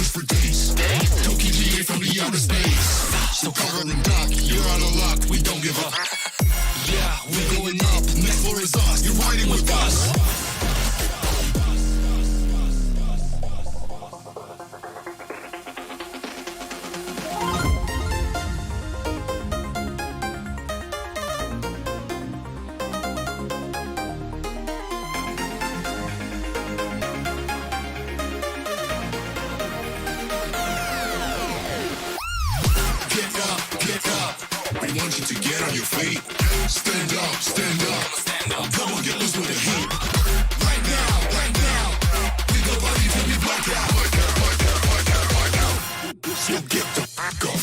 for days. Tokyo GA from the outer space. So cover and duck, you're out of luck, we don't give up. Yeah, we're going up, next floor is us, you're riding with us. We want you to get on your feet. Stand up, stand up, stand up. Come on, get loose with the heat. Right now, we go party till we black out. So get the fuck up.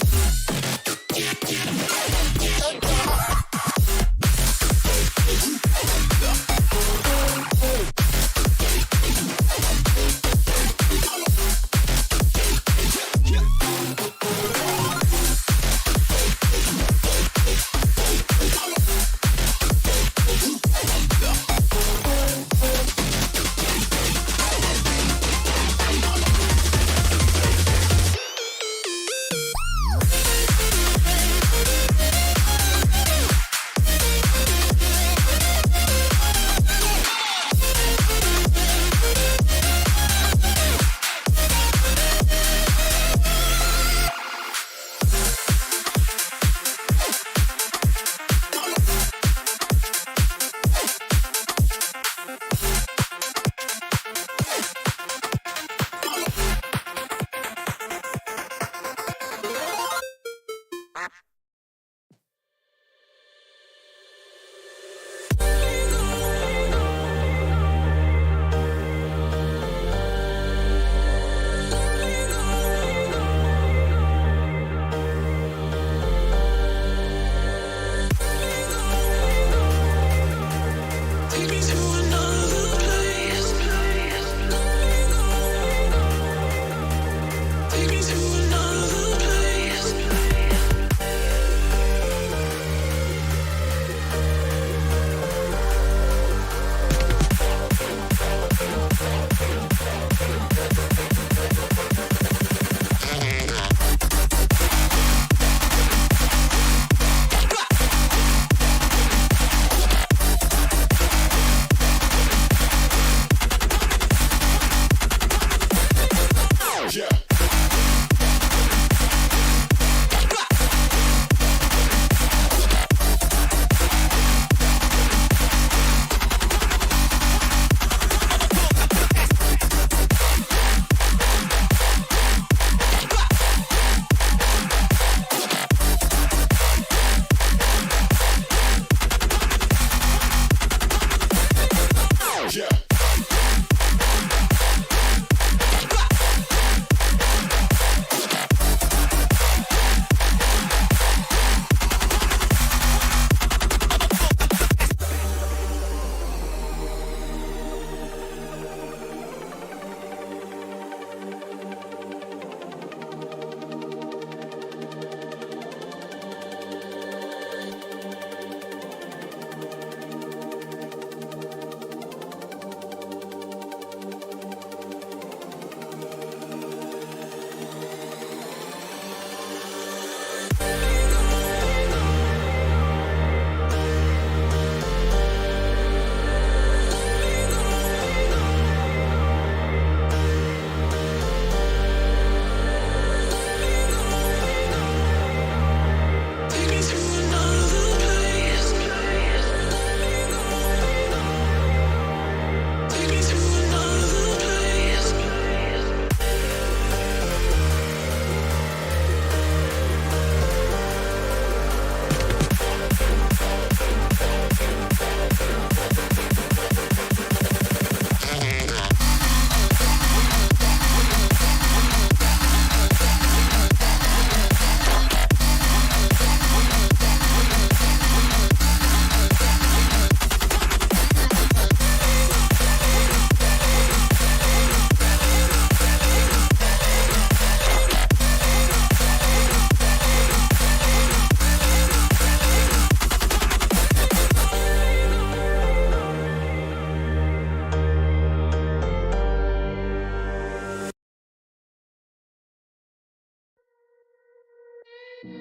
Freedom,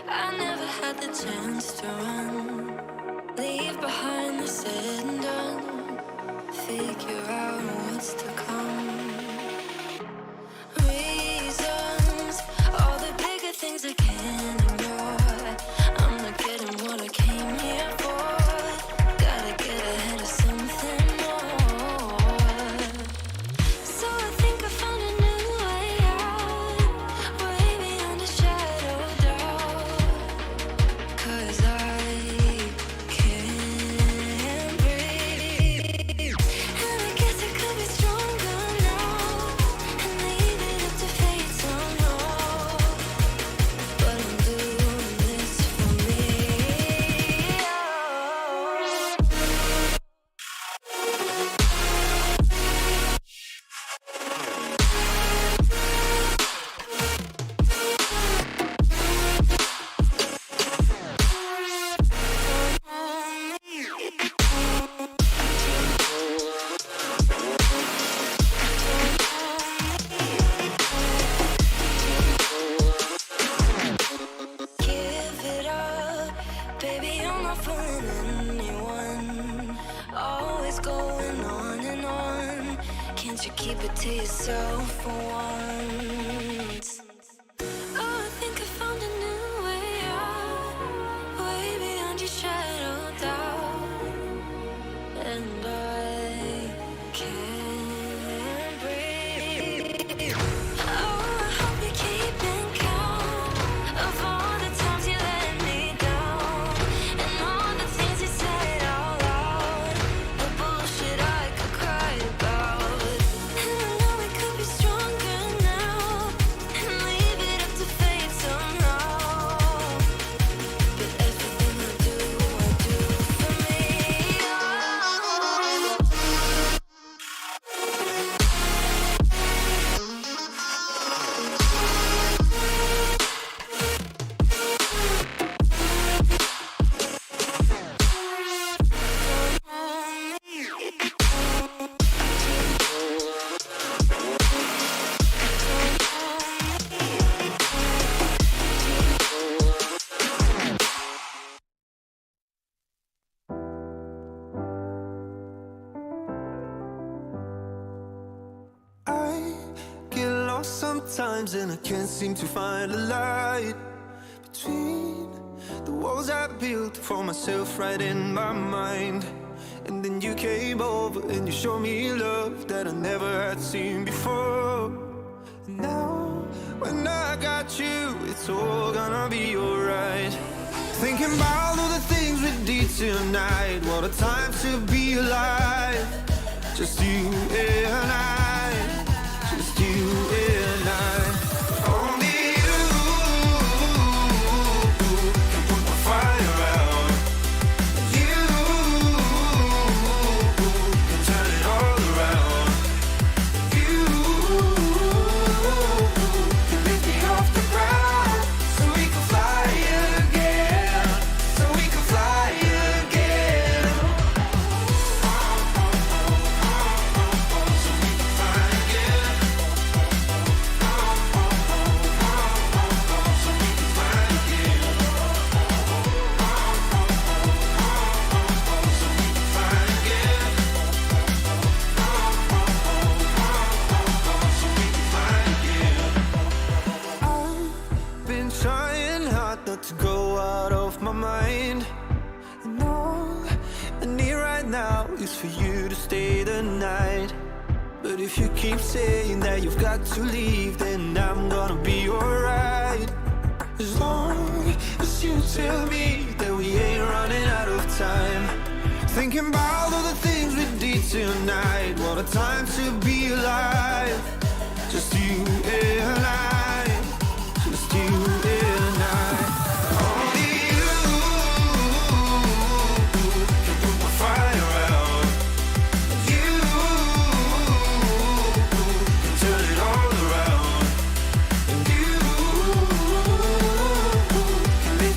I never had the chance to run. Leave behind the said and done. Figure out what's to come. Reasons, all the bigger things I can't ignore. I'm not getting what I came here for. Gotta get ahead of something more. So I think I found a new way out, way beyond a shadow of doubt. 'Cause I can't breathe, and I guess I could be stronger now and leave it up to fate somehow. But I'm doing this for me. Give it up, baby, I'm not fooling anyone. Always going on and on. Can't you keep it to yourself for once? Oh, I think I found a new way out, way beyond your shadow of doubt. And I can't breathe. Oh, I hope you're keeping count of all the times you let me down, and all the things you said out loud, the bullshit I could cry about. And I know we could be stronger now and leave it up to fate somehow. But everything I do for me. I get lost sometimes and I can't seem to find a light between the walls I built for myself right in my mind. And then you came over and you showed me love that I never had seen before. And now when I got you, it's all gonna be alright. Thinking about all the things we did tonight. What a time to be alive. Just you and I, just you and I. Only you can put my fire out. You can turn it all around. You can lift me off the ground, so we can fly again, so we can fly again. I've been trying hard not to go out of my mind. And all I need right now is for you to stay the night. But if you keep saying that you've got to leave, then I'm gonna be alright. As long as you tell me that we ain't running out of time. Thinking about all the things we did tonight. What a time to be alive. Just you and I, just you and I. Only you can put my fire out. You can turn it all around. And you can make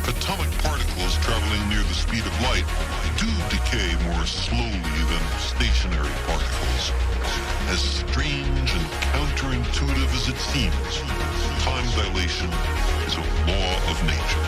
Atomic particles traveling near the speed of light do decay more slowly than stationary particles. As strange and counterintuitive as it seems, time dilation is a law of nature.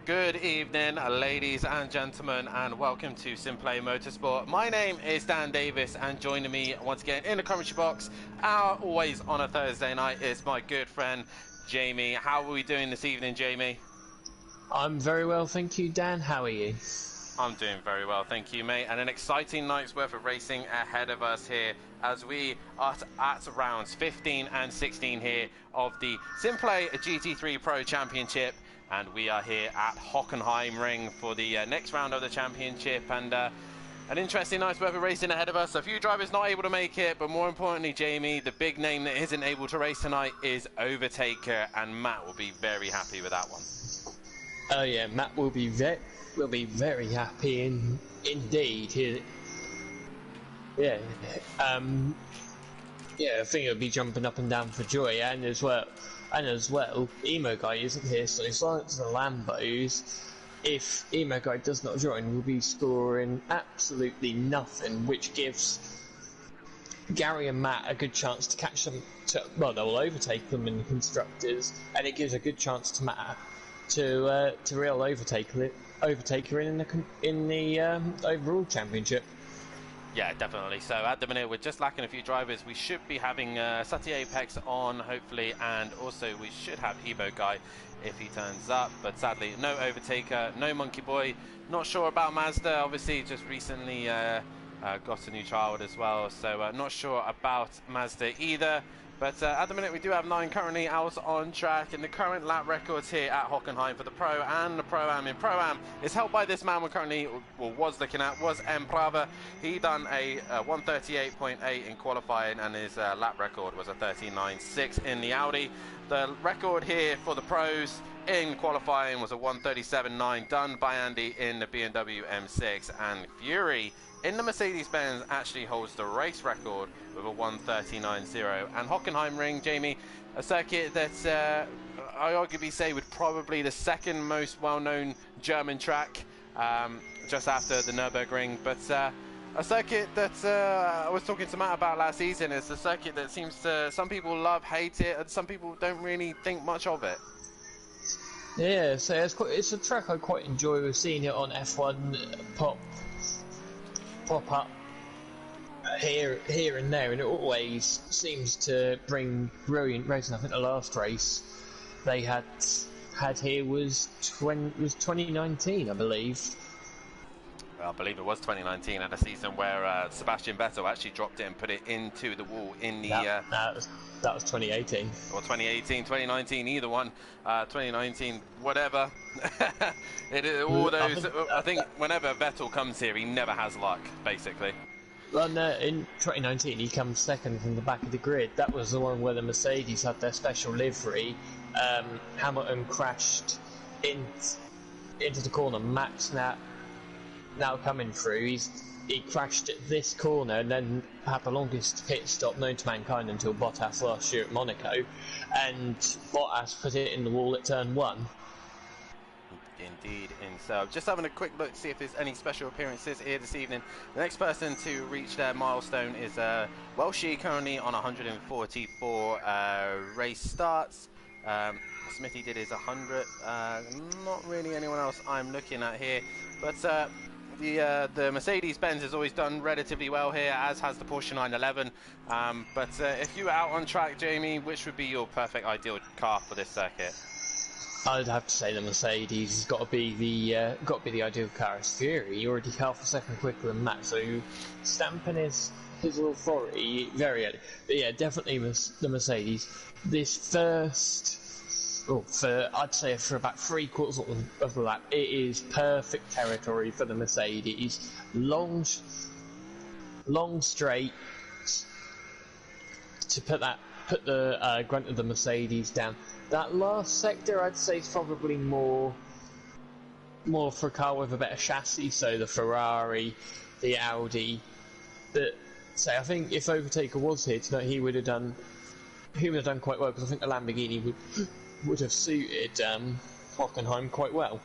Good evening, ladies and gentlemen, and welcome to Simplay Motorsport. My name is Dan Davis, and joining me once again in the commentary box, always on a Thursday night, is my good friend Jamie. How are we doing this evening, Jamie? I'm very well, thank you, Dan. How are you? I'm doing very well, thank you, mate. And an exciting night's worth of racing ahead of us here as we are at rounds 15 and 16 here of the Simplay GT3 Pro Championship. And we are here at Hockenheim Ring for the next round of the championship, and an interesting night's worth of racing ahead of us. A few drivers not able to make it, but more importantly, Jamie, the big name that isn't able to race tonight is Overtaker, and Matt will be very happy with that one. Oh yeah, Matt will be very happy indeed. Yeah, I think he'll be jumping up and down for joy, and as well, Emo Guy isn't here, so Silence the Lambos, if Emo Guy does not join, will be scoring absolutely nothing, which gives Gary and Matt a good chance to catch them. Well, they'll overtake them in the constructors, and it gives a good chance to Matt to real overtaker in the overall championship. Yeah, definitely. So at the minute, we're just lacking a few drivers. We should be having Sati Apex on, hopefully, and also we should have Evo Guy if he turns up. But sadly, no Overtaker, no Monkey Boy. Not sure about Mazda. Obviously, just recently got a new child as well. So not sure about Mazda either. But at the minute, we do have 9 currently out on track, and the current lap records here at Hockenheim for the Pro and the Pro-Am. In Pro-Am is held by this man we're currently, was looking at, was M. Prava. He done a 138.8 in qualifying, and his lap record was a 39.6 in the Audi. The record here for the Pros in qualifying was a 137.9 done by Andy in the BMW M6, and Fury in the Mercedes-Benz actually holds the race record with a 139.0. And Hockenheim Ring, Jamie, a circuit that I arguably say would probably the second most well-known German track, just after the Nürburgring. But a circuit that I was talking to Matt about last season. It's a circuit that seems to, some people love, hate it, and some people don't really think much of it. Yeah, so it's a track I quite enjoy. We've seen it on F1 pop up here and there, and it always seems to bring brilliant racing. I think the last race they had here was 2019, I believe. I believe it was 2019, and a season where Sebastian Vettel actually dropped it and put it into the wall in the... That was 2018. Or 2018, 2019, either one. 2019, whatever. All those... I think whenever Vettel comes here, he never has luck, basically. Well, no, in 2019, he comes second from the back of the grid. That was the one where the Mercedes had their special livery. Hamilton crashed into the corner. Max now coming through, he crashed at this corner and then had the longest pit stop known to mankind until Bottas last year at Monaco, and Bottas put it in the wall at turn 1. Indeed, so just having a quick look to see if there's any special appearances here this evening. The next person to reach their milestone is Welshie, currently on 144 race starts. Smithy did his 100. Not really anyone else I'm looking at here, but the Mercedes-Benz has always done relatively well here, as has the Porsche 911. But if you were out on track, Jamie, which would be your perfect ideal car for this circuit? I'd have to say the Mercedes has got to be the ideal car. As Fury, you're already half a second quicker than Max, so stamping his authority very early. But yeah, definitely the Mercedes. This first. I'd say for about 3/4 of the lap, it is perfect territory for the Mercedes. Long straight to put the grunt of the Mercedes down. That last sector, I'd say, is probably more for a car with a better chassis. So the Ferrari, the Audi. But say, I think if Overtaker was here tonight, he would have done quite well, because I think the Lamborghini would have suited Hockenheim quite well.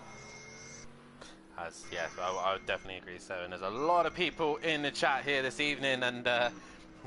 Yes, I would definitely agree so. And there's a lot of people in the chat here this evening, and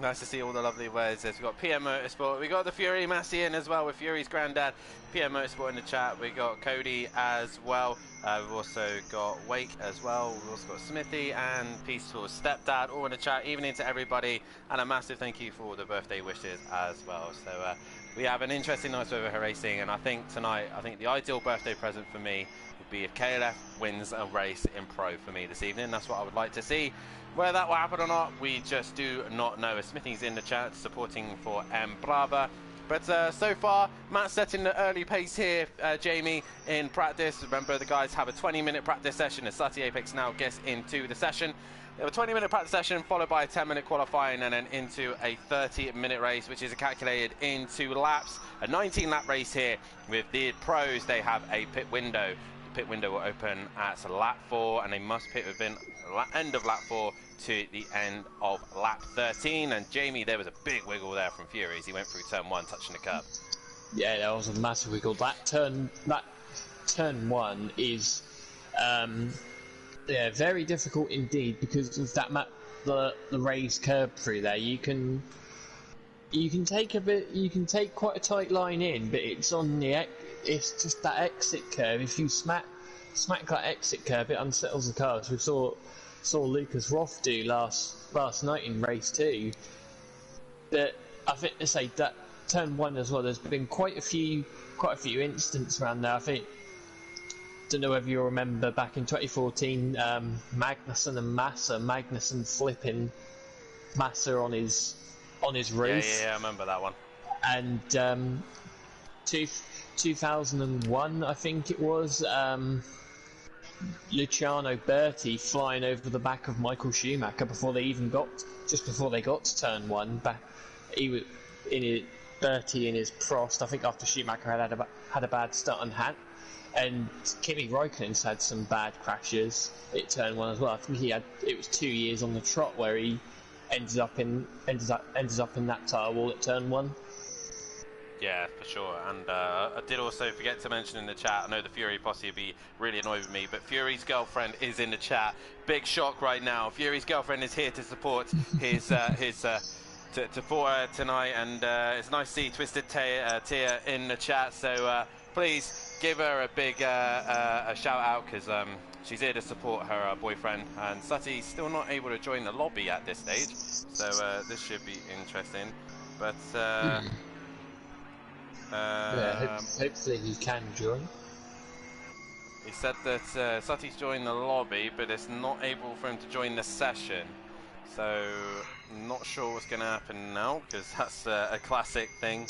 nice to see all the lovely words. We've got PM Motorsport, we got the Fury Massey in as well with Fury's granddad. PM Motorsport in the chat, we got Cody as well. We've also got Wake as well. We've also got Smithy and Peaceful Stepdad all in the chat. Evening to everybody, and a massive thank you for all the birthday wishes as well. So we have an interesting night over her racing, and I think tonight, the ideal birthday present for me would be if KLF wins a race in Pro for me this evening. That's what I would like to see. Whether that will happen or not, we just do not know. Smithy's in the chat supporting for M Brava. But so far, Matt's setting the early pace here, Jamie, in practice. Remember, the guys have a 20-minute practice session as Sati Apex now gets into the session. They have a 20-minute practice session followed by a 10-minute qualifying and then into a 30-minute race, which is calculated into laps. A 19-lap race here with the pros. They have a pit window. The pit window will open at lap 4, and they must pit within end of lap 4 to the end of lap 13. And Jamie, there was a big wiggle there from Fury as he went through turn 1, touching the curb. Yeah, that was a massive wiggle. That turn 1 is very difficult indeed, because of that the raised curb through there. You can take quite a tight line in, but it's just that exit curve. If you smack that exit curve, it unsettles the cars. We saw Lucas Roth do last night in race 2. But I think to say that turn 1 as well, there's been quite a few incidents around there. Don't know whether you remember back in 2014, Magnussen and Massa. Magnussen flipping Massa on his roof. Yeah, I remember that one. And 2001, I think it was, Luciano Berti flying over the back of Michael Schumacher before they got to turn 1. He was Berti in his Prost. I think after Schumacher had a bad start and Kimi Räikkönen's had some bad crashes at turn 1 as well. I think it was 2 years on the trot where he ends up in that tyre wall at turn 1. Yeah, for sure. And I did also forget to mention in the chat, I know the Fury posse would be really annoyed with me, but Fury's girlfriend is in the chat. Big shock right now. Fury's girlfriend is here to support his support her tonight, and it's nice to see Twisted Tia in the chat. So please give her a big a shout out, because she's here to support her boyfriend, and Sutty's still not able to join the lobby at this stage, so this should be interesting. But hopefully he can join. he said that Sutty's joined the lobby, but it's not able for him to join the session. So not sure what's going to happen now, because that's a classic thing.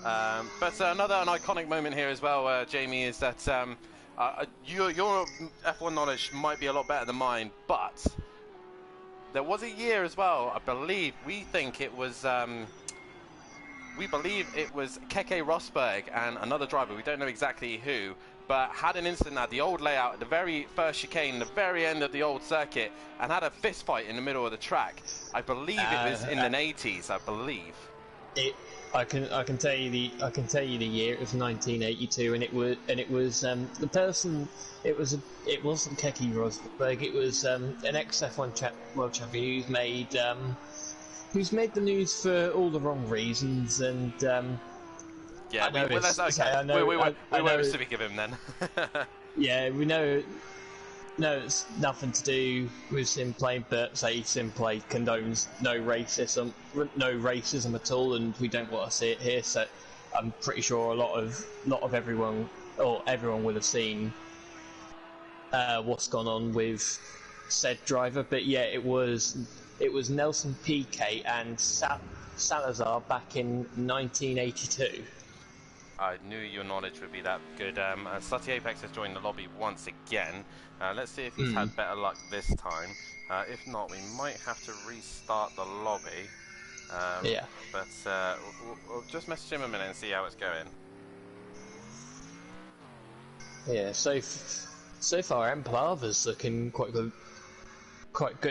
But an iconic moment here as well, Jamie, is that your F1 knowledge might be a lot better than mine, but there was a year as well, I believe, we believe it was Keke Rosberg and another driver, we don't know exactly who, but had an incident at the old layout at the very first chicane, the very end of the old circuit, and had a fist fight in the middle of the track. I believe it was in the 80s, I believe. I can tell you the year. It was 1982, and it was the person. It wasn't Keke Rosberg. It was an ex-F1 world champion who's made the news for all the wrong reasons, and yeah, we won't speak of him then. Yeah, we know. No, it's nothing to do with Simplay, but Simplay condones no racism at all, and we don't want to see it here. So I'm pretty sure a lot of everyone will have seen what's gone on with said driver. But yeah, it was Nelson Piquet and Salazar back in 1982. I knew your knowledge would be that good. Slutty Apex has joined the lobby once again. Let's see if he's had better luck this time. If not, we might have to restart the lobby. Yeah. But we'll just message him a minute and see how it's going. Yeah. So far, Emplava's looking quite good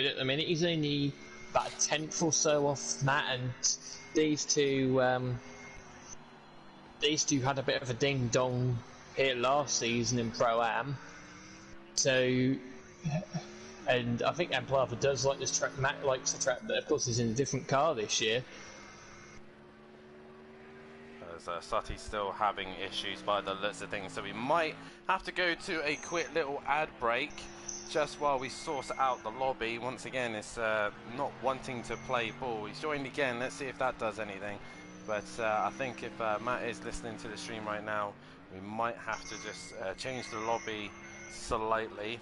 at the minute. He's only about a tenth or so off Matt, and these two had a bit of a ding-dong here last season in Pro-Am. So, and I think Emplava does like this track. Matt likes the track, but of course he's in a different car this year. As Sutty's still having issues by the looks of things, so we might have to go to a quick little ad break just while we source out the lobby. Once again, it's not wanting to play ball. He's joined again. Let's see if that does anything. But I think if Matt is listening to the stream right now, we might have to just change the lobby slightly.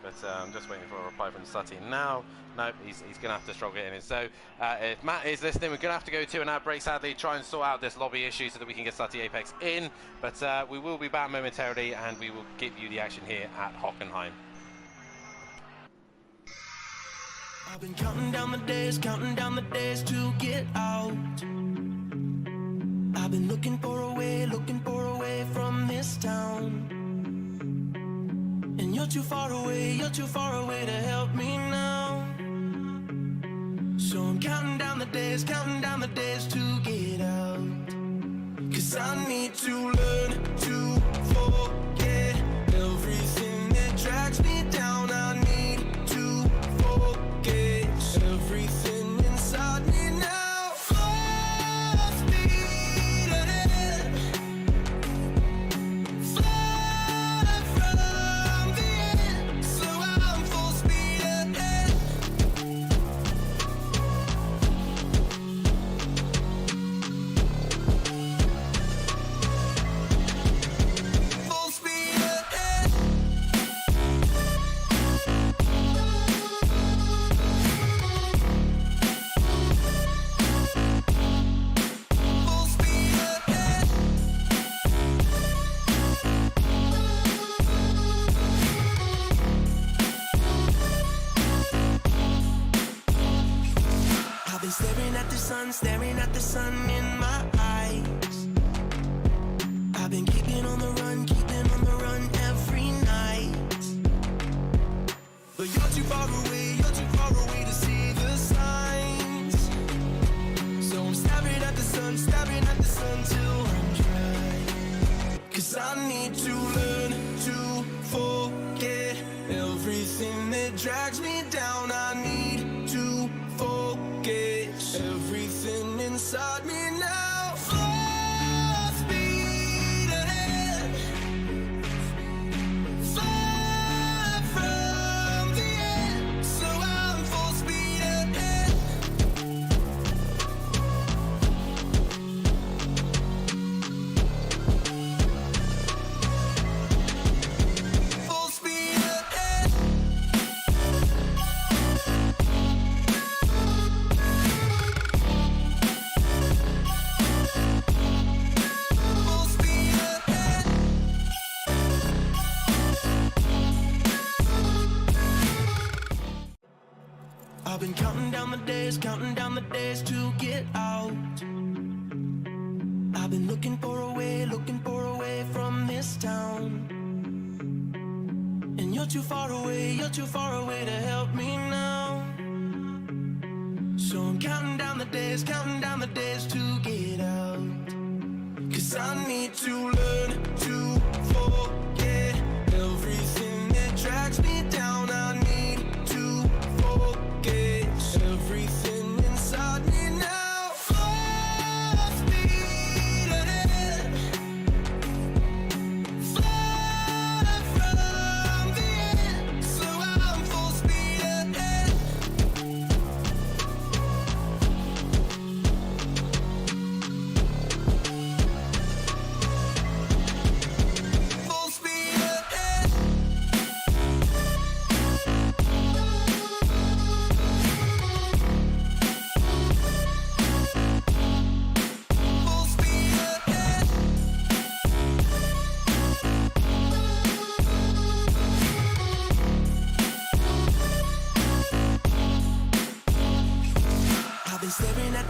But I'm just waiting for a reply from Sutty now. Nope, he's going to have to struggle getting in. So if Matt is listening, we're going to have to go to an ad break, sadly, try and sort out this lobby issue so that we can get Sutty Apex in. But we will be back momentarily, and we will give you the action here at Hockenheim. I've been counting down the days to get out. I've been looking for a way from this town. And you're too far away to help me now. So I'm counting down the days to get out. 'Cause I need to learn to forget everything that drags me down. I need to forget everything inside me now. Staring at the sun in my eyes. I've been keeping on the run every night. But you're too far away to see the signs. So I'm staring at the sun till I'm dry. 'Cause I need to learn to forget everything that drags me down. I need to forget everything inside me now. Full speed ahead. Fly counting down the days to get out. I've been looking for a way from this town. And you're too far away to help me now. So I'm counting down the days to get out. 'Cause I need to learn to forget everything that drags me down. I need to forget everything inside me now. Full speed ahead, far from the end. So I'm full speed ahead. Full speed ahead. Full speed ahead. I've been staring at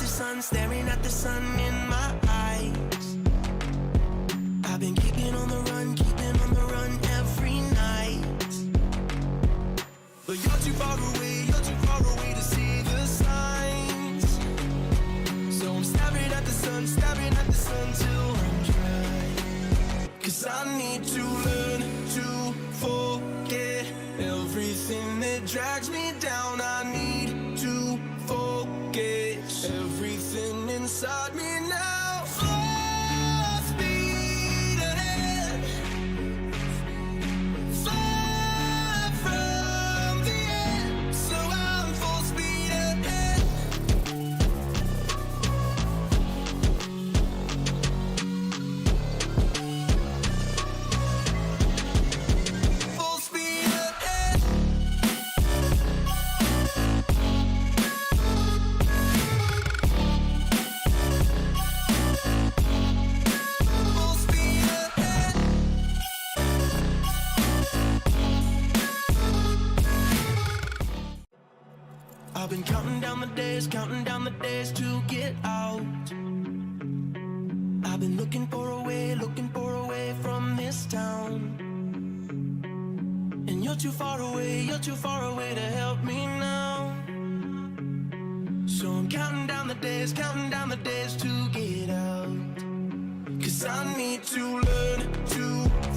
the sun in my eyes. I've been keeping on the run every night. But you're too far away to see the signs. So I'm staring at the sun till I'm dry. 'Cause I need to learn to forget everything that drags me down. I need to forget everything inside me now. Full speed ahead, far from the end. So I'm full speed ahead. Full speed ahead. Full speed ahead. I've been counting down the days to get out. I've been looking for a way from this town. And you're too far away to help me now. So I'm counting down the days to get out. 'Cause I need to learn to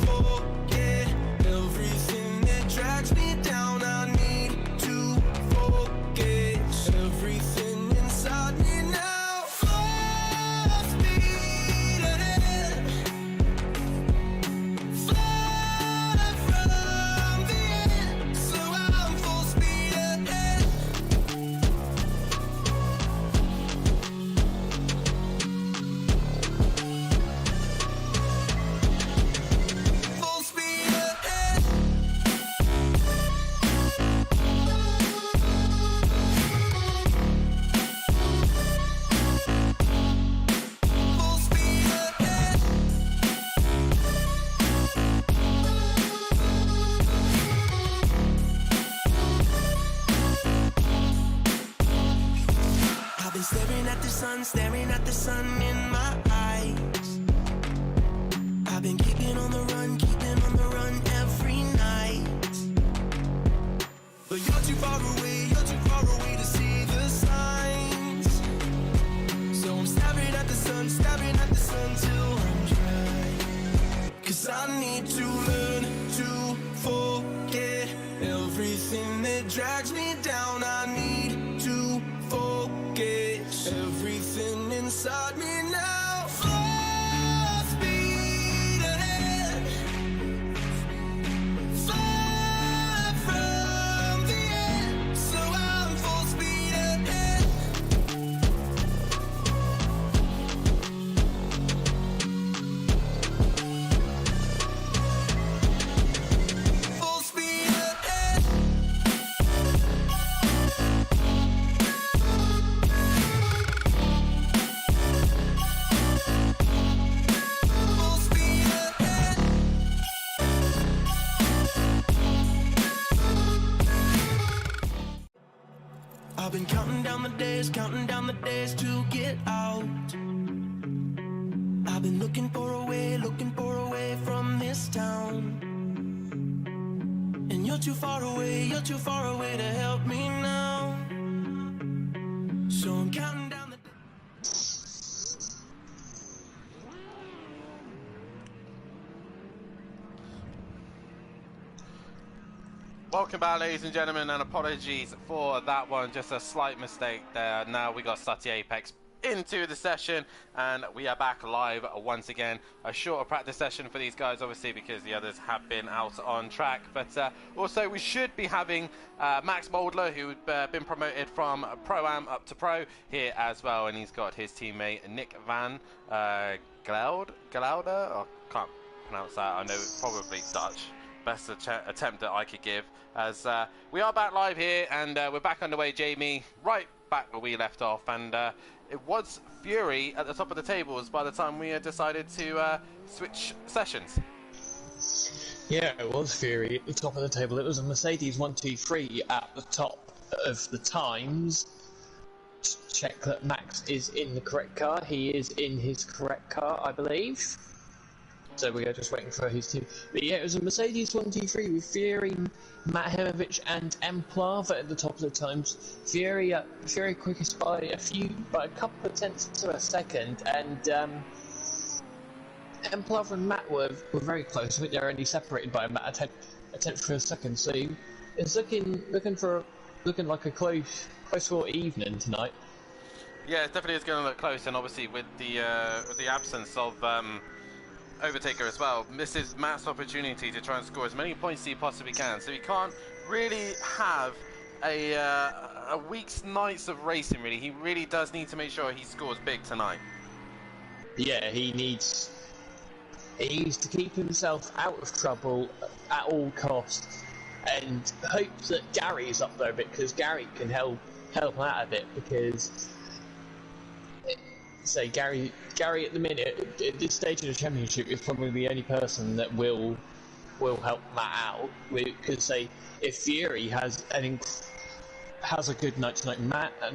forget everything that drags me down. I need to forget everything inside me now. Full speed ahead, far from the end. So I'm full speed ahead. Full speed ahead. Full speed ahead. I've been staring at the sun in my eyes. I've been keeping on the run every night. But you're too far away to see the signs. So I'm staring at the sun till I'm dry. 'Cause I need to learn to forget everything that drags me down. I need to forget everything inside me now. Full speed ahead, far from the end. So I'm full speed ahead. Full speed ahead. ways, counting down the days to get out. I've been looking for a way from this town. And you're too far away to help me now. So I'm counting down the days. Welcome back, ladies and gentlemen, and apologies for that one. Just a slight mistake there. Now we got Sutty Apex into the session, and we are back live once again. A shorter practice session for these guys, obviously, because the others have been out on track. But also, we should be having Max Moldler, who's been promoted from Pro-Am up to Pro here as well, and he's got his teammate Nick Van Gelder. I can't pronounce that. I know it's probably Dutch. Best attempt that I could give, as we are back live here, and we're back underway, Jamie, right back where we left off, and it was Fury at the top of the tables by the time we decided to switch sessions. Yeah, it was Fury at the top of the table. It was a Mercedes 123 at the top of the times. Check that Max is in the correct car. He is in his correct car, I believe. So we are just waiting for his team. But yeah, it was a Mercedes 123 with Fury, Matt Hemovich, and Emplava at the top of the times. Fury quickest by a couple of tenths to a second, and Emplava and Matt were very close. I think they're only separated by a tenth for a second. So it's looking like a close fought evening tonight. Yeah, it definitely is going to look close, and obviously with the absence of Overtaker as well, misses Matt's opportunity to try and score as many points as he possibly can. So he can't really have a week's nights of racing, really. He really does need to make sure he scores big tonight. Yeah, he needs to keep himself out of trouble at all costs, and hope that Gary's up there a bit, because Gary can help him out a bit, because say Gary at the minute at this stage of the championship is probably the only person that will help Matt out, because say if Fury has a good night tonight,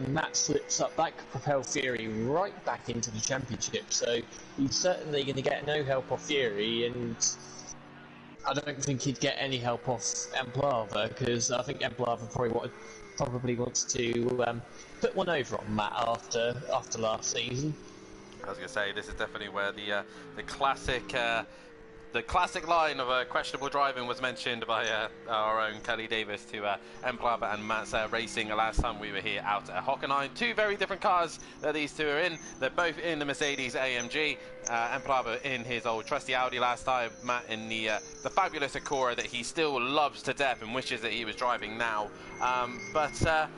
Matt slips up, that could propel Fury right back into the championship. So he's certainly going to get no help off Fury, and I don't think he'd get any help off Emplava, because I think Emplava probably wants to put one over on Matt after last season. I was going to say, this is definitely where the classic line of questionable driving was mentioned by our own Kelly Davis to Emplava and Matt's racing last time we were here out at Hockenheim. Two very different cars that these two are in. They're both in the Mercedes AMG. Emplava in his old trusty Audi last time, Matt in the fabulous Acura that he still loves to death and wishes that he was driving now. But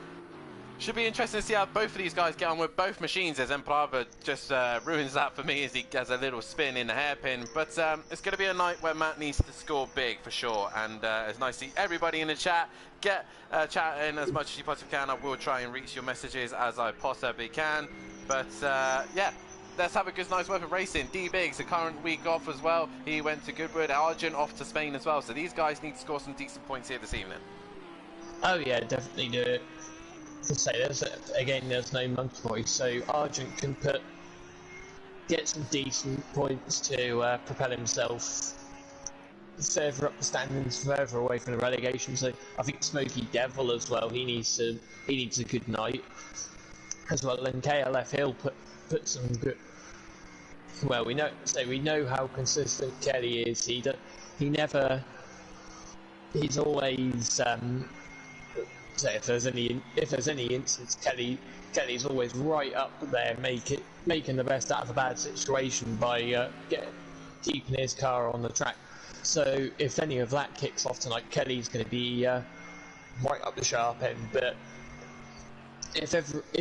should be interesting to see how both of these guys get on with both machines, as Emplava just ruins that for me as he has a little spin in the hairpin. But it's going to be a night where Matt needs to score big for sure, and it's nice to see everybody in the chat. Get chatting as much as you possibly can. I will try and reach your messages as I possibly can. But yeah, let's have a good night's worth of racing. D-Biggs, a current week off as well. He went to Goodwood. Argent off to Spain as well. So these guys need to score some decent points here this evening. Oh yeah, definitely do it. To say there's no monkey voice, so Argent can get some decent points to propel himself further up the standings, further away from the relegation. So I think Smoky Devil as well, he needs a good night as well. And KLF Hill put some good. Well, we know how consistent Kelly is. He's always. So if there's any instance, Kelly's always right up there, making the best out of a bad situation by keeping his car on the track. So if any of that kicks off tonight, Kelly's going to be right up the sharp end. But if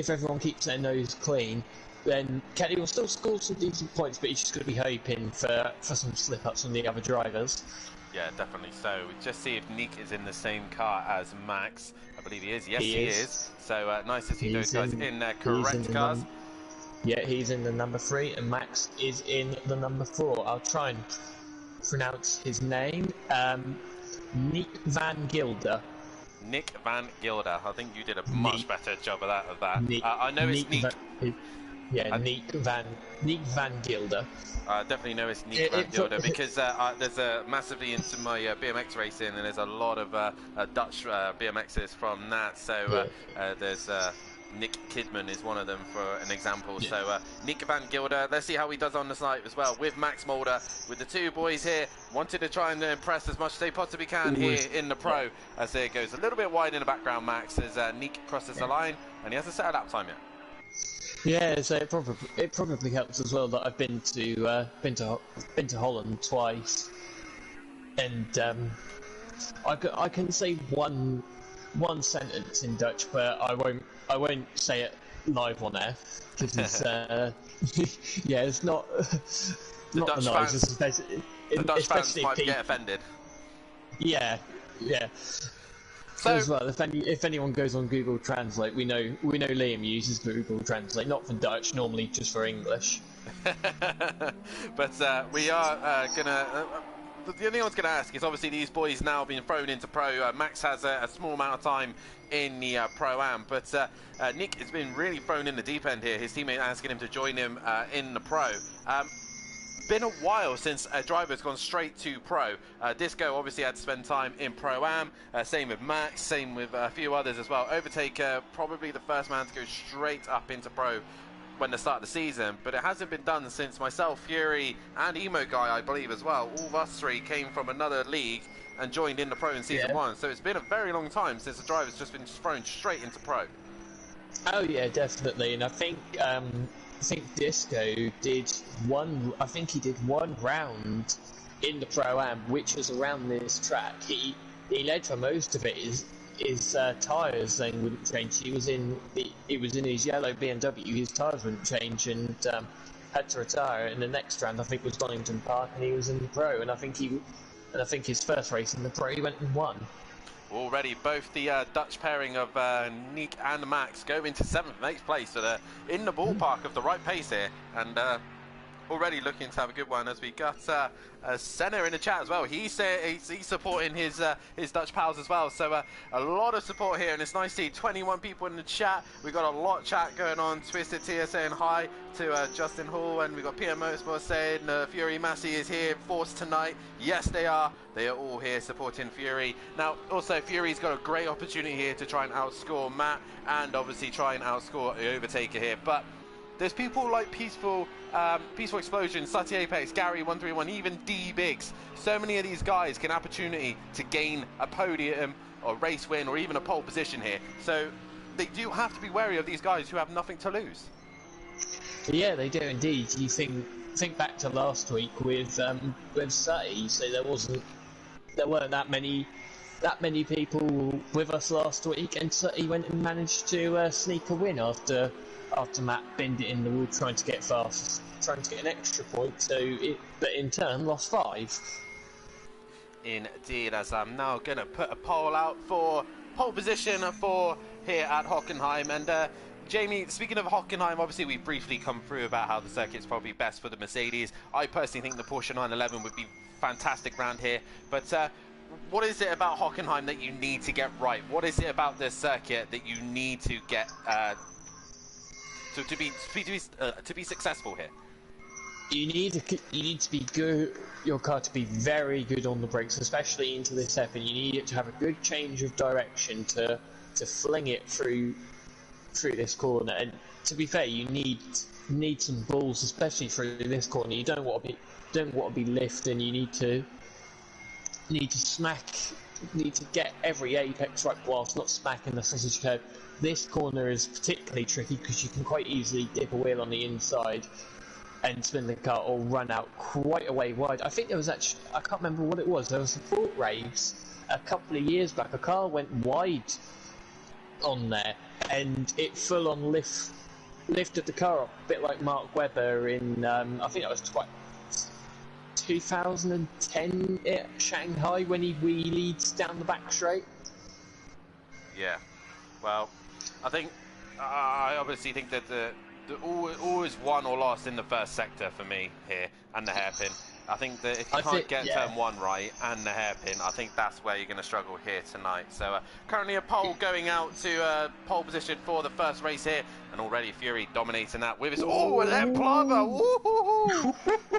everyone keeps their nose clean, then Kelly will still score some decent points, but he's just going to be hoping for some slip-ups from the other drivers. Yeah, definitely so. We just see if Nick is in the same car as Max. I believe he is. Yes, he is. So nice to see those guys in their correct cars. Yeah, he's in the number 3, and Max is in the number 4. I'll try and pronounce his name. Nick Van Gelder. Nick Van Gilder. I think you did a much better job of that. I know it's Nick. Nick Van Gilder. I definitely know it's Nick Van Gilder because there's massively into my BMX racing, and there's a lot of Dutch BMXers from that. So there's Nick Kidman is one of them for an example. Yeah. So Nick Van Gilder, let's see how he does on the night as well with Max Mulder, with the two boys here, wanted to try and impress as much as they possibly can here in the Pro. As there goes a little bit wide in the background, Max, as Nick crosses the line, and he hasn't set a lap time yet. Yeah, so it probably helps as well that I've been to Holland twice, and I can say one sentence in Dutch, but I won't say it live on air because it's it's not the Dutch nicest, fans. The Dutch fans might get offended. Yeah. So as well, if anyone goes on Google Translate, we know Liam uses Google Translate, not for Dutch, normally just for English. But we are gonna. The only one's going to ask is obviously these boys now being thrown into Pro. Max has a small amount of time in the Pro-Am, but Nick has been really thrown in the deep end here. His teammate asking him to join him in the Pro. Been a while since a driver's gone straight to Pro. Disco obviously had to spend time in Pro-Am, same with Max, same with a few others as well. Overtaker, probably the first man to go straight up into Pro when the start of the season, but it hasn't been done since myself, Fury, and Emo Guy, I believe, as well. All of us three came from another league and joined in the Pro in Season 1, so it's been a very long time since the driver's just been thrown straight into Pro. Oh yeah, definitely, and I think Disco did one round in the Pro-Am, which was around this track. He led for most of it. His tyres then wouldn't change. He was in his yellow BMW. His tyres wouldn't change, and had to retire. And the next round, I think, was Donington Park, and he was in the Pro. And I think his first race in the Pro, he went and won. Already, both the Dutch pairing of Nick and Max go into 7th and 8th place, so they're in the ballpark of the right pace here, and already looking to have a good one. As we got Senna in the chat as well. He's supporting his Dutch pals as well. So a lot of support here, and it's nice to see 21 people in the chat. We got a lot of chat going on. Twisted Tia saying hi to Justin Hall, and we got PM Motorsport saying Fury Massey is here, Force tonight. Yes, they are. They are all here supporting Fury. Now, also Fury's got a great opportunity here to try and outscore Matt, and obviously try and outscore the Overtaker here, but there's people like Peaceful Explosion, Sutty Apex, Gary 131, even D Biggs. So many of these guys can opportunity to gain a podium or race win or even a pole position here. So they do have to be wary of these guys who have nothing to lose. Yeah, they do indeed. You think back to last week with Sutty. So there weren't that many people with us last week, and Sutty went and managed to sneak a win after Matt binned it in the wall trying to get fast, trying to get an extra point, but in turn lost 5. Indeed, as I'm now going to put a poll out for pole position for here at Hockenheim. And Jamie, speaking of Hockenheim, obviously we briefly come through about how the circuit's probably best for the Mercedes. I personally think the Porsche 911 would be fantastic round here, but what is it about Hockenheim that you need to get right? What is it about this circuit that you need to get to be successful here? You need to be good. Your car to be very good on the brakes, especially into this hairpin. You need it to have a good change of direction to fling it through this corner. And to be fair, you need some balls, especially through this corner. You don't want to be lifting. You need to get every apex right whilst not smacking the sausage curb. This corner is particularly tricky because you can quite easily dip a wheel on the inside and spin the car or run out quite a way wide. I think there was actually, I can't remember what it was, there was a support race a couple of years back. A car went wide on there and it full on lifted the car up, a bit like Mark Webber in, I think that was 2010 at Shanghai when he wheelied down the back straight. Yeah, well, I obviously think that the always won or lost in the first sector for me here and the hairpin. I think that if you can't get turn 1 right and the hairpin, I think that's where you're going to struggle here tonight. So currently a pole going out to pole position for the first race here, and already Fury dominating that with his an Emplava.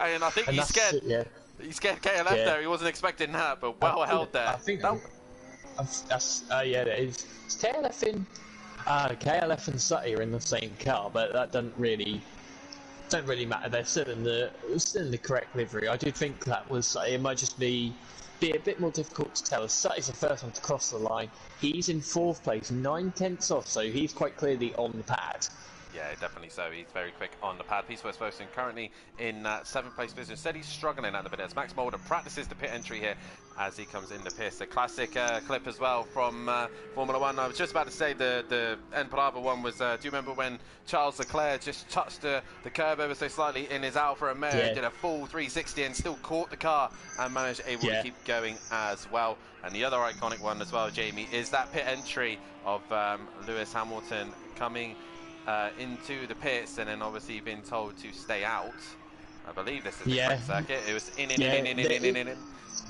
And I think he's scared. He scared KLF there. He wasn't expecting that, but well held there. I think that's it's KLF in. KLF and Sutty are in the same car, but that don't really matter. They're still in the correct livery. I do think that was it might just be a bit more difficult to tell. Sutty's the first one to cross the line. He's in 4th place, 9/10 off, so he's quite clearly on the pad. Yeah, definitely so. He's very quick on the pad. Peaceful Posting currently in 7th place position. Said he's struggling at the minute as Max Mulder practices the pit entry here as he comes in the pits. A classic clip as well from Formula 1. I was just about to say the Emperava one was, do you remember when Charles Leclerc just touched the curb ever so slightly in his Alfa Romeo, did a full 360 and still caught the car and managed to keep going as well. And the other iconic one as well, Jamie, is that pit entry of Lewis Hamilton coming into the pits and then obviously been told to stay out. I believe this is the correct circuit. It was in.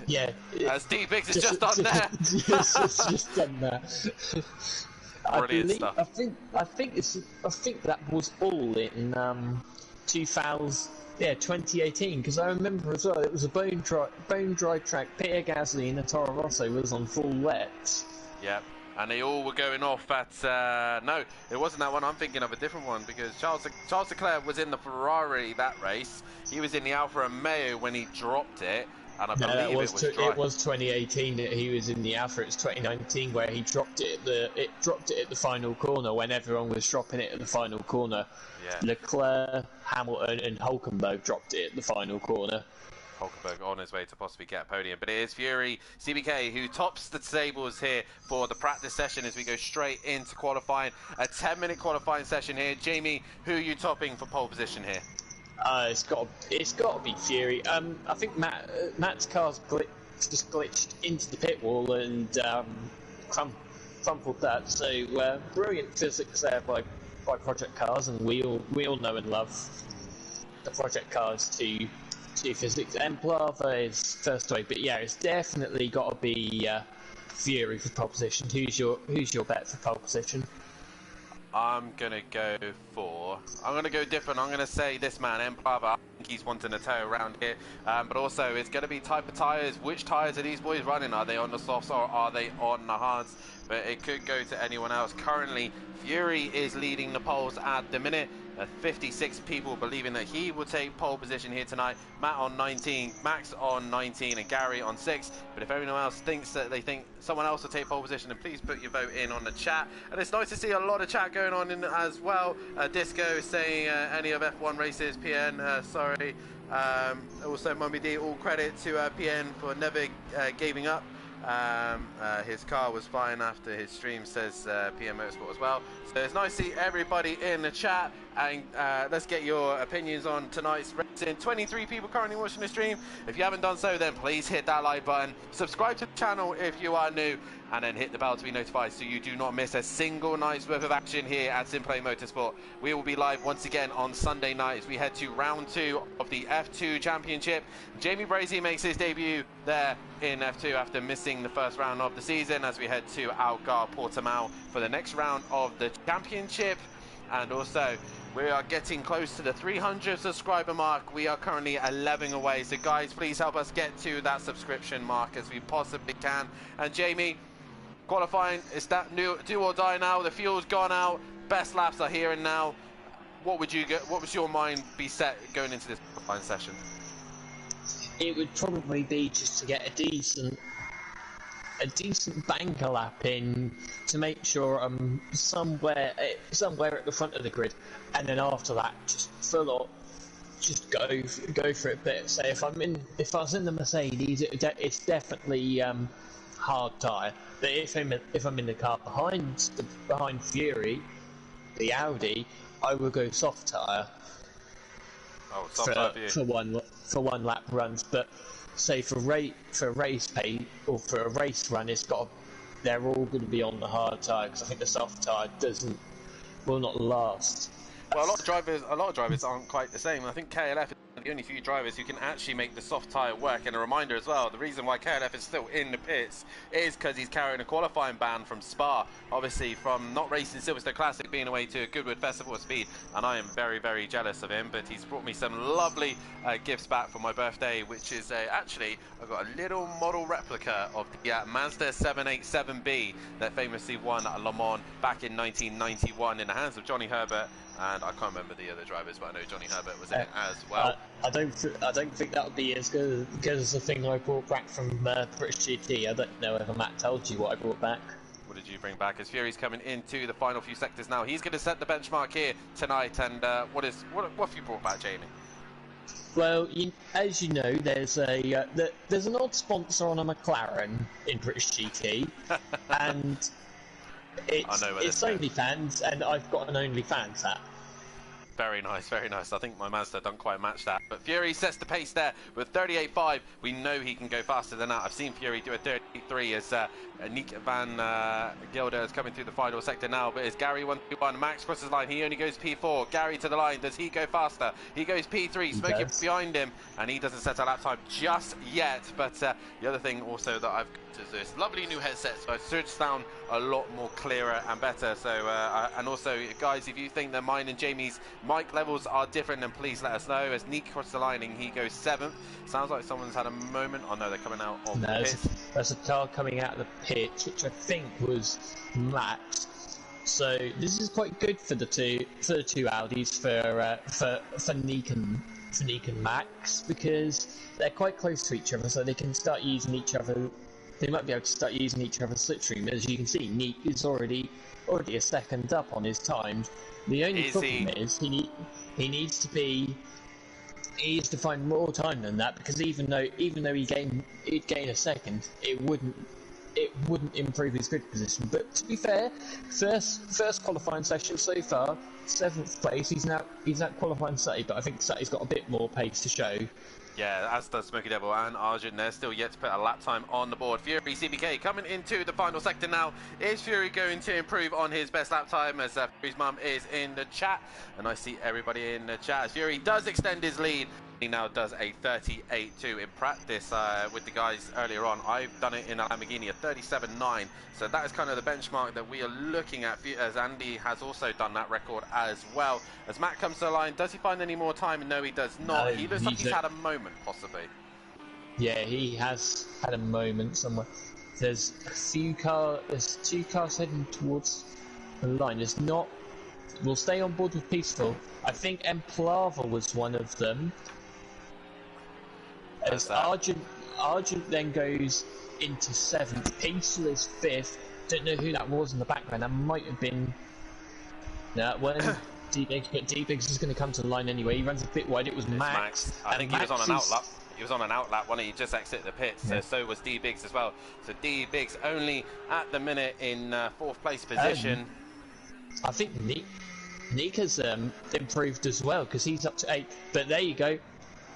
Yeah. As D-Biggs has just done there. It's just done there. Brilliant stuff. I think that was all in 2018, because I remember as well it was a bone dry track. Peter Gasly and Toro Rosso was on full wets. Yep. And they all were going off at, no, it wasn't that one. I'm thinking of a different one because Charles Leclerc was in the Ferrari that race. He was in the Alfa Romeo when he dropped it, and I believe it was dry. It was 2018 that he was in the Alfa. It's 2019 where he dropped it at the final corner when everyone was dropping it at the final corner. Yeah. Leclerc, Hamilton, and Hülkenberg dropped it at the final corner. Hockenheim on his way to possibly get a podium, but it is Fury CBK who tops the tables here for the practice session as we go straight into qualifying. A 10-minute qualifying session here. Jamie, who are you topping for pole position here? It's got to be Fury. I think Matt's car's just glitched into the pit wall and crumpled that. So brilliant physics there by Project Cars, and we all know and love the Project Cars to physics. Emplava is first away, but yeah, it's definitely got to be Fury for pole position. Who's your bet for pole position? I'm gonna go different. I'm gonna say this man, Emplava. I think he's wanting to tow around here, but also it's gonna be type of tyres. Which tyres are these boys running? Are they on the softs or are they on the hards? But it could go to anyone else. Currently, Fury is leading the polls at the minute. 56 people believing that he will take pole position here tonight. Matt on 19, Max on 19, and Gary on 6. But if anyone else thinks that they think someone else will take pole position, then please put your vote in on the chat. And it's nice to see a lot of chat going on in as well. Disco saying any of F1 races, PN, sorry. Also, Mummy D, all credit to PN for never giving up. His car was fine after his stream, says PM Motorsport as well. So it's nice to see everybody in the chat, and let's get your opinions on tonight's racing. 23 people currently watching the stream. If you haven't done so, then please hit that like button, subscribe to the channel if you are new, and then hit the bell to be notified so you do not miss a single night's worth of action here at Simplay Motorsport. We will be live once again on Sunday night as we head to round 2 of the F2 Championship. Jamie Brasier makes his debut there in F2 after missing the first round of the season as we head to Algar Portimao for the next round of the championship. And also, we are getting close to the 300 subscriber mark. We are currently 11 away. So guys, please help us get to that subscription mark as we possibly can. And Jamie, qualifying, is that new do or die now? The fuel's gone out. Best laps are here and now. What would your mind be set going into this qualifying session? It would probably be just to get a decent banker lap in to make sure I'm somewhere at the front of the grid, and then after that just full up, just go for it. But say if I was in the Mercedes, it's definitely hard tyre. But if I'm in the car behind Fury, the Audi, I will go soft tyre. Oh, soft tyre for one lap runs. But say for race pay or for a race run, they're all going to be on the hard tyre, because I think the soft tyre will not last. Well, a lot of drivers aren't quite the same. I think KLF is going to the only few drivers who can actually make the soft tyre work. And a reminder as well, the reason why KLF is still in the pits is because he's carrying a qualifying ban from Spa, obviously from not racing Silverstone Classic, being away to Goodwood Festival of Speed, and I am very, very jealous of him. But he's brought me some lovely gifts back for my birthday, which is actually, I've got a little model replica of the Mazda 787B that famously won Le Mans back in 1991 in the hands of Johnny Herbert, and I can't remember the other drivers, but I know Johnny Herbert was in it as well. I don't think that would be as good as the thing I brought back from British GT. I don't know if Matt told you what I brought back. What did you bring back? As Fury's coming into the final few sectors now, he's going to set the benchmark here tonight. And what have you brought back, Jamie? Well, as you know, there's an odd sponsor on a McLaren in British GT, and it's OnlyFans, and I've got an OnlyFans app. Very nice, very nice. I think my Mazda don't quite match that. But Fury sets the pace there with 38.5. We know he can go faster than that. I've seen Fury do a 33 as Nick van Gelder is coming through the final sector now. But it's Gary 121. Max crosses the line. He only goes P4. Gary to the line. Does he go faster? He goes P3. Smokey behind him. And he doesn't set a lap time just yet. But the other thing also that I've got is this lovely new headset. So it should sound a lot more clearer and better. So and also, guys, if you think that mine and Jamie's mic levels are different, then please let us know. As Nick crosses the line, he goes 7th. Sounds like someone's had a moment. Oh no, they're coming out of the pit. There's a car coming out of the pit, which I think was Max. So this is quite good for the two Audis for Nick and Max, because they're quite close to each other, so they can start using each other. They might be able to start using each other's slipstream. As you can see, Nick is already a second up on his times. The only problem is he needs to find more time than that, because even though he'd gain a second, it wouldn't improve his grid position. But to be fair, first qualifying session so far, 7th place. He's now qualifying Sutty, but I think Sutty's got a bit more pace to show. Yeah, as does Smoky Devil and Arjun. They're still yet to put a lap time on the board. Fury CBK coming into the final sector now. Is Fury going to improve on his best lap time? As Fury's mum is in the chat, and I see everybody in the chat. As Fury does extend his lead. He now does a 38.2 in practice with the guys earlier on. I've done it in a Lamborghini, a 37.9. So that is kind of the benchmark that we are looking at, as Andy has also done that record as well. As Matt comes to the line, does he find any more time? No, he does not. He looks like he's had a moment, possibly. Yeah, he has had a moment somewhere. There's two cars heading towards the line. There's not. We'll stay on board with Peaceful. I think Emplava was one of them. As Argent then goes into 7th, Peaceful is 5th. Don't know who that was in the background. That might have been D-Biggs, but D-Biggs is going to come to the line anyway. He runs a bit wide. It was Max. I think he was on an outlap. He was on an outlap when he just exited the pits. Yeah. So was D-Biggs as well. So D-Biggs only at the minute in 4th place position. I think Nick has improved as well, because he's up to 8th. But there you go.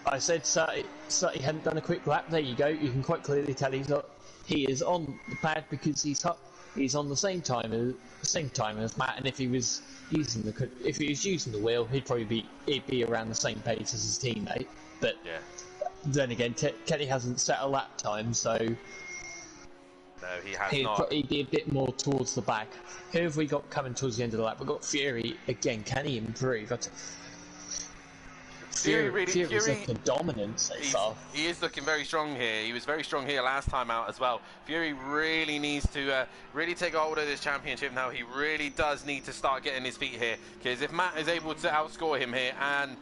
I said Sutty hadn't done a quick lap. There you go. You can quite clearly tell he is on the pad, because he's on the same time as Matt. And if he was using the wheel, he'd be around the same pace as his teammate. But yeah. Then again, Kenny hasn't set a lap time, so no, he has not. He'd be a bit more towards the back. Who have we got coming towards the end of the lap? We've got Fury again. Can he improve? Fury's looking dominant so far. He is looking very strong here. He was very strong here last time out as well. Fury really needs to really take hold of this championship now. He really does need to start getting his feet here, because if Matt is able to outscore him here and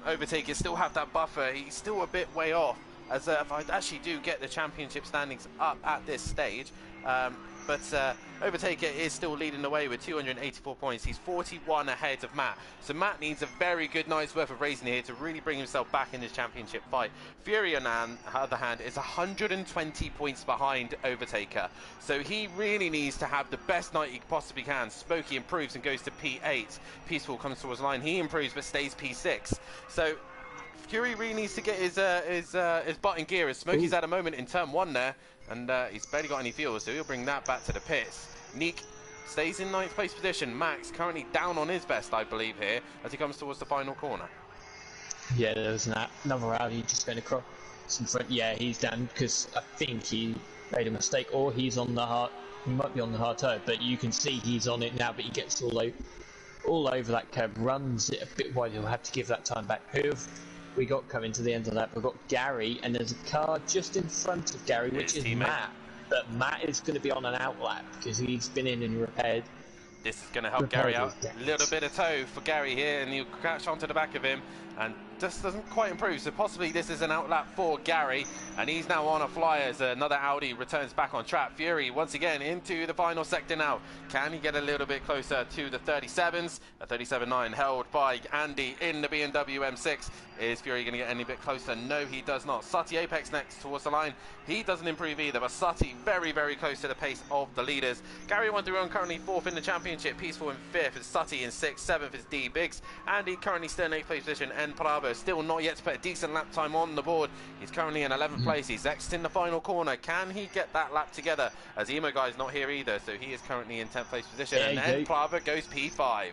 overtake it, still have that buffer, he's still a bit way off. As if I actually do get the championship standings up at this stage. But Overtaker is still leading the way with 284 points. He's 41 ahead of Matt. So Matt needs a very good night's worth of racing here to really bring himself back in this championship fight. Fury, on the other hand, is 120 points behind Overtaker. So he really needs to have the best night he possibly can. Smokey improves and goes to P8. Peaceful comes towards the line. He improves but stays P6. So Fury really needs to get his butt in gear, as Smokey's had a moment in turn 1 there, and he's barely got any fuel, so he'll bring that back to the pits. Neek stays in 9th place position. Max currently down on his best, I believe, here, as he comes towards the final corner. Yeah, there was another Audi just going across in front. Yeah, he's down because I think he made a mistake, or he's on the hard. He might be on the hard turn, but you can see he's on it now. But he gets all over that curb, runs it a bit wide. He'll have to give that time back. Who have we got coming to the end of that? We've got Gary, and there's a car just in front of Gary, which is Matt. But Matt is going to be on an outlap because he's been in and repaired. This is going to help Gary out. A little bit of toe for Gary here, and he'll crash onto the back of him, and just doesn't quite improve. So possibly this is an outlap for Gary, and he's now on a flyer as another Audi returns back on track. Fury once again into the final sector now. Can he get a little bit closer to the 37s? A 37.9 held by Andy in the BMW M6. Is Fury going to get any bit closer? No, he does not. Sutty Apex next towards the line. He doesn't improve either, but Sutty very, very close to the pace of the leaders. Gary 131 currently 4th in the championship. Peaceful in 5th. It's Sutty in 6th. 7th is D Biggs. Andy currently still in 8th place position. And Palavo still not yet to put a decent lap time on the board. He's currently in 11th place. He's exiting the final corner. Can he get that lap together? As Emo Guy's not here either, so he is currently in 10th place position. And then Palavo goes P5.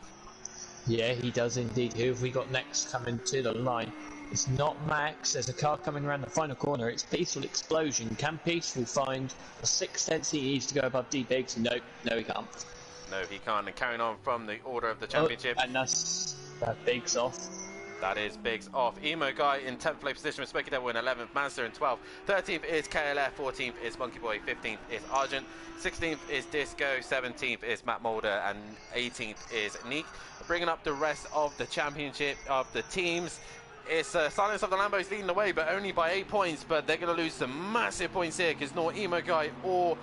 Yeah, he does indeed. Who have we got next coming to the line? It's not Max. There's a car coming around the final corner. It's Peaceful Explosion. Can Peaceful find a 6/10 he needs to go above D Biggs? No, he can't. No, he can't. And carrying on from the order of the championship. And that's Biggs off. That is Biggs off. Emo Guy in 10th place position with Smoky Devil in 11th. Mazda in 12th. 13th is KLF. 14th is Monkey Boy. 15th is Argent. 16th is Disco. 17th is Matt Mulder. And 18th is Neek. Bringing up the rest of the championship of the teams. It's Silence of the Lambos leading the way, but only by 8 points. But they're going to lose some massive points here because nor Emo Guy or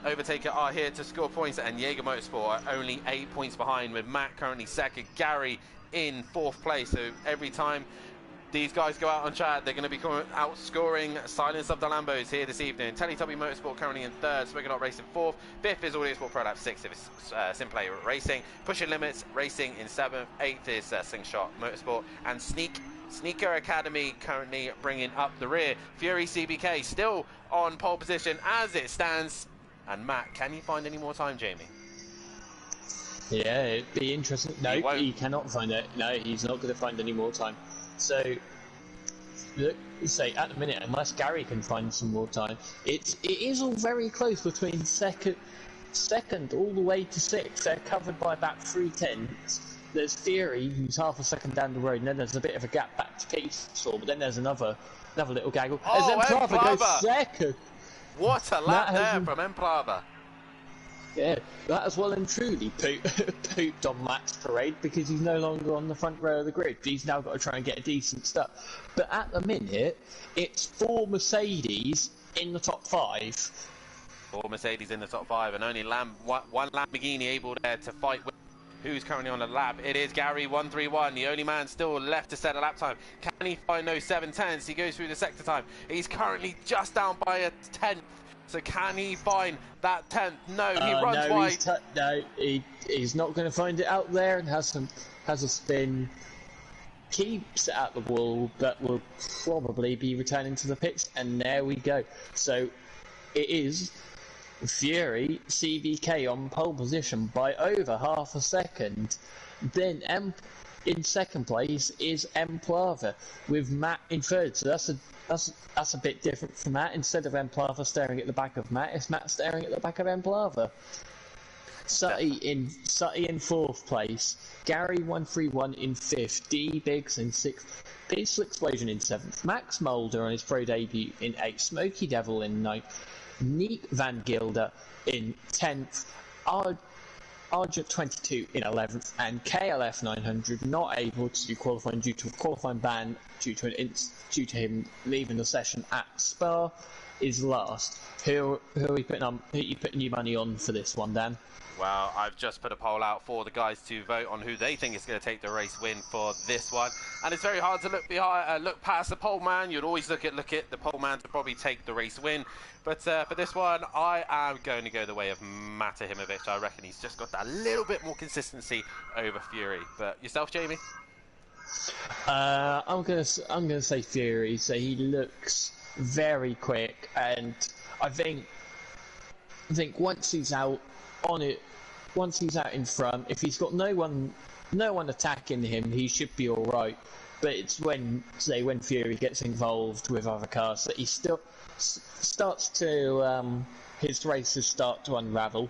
Overtaker are here to score points. And Jaeger Motorsport are only 8 points behind, with Matt currently second, Gary in 4th place. So every time these guys go out on track, they're going to be outscoring Silence of the Lambos here this evening. Teletubby Motorsport currently in 3rd, Smoking Hot Racing 4th, 5th is Audio Sport Pro Lab, 6th is Simplay Racing, Pushing Limits Racing in 7th, 8th is Slingshot Motorsport, and Sneaker Academy currently bringing up the rear. Fury CBK still on pole position as it stands. And Matt, can you find any more time, Jamie? Yeah, it'd be interesting. No, he cannot find it. No, he's not going to find any more time. So, look, say at the minute, unless Gary can find some more time, it is all very close between second all the way to 6th. They're covered by about 3/10. There's Theory, who's half a second down the road, and then there's a bit of a gap back to Peaceful. But then there's another little gaggle. Oh, as Emplava goes second. What a lap there from Emplava. Yeah, that has well and truly pooped on Matt's parade because he's no longer on the front row of the grid. He's now got to try and get a decent start. But at the minute, it's 4 Mercedes in the top 5. 4 Mercedes in the top 5, and only one Lamborghini able there to fight with. Who's currently on the lap? It is Gary 131, the only man still left to set a lap time. Can he find those 7/10s? He goes through the sector time. He's currently just down by a 10th. So can he find that 10th? No, he runs wide. He's not going to find it out there, and has a spin. Keeps it at the wall, but will probably be returning to the pits. And there we go. So it is Fury CVK on pole position by over half a second. Then in second place is Emplava with Matt in 3rd. So that's a bit different from that. Instead of Emplava staring at the back of Matt, it's Matt staring at the back of Emplava. Sutty in 4th place, Gary 131 in 5th, D Biggs in 6th, Peaceful Explosion in 7th, Max Mulder on his pro debut in 8th, Smoky Devil in 9th, Neek Van Gilder in 10th, Argent 22 in 11th, and KLF 900 not able to qualify due to a qualifying ban due to him leaving the session at Spa is last. Who are you putting your money on for this one, Dan? Well, I've just put a poll out for the guys to vote on who they think is going to take the race win for this one. And it's very hard to look past the pole man. You'd always look at the pole man to probably take the race win. But for this one, I am going to go the way of Mata Himovic. I reckon he's just got that little bit more consistency over Fury. But yourself, Jamie? I'm gonna say Fury. So he looks very quick, and I think once he's out on it, once he's out in front, if he's got no one attacking him, he should be all right. but it's when Fury gets involved with other cars that he still starts to his races start to unravel.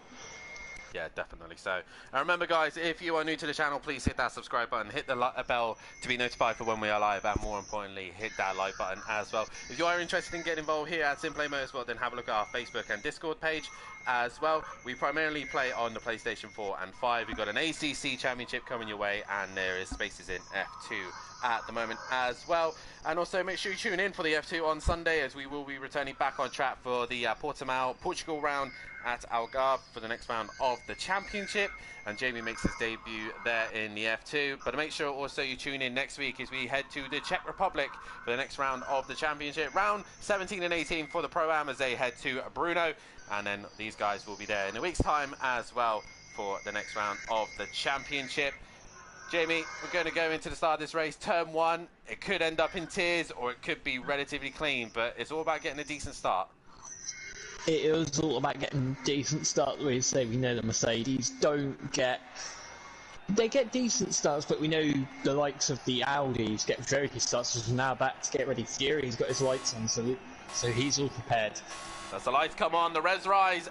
Yeah, definitely. So, and remember, guys, if you are new to the channel, please hit that subscribe button, hit the bell to be notified for when we are live, and more importantly, hit that like button as well. If you are interested in getting involved here at Simplay Motorsport, then have a look at our Facebook and Discord page as well. We primarily play on the PlayStation 4 and 5. We've got an ACC Championship coming your way, and there is spaces in F2 at the moment as well. And also make sure you tune in for the F2 on Sunday, as we will be returning back on track for the Portimao Portugal round at Algarve for the next round of the championship, and Jamie makes his debut there in the F2. But make sure also you tune in next week as we head to the Czech Republic for the next round of the championship, round 17 and 18 for the Pro-Am, as they head to Brno, and then these guys will be there in a week's time as well for the next round of the championship. Jamie, we're going to go into the start of this race, turn 1. It could end up in tears, or it could be relatively clean, but it's all about getting a decent start. It is all about getting a decent start. We say we know the Mercedes they get decent starts, but we know the likes of the Audis get very good starts. So now back to get ready. Fury's got his lights on, so he's all prepared. As the lights come on, the res rise,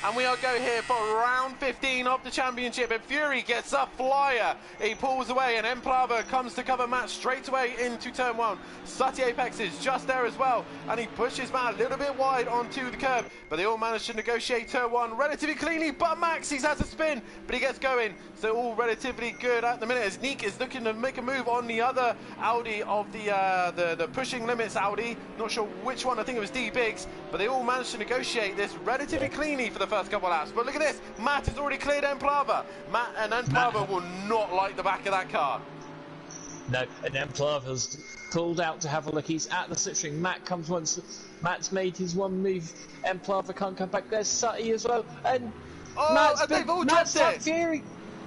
and we are going here for round 15 of the championship, and Fury gets a flyer. He pulls away, and Emplava comes to cover Matt straight away into turn 1. Sutty Apex is just there as well, and he pushes Matt a little bit wide onto the curb, but they all manage to negotiate turn 1 relatively cleanly. But Max, he has a spin, but he gets going, so all relatively good at the minute, as Nick is looking to make a move on the other Audi of the pushing limits Audi. Not sure which one, I think it was D Biggs, but they all managed to negotiate this relatively cleanly for the first couple of laps. But look at this, Matt has already cleared Emplava. Matt and Emplava will not like the back of that car. No, and Emplava's pulled out to have a look. He's at the slipstream. Matt comes once. Matt's made his one move. Emplava can't come back. There's Sutty as well, and Matt's tapped Fury.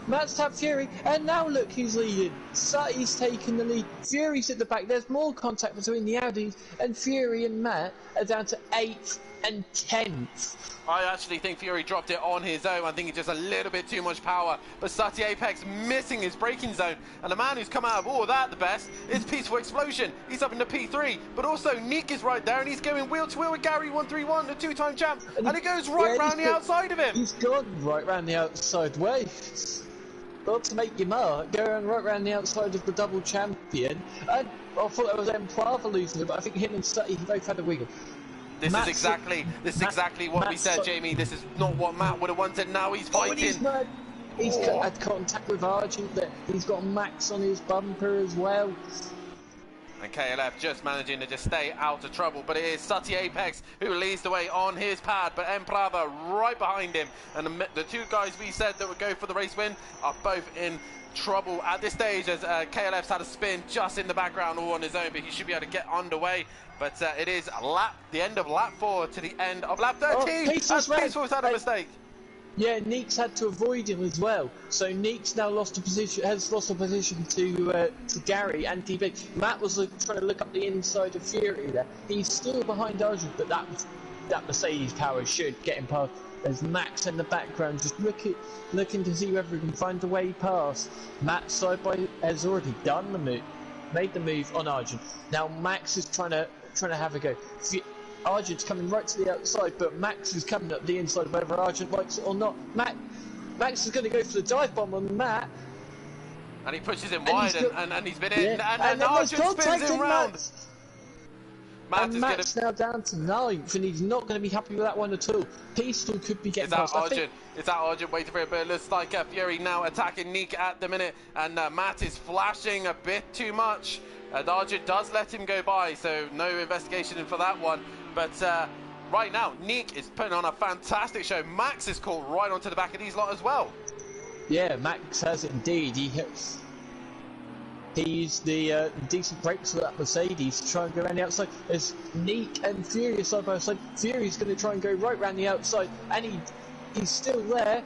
Matt's tapped Fury, and now look who's leading. Sutty's taking the lead. Fury's at the back. There's more contact between the Audis, and Fury and Matt are down to 8th and 10th. I actually think Fury dropped it on his own. I think it's just a little bit too much power. But Sutty Apex missing his braking zone. And the man who's come out of all that the best is Peaceful Explosion. He's up into P3. But also Nick is right there, and he's going wheel to wheel with Gary 131, the two-time champ. And it goes right round the outside of him. He's gone right round the outside way. Got to make your mark, going right round the outside of the double champion. And I thought that was Emplava losing it, but I think him and Sutty both had a wiggle. This is exactly what we said, Jamie. This is not what Matt would have wanted. Now he's fighting. He's had contact with Argent. That he's got Max on his bumper as well. And KLF just managing to just stay out of trouble. But it is Sutty Apex who leads the way on his pad. But Emplava right behind him. And the two guys we said that would go for the race win are both in trouble at this stage, as KLF's had a spin just in the background all on his own, but he should be able to get underway. But it is the end of lap 4 to the end of lap 13. Peaceful's had a mistake. Yeah, Neek's had to avoid him as well. So Neek's now lost a position, to Gary and DB. Matt was trying to look up the inside of Fury there. He's still behind Arjun, but that Mercedes power should get him past. There's Max in the background, just looking to see whether he can find a way past. Matt has already done the move, made the move on Arjun. Now Max is trying to have a go. Argent's coming right to the outside, but Max is coming up the inside, whether Argent likes it or not. Max is going to go for the dive bomb on Matt. And he pushes him wide, and he's been in, and Argent spins him round. Matt's now down to 9th, and he's not going to be happy with that one at all. Peaceful could be getting past. It's that Argent waiting for it, but it looks like Fury now attacking Nick at the minute, and Matt is flashing a bit too much. Argent does let him go by, so no investigation for that one. But right now, Nick is putting on a fantastic show. Max is caught right onto the back of these lot as well. Yeah, Max has indeed. He used the decent brakes for that Mercedes to try and go around the outside. There's Nick and Fury side by side. Fury's going to try and go right round the outside, and he's still there,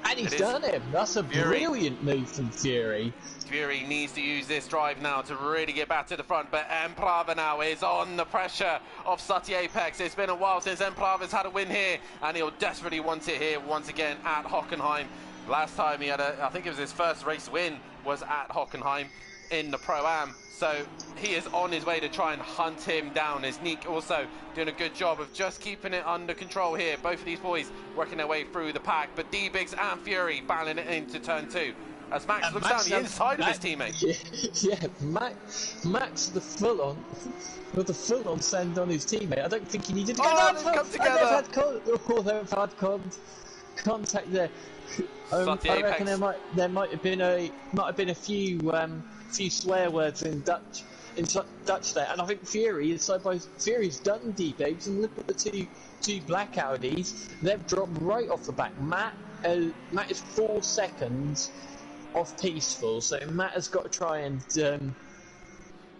and he's done him. That's a brilliant move from Fury. Fury needs to use this drive now to really get back to the front, but Emplava now is on the pressure of Sutty Apex. It's been a while since Emplava's had a win here, and he'll desperately want it here once again at Hockenheim. Last time he had I think it was his first race win was at Hockenheim. in the Pro-Am. So he is on his way to try and hunt him down. As Nick also doing a good job of just keeping it under control here. Both of these boys working their way through the pack, but D-Biggs and Fury battling it into turn 2. As Max looks down the inside of his teammate. Yeah, Max the full-on send on his teammate. I don't think he needed to go that far. Come together. They've had contact there. I reckon there might have been a few swear words in Dutch there, and I think Fury's done D-Babes, and look at the two black Audis. They've dropped right off the back. Matt is 4 seconds off Peaceful, so Matt has got to try and.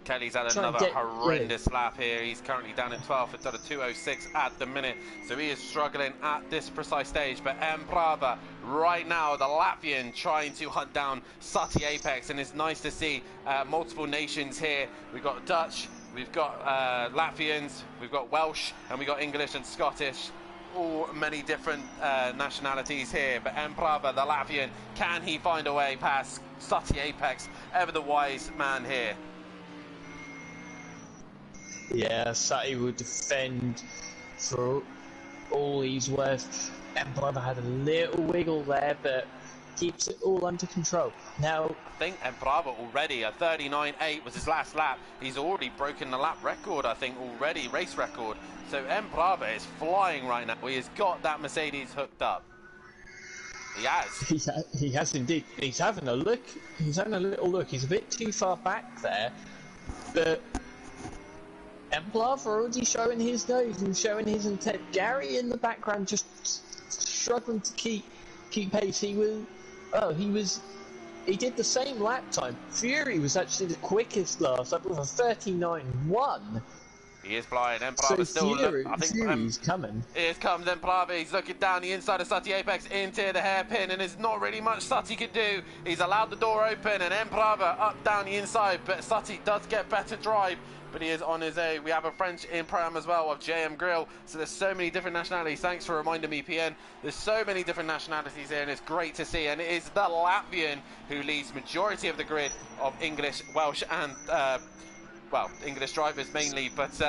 Kelly's had another horrendous lap here. He's currently down in 12th. It's done a 2:06 at the minute, so he is struggling at this precise stage. But Brava right now, the Latvian, trying to hunt down Sati Apex, and it's nice to see multiple nations here. We've got Dutch, we've got Latvians, we've got Welsh, and we've got English and Scottish. All many different nationalities here, but Brava, the Latvian, can he find a way past Sati Apex, ever the wise man here? Yeah, Sati will defend for all he's worth. Brava had a little wiggle there, but keeps it all under control. Now, I think Brava already, a 39.8 was his last lap. He's already broken the lap record, I think, already, race record. So Brava is flying right now. He has got that Mercedes hooked up. He has. He has indeed. He's having a look. He's having a little look. He's a bit too far back there, but Brava already showing his nose and showing his intent. Gary in the background just struggling to keep pace. He did the same lap time. Fury was actually the quickest last up with a 39.1. He is flying. Brava still I think Fury's coming. Here comes Brava. He's looking down the inside of Sati Apex into the hairpin, and there's not really much Sati could do. He's allowed the door open, and Brava up down the inside, but Sati does get better drive. But he is on his A. We have a French in Pro-Am as well of JM Grill. So there's so many different nationalities. Thanks for reminding me, PN. There's so many different nationalities here, and it's great to see. And it is the Latvian who leads majority of the grid of English, Welsh, and English drivers mainly. But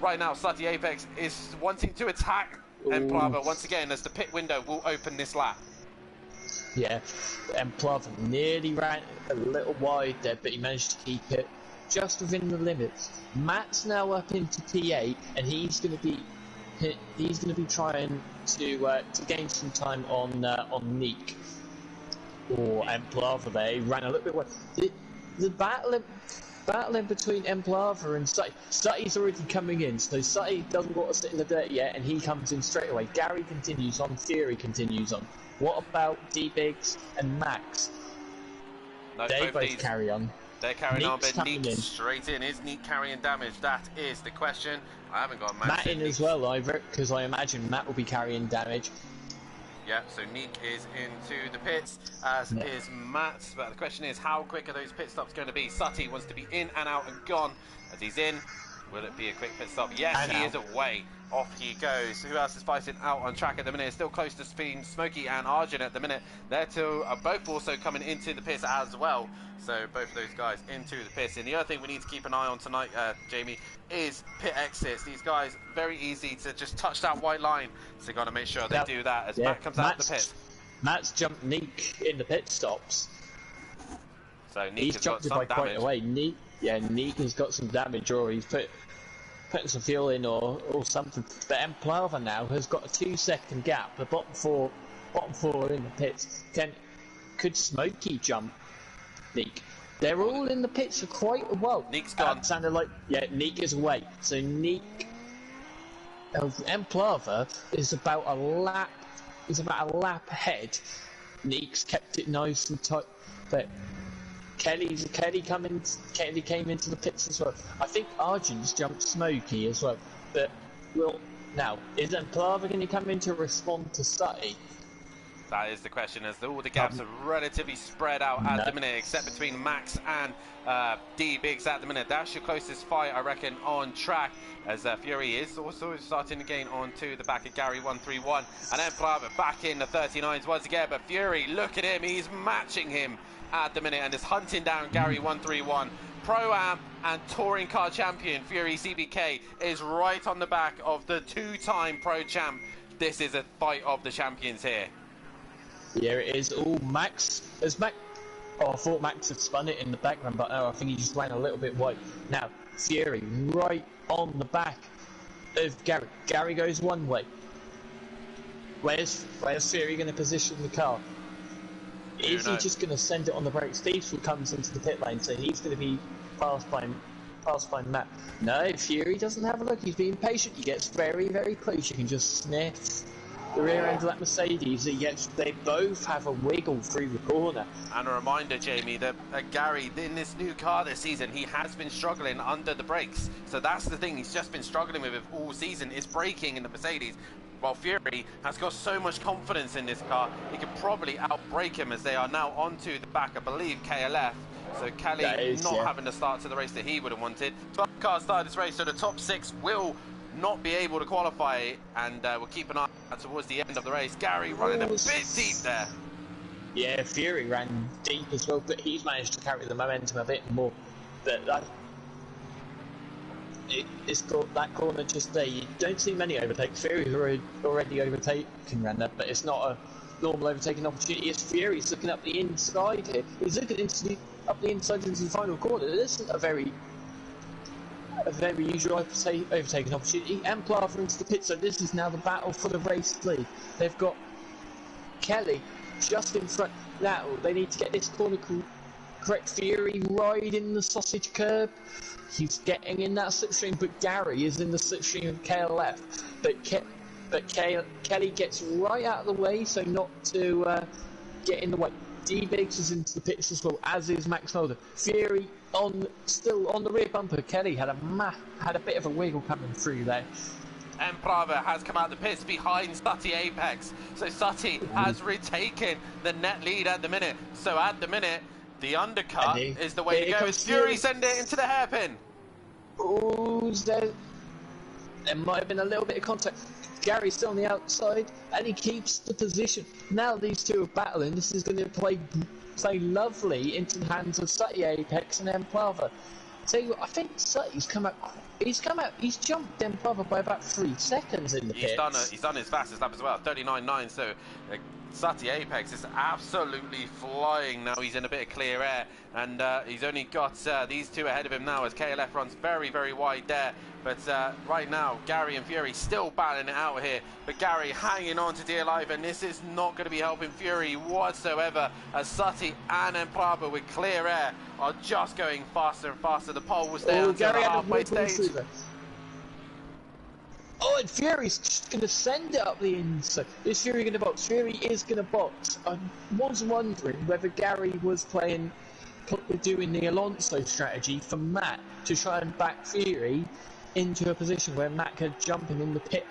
right now, Sati Apex is wanting to attack Brava once again, as the pit window will open this lap. Yeah, Brava nearly ran a little wide there, but he managed to keep it just within the limits. Matt's now up into T8, and he's going to be trying to gain some time on Nick or Brava. There, he ran a little bit wide. The battle in between Brava and Sati. Sati's already coming in, so Sati doesn't want to sit in the dirt yet, and he comes in straight away. Gary continues on, Fury continues on. What about D-Biggs and Max? No, they both carry on. They're carrying on, but Neek Neek straight in. Is Neek carrying damage? That is the question. I haven't got Matt in as well, either, because I imagine Matt will be carrying damage. Yeah, so Neek is into the pits, as is Matt. But the question is, how quick are those pit stops going to be? Sati wants to be in and out and gone. As he's in, will it be a quick pit stop? Yes, he is away. Off he goes. Who else is fighting out on track at the minute? It's still close to speed. Smokey and Arjun at the minute. They're two are both also coming into the pits as well. So both of those guys into the pits. And the other thing we need to keep an eye on tonight, Jamie, is pit exits. These guys, very easy to just touch that white line. So you've got to make sure they do that as Matt comes out of the pit. Matt's jumped Neek in the pit stops. So Neek he's has got jumped it some by damage. quite a way. Neek has got some damage, or he's putting some fuel in or something. But Brava now has got a 2-second gap. The bottom four are in the pits. Could Smokey jump Neek? They're all in the pits for quite a while. Neek's gone. Sounded like Neek is away. So Neek, Brava is about a lap. Is about a lap ahead. Neek's kept it nice and tight, but Kelly came into the pits as well. I think Arjun's jumped Smokey as well. But now is Brava going to come in to respond to Sati? That is the question, as all the gaps are relatively spread out at the minute, except between Max and D-Biggs at the minute. That's your closest fight, I reckon, on track, as Fury is also starting to gain onto the back of Gary 131. And then Brava back in the 39s once again, but Fury, look at him, he's matching him at the minute and is hunting down Gary 131. Pro-Am and Touring Car Champion Fury CBK is right on the back of the two-time Pro Champ. This is a fight of the champions here. Yeah, it is. Oh, Max. As Max. Oh, I thought Max had spun it in the background, but I think he just ran a little bit wide. Now, Fury right on the back of Gary. Gary goes one way. Where's Fury going to position the car? Is he just going to send it on the brakes? Diesel comes into the pit lane, so he's going to be passed by Matt. No, Fury doesn't have a look. He's being patient. He gets very, very close. You can just sniff the rear end of that Mercedes. They both have a wiggle through the corner. And a reminder, Jamie, that Gary, in this new car this season, he has been struggling under the brakes. So that's the thing he's just been struggling with all season, is braking in the Mercedes. While Fury has got so much confidence in this car, he could probably outbrake him, as they are now onto the back, I believe, KLF. So Kelly having to start to the race that he would have wanted. 12 cars started this race, so the top 6 will not be able to qualify, and we'll keep an eye out towards the end of the race. Gary running a bit deep there. Yeah, Fury ran deep as well, but he's managed to carry the momentum a bit more. But it's got that corner just there. You don't see many overtakes. Fury's already overtaken Randa, but it's not a normal overtaking opportunity. It's Fury's looking up the inside here. He's looking up the inside into the final corner. This isn't a very usual overtaking opportunity. And Plava into the pit, so this is now the battle for the race lead. They've got Kelly just in front. Now they need to get this corner correct. Fury riding the sausage curb. He's getting in that slipstream, but Gary is in the slipstream of KLF. But Kelly gets right out of the way, so not to get in the way. D-Biggs is into the pits as well, as is Max Mulder. Fury still on the rear bumper. Kelly had a bit of a wiggle coming through there. And Prava has come out the pits behind Sutty Apex. So Sutty has retaken the net lead at the minute. So at the minute, the undercut is the way to go. As Fury send it into the hairpin. Oh, there might have been a little bit of contact. Gary's still on the outside, and he keeps the position. Now these two are battling. This is going to play lovely into the hands of Sutty Apex and Emplava. So I think Sutty's come out. He's jumped Emplava by about 3 seconds in the pits. He's done his fastest lap as well, 39.9. So Sutty Apex is absolutely flying now. He's in a bit of clear air, and he's only got these two ahead of him now, as KLF runs very, very wide there. But right now, Gary and Fury still battling it out here. But Gary hanging on to dear life, and this is not going to be helping Fury whatsoever, as Sutty and Emplava with clear air are just going faster and faster. The pole will stay until the halfway stage. Oh, and Fury's just going to send it up the inside. Is Fury going to box? Fury is going to box. I was wondering whether Gary was doing the Alonso strategy for Matt to try and back Fury into a position where Matt could jump him in the pit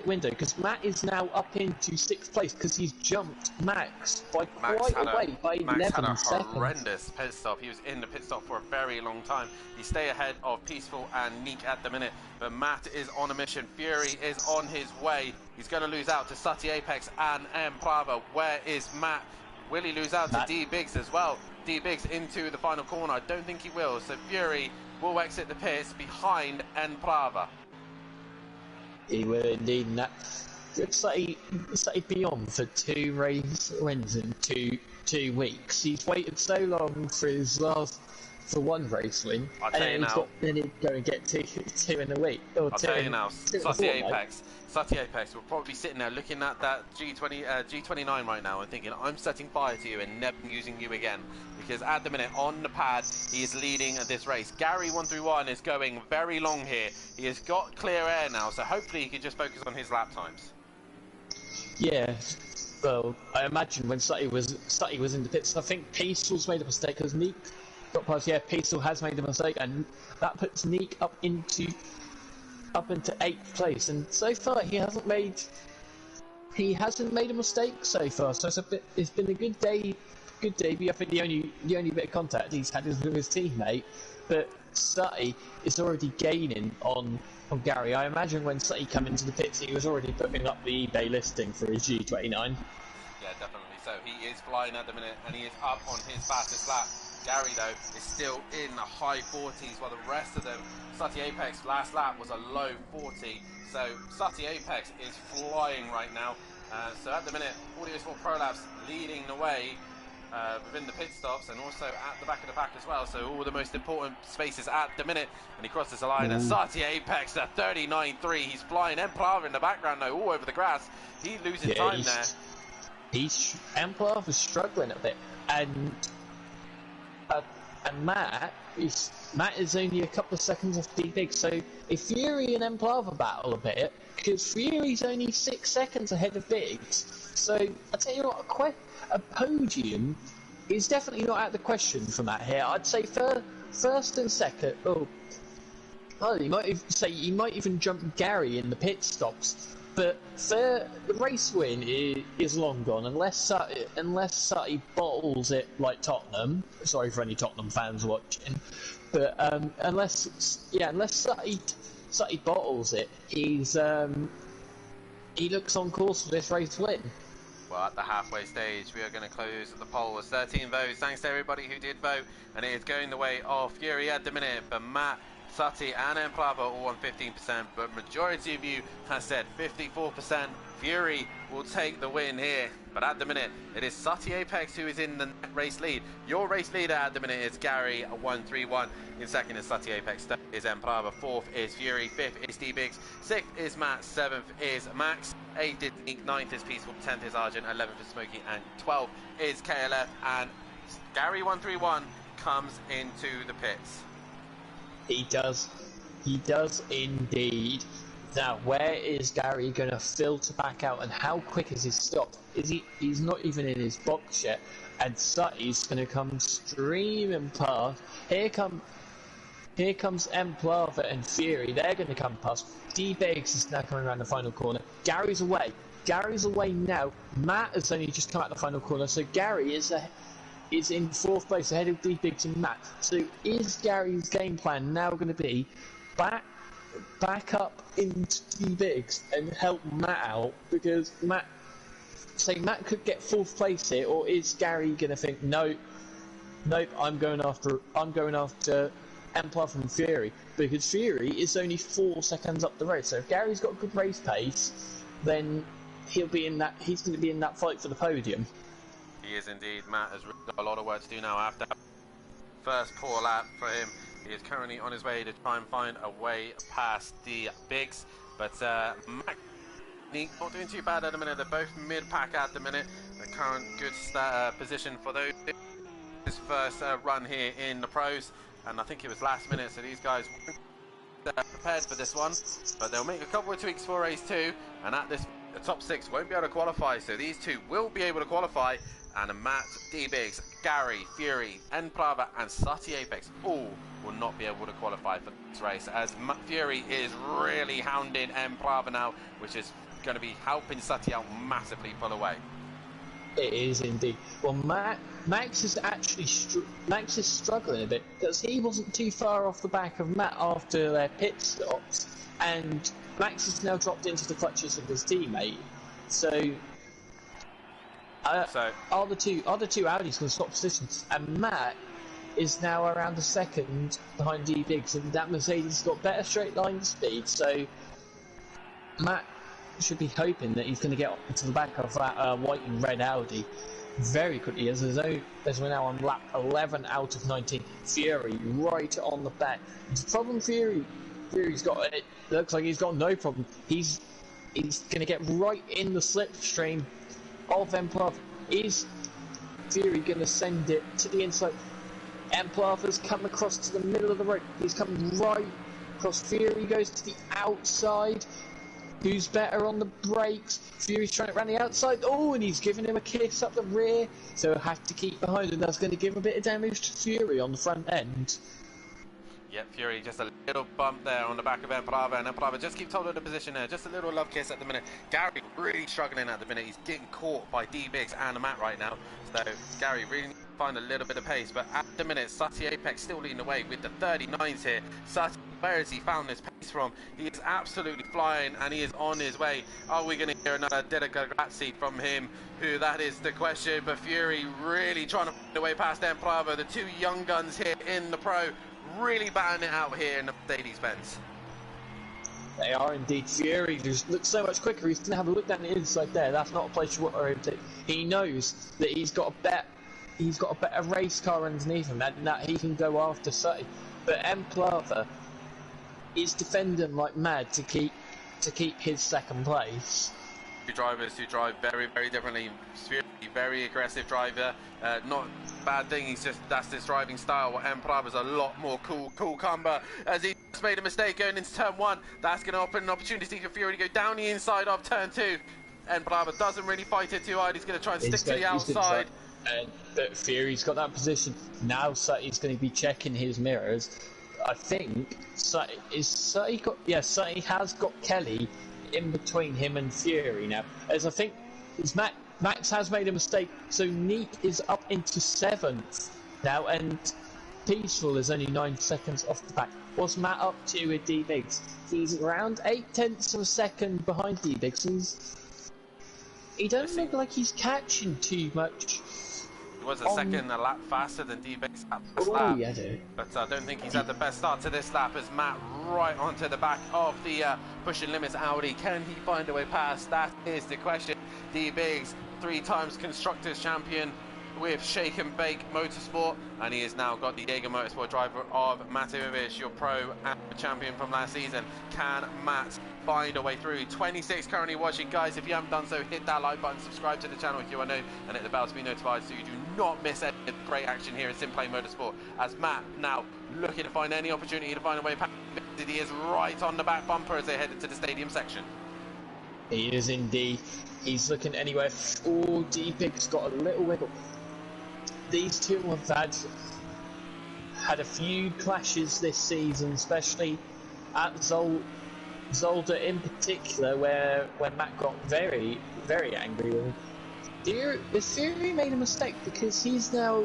window, because Matt is now up into 6th place because he's jumped Max by quite a way, by 11 seconds. Max had a horrendous pit stop. He was in the pit stop for a very long time. He stay ahead of Peaceful and Neek at the minute, but Matt is on a mission. Fury is on his way. He's going to lose out to Sutty Apex and Emplava. Where is Matt? Will he lose out to D-Biggs as well? D-Biggs into the final corner. I don't think he will. So Fury will exit the pits behind Emplava. He will indeed. And that Sutty beyond for 2 race wins in two weeks. He's waited so long for for 1 race win, I'll tell you now. Then he's going to get two in a week. I'll tell you now, Sutty Apex will probably be sitting there looking at that G29 right now and thinking, I'm setting fire to you and never using you again. Because at the minute, on the pad, he is leading this race. Gary 131 is going very long here. He has got clear air now, so hopefully he can just focus on his lap times. Yeah, well, I imagine when Sutty was in the pits, I think Peaceful's made a mistake, because Neek got past. Yeah, Peaceful has made a mistake, and that puts Neek up into 8th place. And so far, he hasn't made a mistake so far. So it's been a good day. Good debut. I think the only bit of contact he's had is with his teammate, but Sutty is already gaining on Gary. I imagine when Sutty came into the pits, he was already putting up the eBay listing for his G29. Yeah, definitely. So he is flying at the minute, and he is up on his fastest lap. Gary, though, is still in the high 40s, while the rest of them, Sutty Apex, last lap was a low 40. So Sutty Apex is flying right now. So at the minute, Audiosport Pro Labs leading the way within the pit stops, and also at the back of the pack as well. So all the most important spaces at the minute, and he crosses the line. And Sutty Apex at 39.3. He's flying. Emplava in the background, though, all over the grass. He's losing time there. Emplava is struggling a bit, and Matt is only a couple of seconds off D-Big. So if Fury and Emplava battle a bit, because Fury's only 6 seconds ahead of Biggs. So I tell you what, a podium is definitely not out of the question from that here. I'd say first and second. You might even jump Gary in the pit stops. But the race win is long gone unless Sutty bottles it like Tottenham. Sorry for any Tottenham fans watching, but unless Sutty bottles it, he looks on course for this race win. Well, at the halfway stage, we are going to close the poll with 13 votes. Thanks to everybody who did vote, and it is going the way of Fury at the minute, but Matt, Sutty and Emplava all on 15%, but majority of you has said 54%. Fury will take the win here, but at the minute it is Sutty Apex who is in the race lead. Your race leader at the minute is Gary 131. In second is Sutty Apex, third is Emplava, fourth is Fury, fifth is D-Biggs, sixth is Matt, seventh is Max, 8th is Ink, 9th is Peaceful, 10th is Argent, 11th is Smokey, and 12th is KLF. And Gary 131 comes into the pits. He does indeed. Now, where is Gary going to filter back out, and how quick is his stop? He's not even in his box yet, and Sutty's going to come streaming past. Here comes Emplava and Fury. They're going to come past. D-Biggs is now coming around the final corner. Gary's away now. Matt has only just come out the final corner, so Gary is in fourth place ahead of D-Biggs and Matt. So is Gary's game plan now going to be back up into D-Biggs and help Matt out? Because Matt could get fourth place here, or is Gary going to think, nope, I'm going after Emplava from Fury, because Fury is only 4 seconds up the road. So if Gary's got good race pace, then he's going to be in that fight for the podium. He is indeed. Matt has got a lot of work to do now after first poor lap for him. He is currently on his way to try and find a way past the Biggs, but Matt not doing too bad at the minute. They're both mid-pack at the minute. The current good position for those. His first run here in the pros, and I think it was last minute, so these guys weren't prepared for this one, but they'll make a couple of tweaks for race 2, and at this the top 6 won't be able to qualify, so these two will be able to qualify. And Matt, D-Biggs, Gary, Fury, Emplava and Sutty Apex all will not be able to qualify for this race, as Fury is really hounding Emplava now, which is going to be helping Sutty out massively pull away. It is indeed. Well, Max is struggling a bit, because he wasn't too far off the back of Matt after their pit stops, and Max has now dropped into the clutches of his teammate. So are the two Audis going to swap positions? And Matt is now around a second behind D-Biggs, and that Mercedes got better straight line speed. So Matt should be hoping that he's going to get to the back of that white and red Audi very quickly, as we're now on lap 11 out of 19. Fury right on the back. The problem Fury's got, it looks like he's got no problem. He's going to get right in the slipstream of Emplava. Is Fury going to send it to the inside? Emplava's come across to the middle of the road. He's coming right across. Fury goes to the outside. Who's better on the brakes? Fury's trying it around the outside. Oh, and he's giving him a kiss up the rear. So he'll have to keep behind him. That's going to give a bit of damage to Fury on the front end. Yep, Fury just a little bump there on the back of Emplava, and Emplava just keeps holding the position there. Just a little love kiss at the minute. Gary really struggling at the minute. He's getting caught by D-Biggs and Matt right now. So Gary really needs to find a little bit of pace. But at the minute, Sutty Apex still leading the way with the 39s here. Sutty where has he found this pace from? He is absolutely flying, and he is on his way. Are we going to hear another Grazzi from him? Who that is the question, but Fury really trying to find a way past Emplava. The two young guns here in the Pro really batting it out here in the Mercedes-Benz. They are indeed. Fury just looks so much quicker. He's going to have a look down the inside there. That's not a place you want to overtake. He knows that he's got a better race car underneath him, and that he can go after Sutty. But Emplava is defending like mad to keep his second place. Two drivers who drive very, very differently. Fury, very aggressive driver. Not a bad thing. That's his driving style. Emplava's a lot more cool camber, as he just made a mistake going into turn 1. That's going to open an opportunity for Fury to go down the inside of turn 2. Emplava doesn't really fight it too hard. He's going to try and stick to the outside. But Fury's got that position. Now Sutty's going to be checking his mirrors. I think Sutty has got Kelly in between him and Fury now. As I think Max has made a mistake, so Neek is up into 7th now, and Peaceful is only 9 seconds off the back. What's Matt up to with D-Biggs? He's around 8/10 of a second behind D-Biggs. He doesn't look like he's catching too much. He was a second a lap faster than D-Biggs at this lap. Yeah, but I don't think he's had the best start to this lap, as Matt right onto the back of the pushing limits Audi. Can he find a way past? That is the question. D-Biggs, 3 times Constructors champion with Shake and Bake Motorsport, and he has now got the Jaeger Motorsport driver of Matovic, your pro and champion from last season. Can Matt find a way through? 26 currently watching. Guys, if you haven't done so, hit that like button, subscribe to the channel if you are new, and hit the bell to be notified so you do not miss any great action here in Simplay Motorsport, as Matt now looking to find any opportunity to find a way past. He is right on the back bumper as they head into the stadium section. He is indeed. He's looking anywhere. Oh, D-Big's got a little wiggle. These two have had a few clashes this season, especially at Zolder in particular, where Matt got very, very angry with him. Has Fury made a mistake? Because he's now...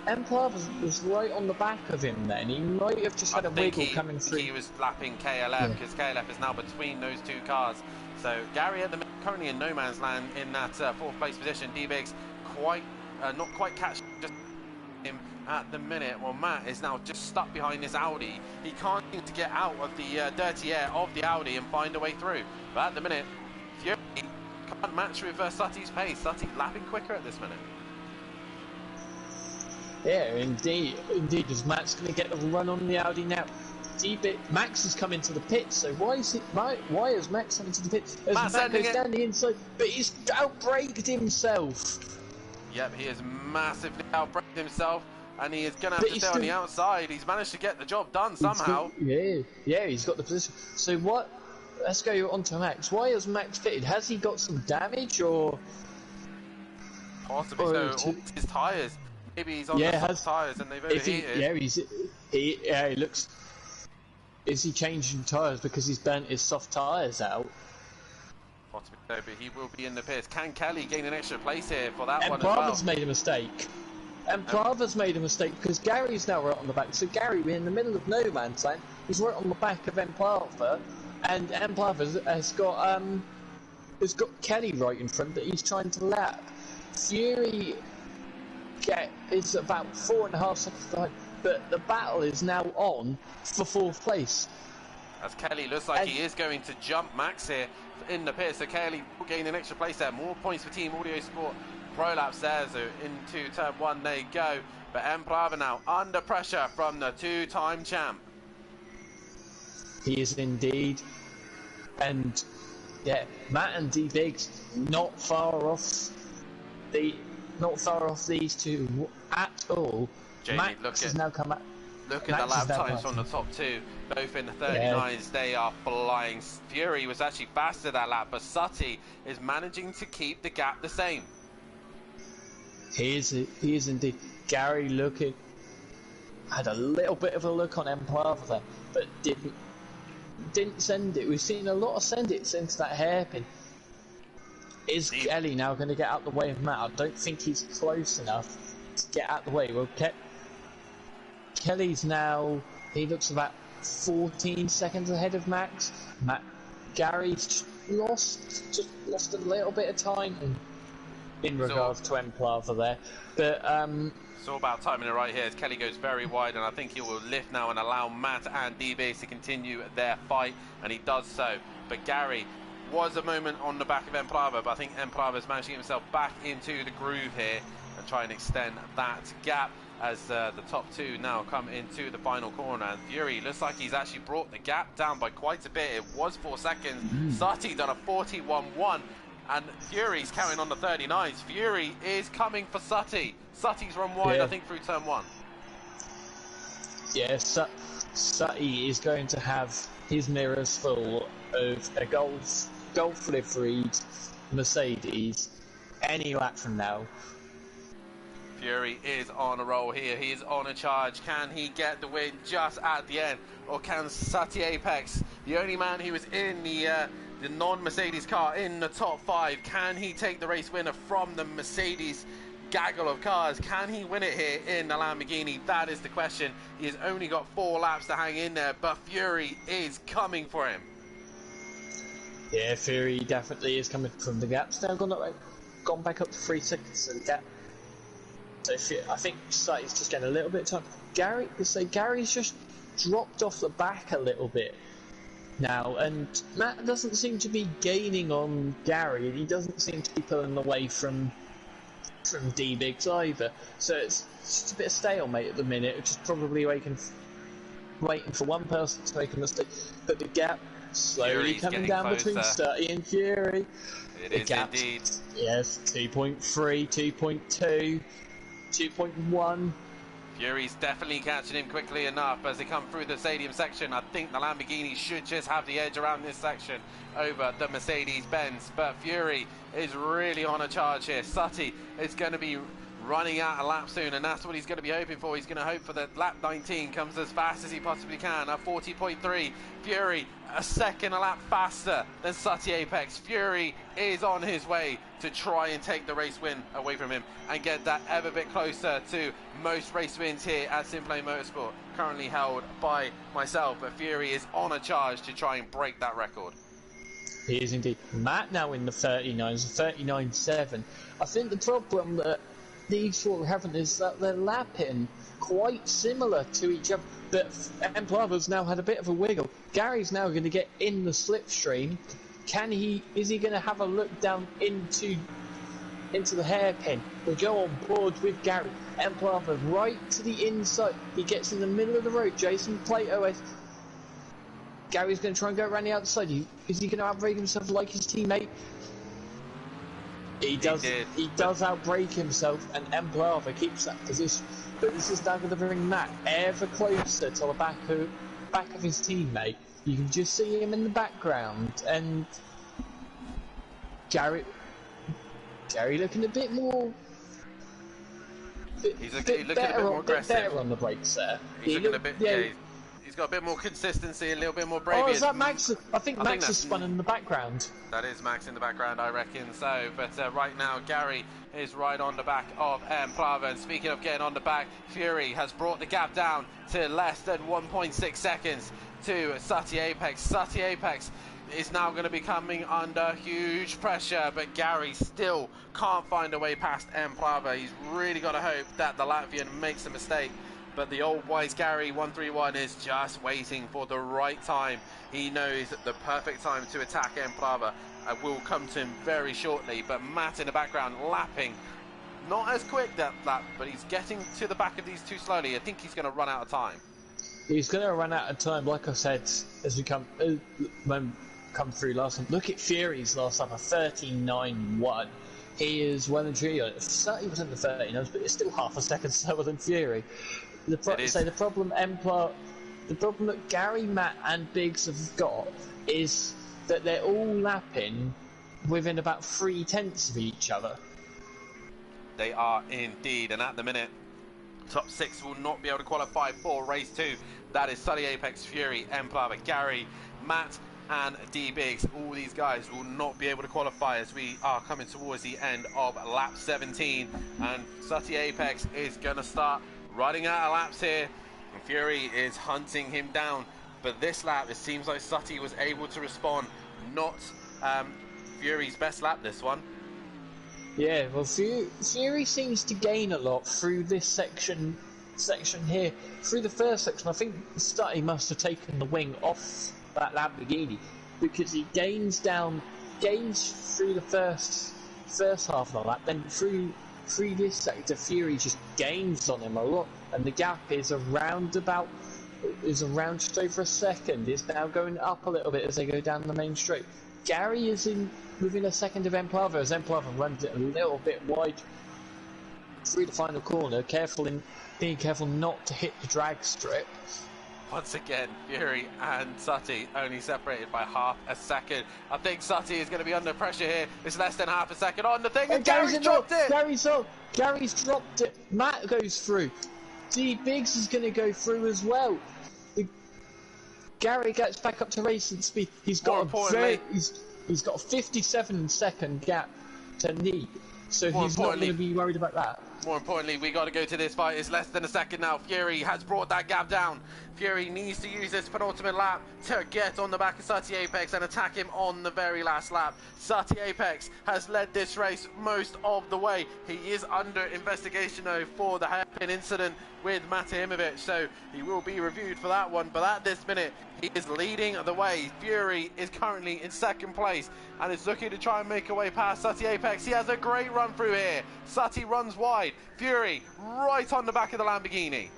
Emplava was right on the back of him then. He might have just had a wiggle coming through. He was lapping KLF, because KLF is now between those two cars. So Gary at the minute currently in no man's land in that 4th place position. D-Biggs not quite catching him at the minute. Well, Matt is now just stuck behind this Audi. He can't seem to get out of the dirty air of the Audi and find a way through. But at the minute, Fury can't match with Sutty's pace. Sutty lapping quicker at this minute. Yeah, indeed, as Matt's going to get the run on the Audi now. Max has come into the pit, so why has Max come into the pit? As Matt goes down the inside, but he's outbraked himself. Yep, he has massively outbraked himself, and he is going to have to stay on the outside. He's managed to get the job done somehow. He's got the position. So what? Let's go on to Max. Why has Max pitted? Has he got some damage, or possibly so? His tyres. Maybe he's on the soft tyres and they've overheated. He looks. Is he changing tyres because he's burnt his soft tyres out? Possibly so, but he will be in the pits. Can Kelly gain an extra place here for that one as Brava's well? made a mistake. And Brava's made a mistake because Gary's now right on the back. So Gary, we're in the middle of no man's land. He's right on the back of Emplava, and Emplava has got Kelly right in front that he's trying to lap. Fury is about 4.5 seconds behind, but the battle is now on for 4th place. As Kelly looks like he is going to jump Max here in the pit, so Kelly will gain an extra place there. More points for Team Audio Sport Pro Laps there, so into turn 1 they go. But Emplava now under pressure from the 2-time champ. He is indeed. And yeah, Matt and D-Biggs not far off these two at all. Jamie, Max has now come out. Look at the lap times from the top two, both in the 39s. They are flying. Fury was actually faster that lap, but Sutty is managing to keep the gap the same. He is indeed. Gary had a little bit of a look on Emplava there, but didn't send it. We've seen a lot of send it since that hairpin. Is Kelly now going to get out the way of Matt? I don't think he's close enough to get out the way. Well, Kelly's now, he looks about 14 seconds ahead of Max. Gary's just lost a little bit of time in regards to Emplava there. But it's all about timing it right here as Kelly goes very wide, and I think he will lift now and allow Matt and D-Base to continue their fight, and he does so. But Gary was a moment on the back of Emplava, but I think Emplava has managed to get himself back into the groove here and try and extend that gap as the top two now come into the final corner. And Fury looks like he's actually brought the gap down by quite a bit. It was 4 seconds. Sati done a 41.1, and Fury's counting on the 39s. Fury is coming for Sati. Sati's run wide, I think, through turn 1. Yeah, Sati is going to have his mirrors full of a Golf liveried Mercedes any lap from now. Fury is on a roll here. He is on a charge. Can he get the win just at the end, or can Sati Apex, the only man who was in the non-Mercedes car in the top 5, can he take the race winner from the Mercedes gaggle of cars? Can he win it here in the Lamborghini? That is the question. He has only got 4 laps to hang in there, but Fury is coming for him. Yeah, Fury definitely is coming from the gaps now. Gone back up to 3 seconds of the gap. So I think Sati's just getting a little bit of time. Gary's just dropped off the back a little bit now, and Matt doesn't seem to be gaining on Gary, and he doesn't seem to be pulling away from D-Bigs either. So it's just a bit of stalemate at the minute, which is probably waiting for one person to make a mistake. But the gap slowly Fury's coming down closer between Sati and Fury. It is indeed. Yes, 2.3, 2.2, 2.1. Fury's definitely catching him quickly enough as they come through the stadium section. I think the Lamborghini should just have the edge around this section over the Mercedes-Benz, but Fury is really on a charge here. Sati is going to be running out of lap soon, and that's what he's going to be hoping for. He's going to hope for that lap 19 comes as fast as he possibly can at 40.3. Fury a second a lap faster than Sati Apex. Fury is on his way to try and take the race win away from him and get that ever bit closer to most race wins here at Simplay Motorsport, currently held by myself. But Fury is on a charge to try and break that record. He is indeed. Matt now in the 39s, 39.7. I think the problem that these four are having is that they're lapping quite similar to each other, but Emplava's now had a bit of a wiggle. Gary's now going to get in the slipstream. Is he going to have a look down into the hairpin? We'll go on board with Gary. Emplava right to the inside. He gets in the middle of the road. Jason Plato. Gary's going to try and go around the outside. Is he going to outbrake himself like his teammate? He does outbrake himself, and Emplava keeps that position. But this is now going to bring Matt ever closer to the back of his teammate. You can just see him in the background, and Gary looking a bit more. He's looking a bit more aggressive. Better on the brakes there. He's looking a bit. Yeah, he's got a bit more consistency, a little bit more bravery. Oh, is that Max? I think Max is spun in the background. That is Max in the background, I reckon so. But right now, Gary is right on the back of Emplava. And speaking of getting on the back, Fury has brought the gap down to less than 1.6 seconds to Sati Apex. Sati Apex is now going to be coming under huge pressure, but Gary still can't find a way past Emplava. He's really got to hope that the Latvian makes a mistake. But the old wise Gary 131 is just waiting for the right time. He knows the perfect time to attack Emplava. Will come to him very shortly. But Matt in the background lapping, not as quick that lap, but he's getting to the back of these two slowly. I think he's going to run out of time. He's going to run out of time, like I said, as we come through last time. Look at Fury's last lap, a 39.1. He is well and truly on it. Certainly wasn't the 39s, but it's still half a second slower than Fury. The problem that Gary, Matt, and Biggs have got is that they're all lapping within about 0.3 of each other. They are indeed, and at the minute, top 6 will not be able to qualify for race 2. That is Sati Apex, Fury, Emplava, Gary, Matt, and D-Biggs. All these guys will not be able to qualify as we are coming towards the end of lap 17, and Sati Apex is going to start running out of laps here, and Fury is hunting him down. but this lap it seems like Sutty was able to respond. Not Fury's best lap, this one. Yeah, well, Fury seems to gain a lot through this section here. Through the first section, I think Sutty must have taken the wing off that Lamborghini, because he gains through the first half of the lap, then through this sector, Fury just gains on him a lot, and the gap is around just over a second. It's now going up a little bit as they go down the main straight. Gary is within a second of Emplava as Emplava runs it a little bit wide through the final corner, being careful not to hit the drag strip. Once again, Fury and Sutty only separated by half a second. I think Sutty is going to be under pressure here. It's less than half a second on the thing, and Gary's dropped it! Gary's dropped it. Matt goes through. D Biggs is going to go through as well. Gary gets back up to racing speed. He's got a 57-second gap to Neat, so he's not going to be worried about that. More importantly, we got to go to this fight. It's less than a second now. Fury has brought that gap down. Fury needs to use this penultimate lap to get on the back of Sutty Apex and attack him on the very last lap. Sutty Apex has led this race most of the way. He is under investigation though for the hairpin incident with Matahimovic, so he will be reviewed for that one. But at this minute, he is leading the way. Fury is currently in second place and is looking to try and make a way past Sutty Apex. He has a great run through here. Sutty runs wide. Fury right on the back of the Lamborghini.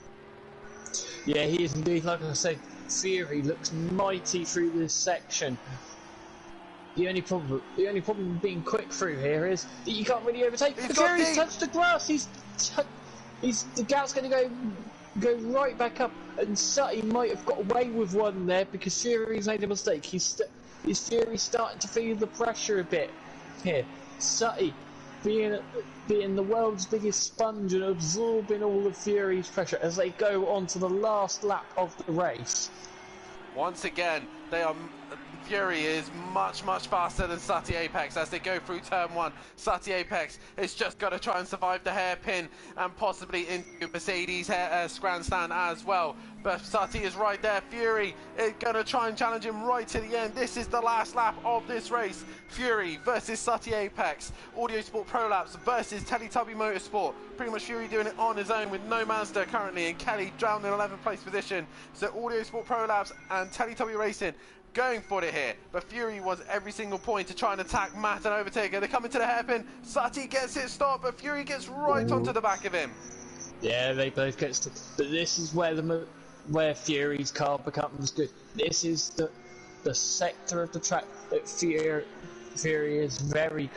Yeah, he is indeed. Like I say, Fury looks mighty through this section. The only problem with being quick through here is that you can't really overtake. Fury's touched the grass. The gap's going to go right back up, and Sutty might have got away with one there because Fury's made a mistake. Fury's starting to feel the pressure a bit here. Sutty being the world's biggest sponge and absorbing all of Fury's pressure as they go on to the last lap of the race. Once again, Fury is much faster than Sutty Apex as they go through turn one. Sutty Apex has just got to try and survive the hairpin and possibly into Mercedes grandstand as well. But Sutty is right there. Fury is going to try and challenge him right to the end. This is the last lap of this race. Fury versus Sutty Apex. Audio Sport Pro Laps versus Teletubby Motorsport. Pretty much Fury doing it on his own with no Mazda currently, and Kelly down in 11th place position. So Audio Sport Pro Laps and Teletubby Racing going for it here, but Fury was every single point to try and attack Matt and overtake her. They come into the hairpin. Sutty gets it stopped, but Fury gets right onto the back of him. Yeah, they both get stopped. But this is where Fury's car becomes good. This is the sector of the track that Fury is very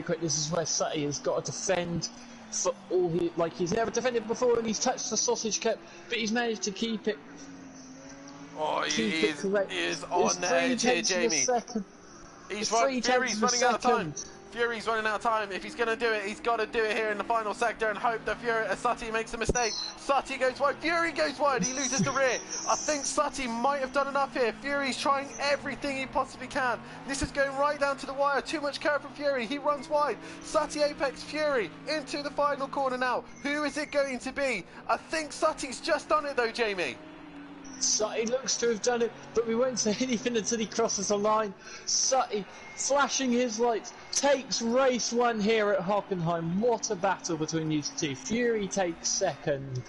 quick. This is where Sutty has got to defend for all he's never defended before, and he's touched the sausage cup, but he's managed to keep it. Oh, he is on edge here, Jamie. Fury's running out of time. Fury's running out of time. If he's going to do it, he's got to do it here in the final sector and hope that Sutty makes a mistake. Sutty goes wide. Fury goes wide. He loses the rear. I think Sutty might have done enough here. Fury's trying everything he possibly can. This is going right down to the wire. Too much curve from Fury. He runs wide. Sutty Apex Fury into the final corner now. Who is it going to be? I think Sutty's just done it though, Jamie. Sutty looks to have done it, but we won't say anything until he crosses the line. Sutty, flashing his lights, takes race one here at Hockenheim. What a battle between these two. Fury takes second.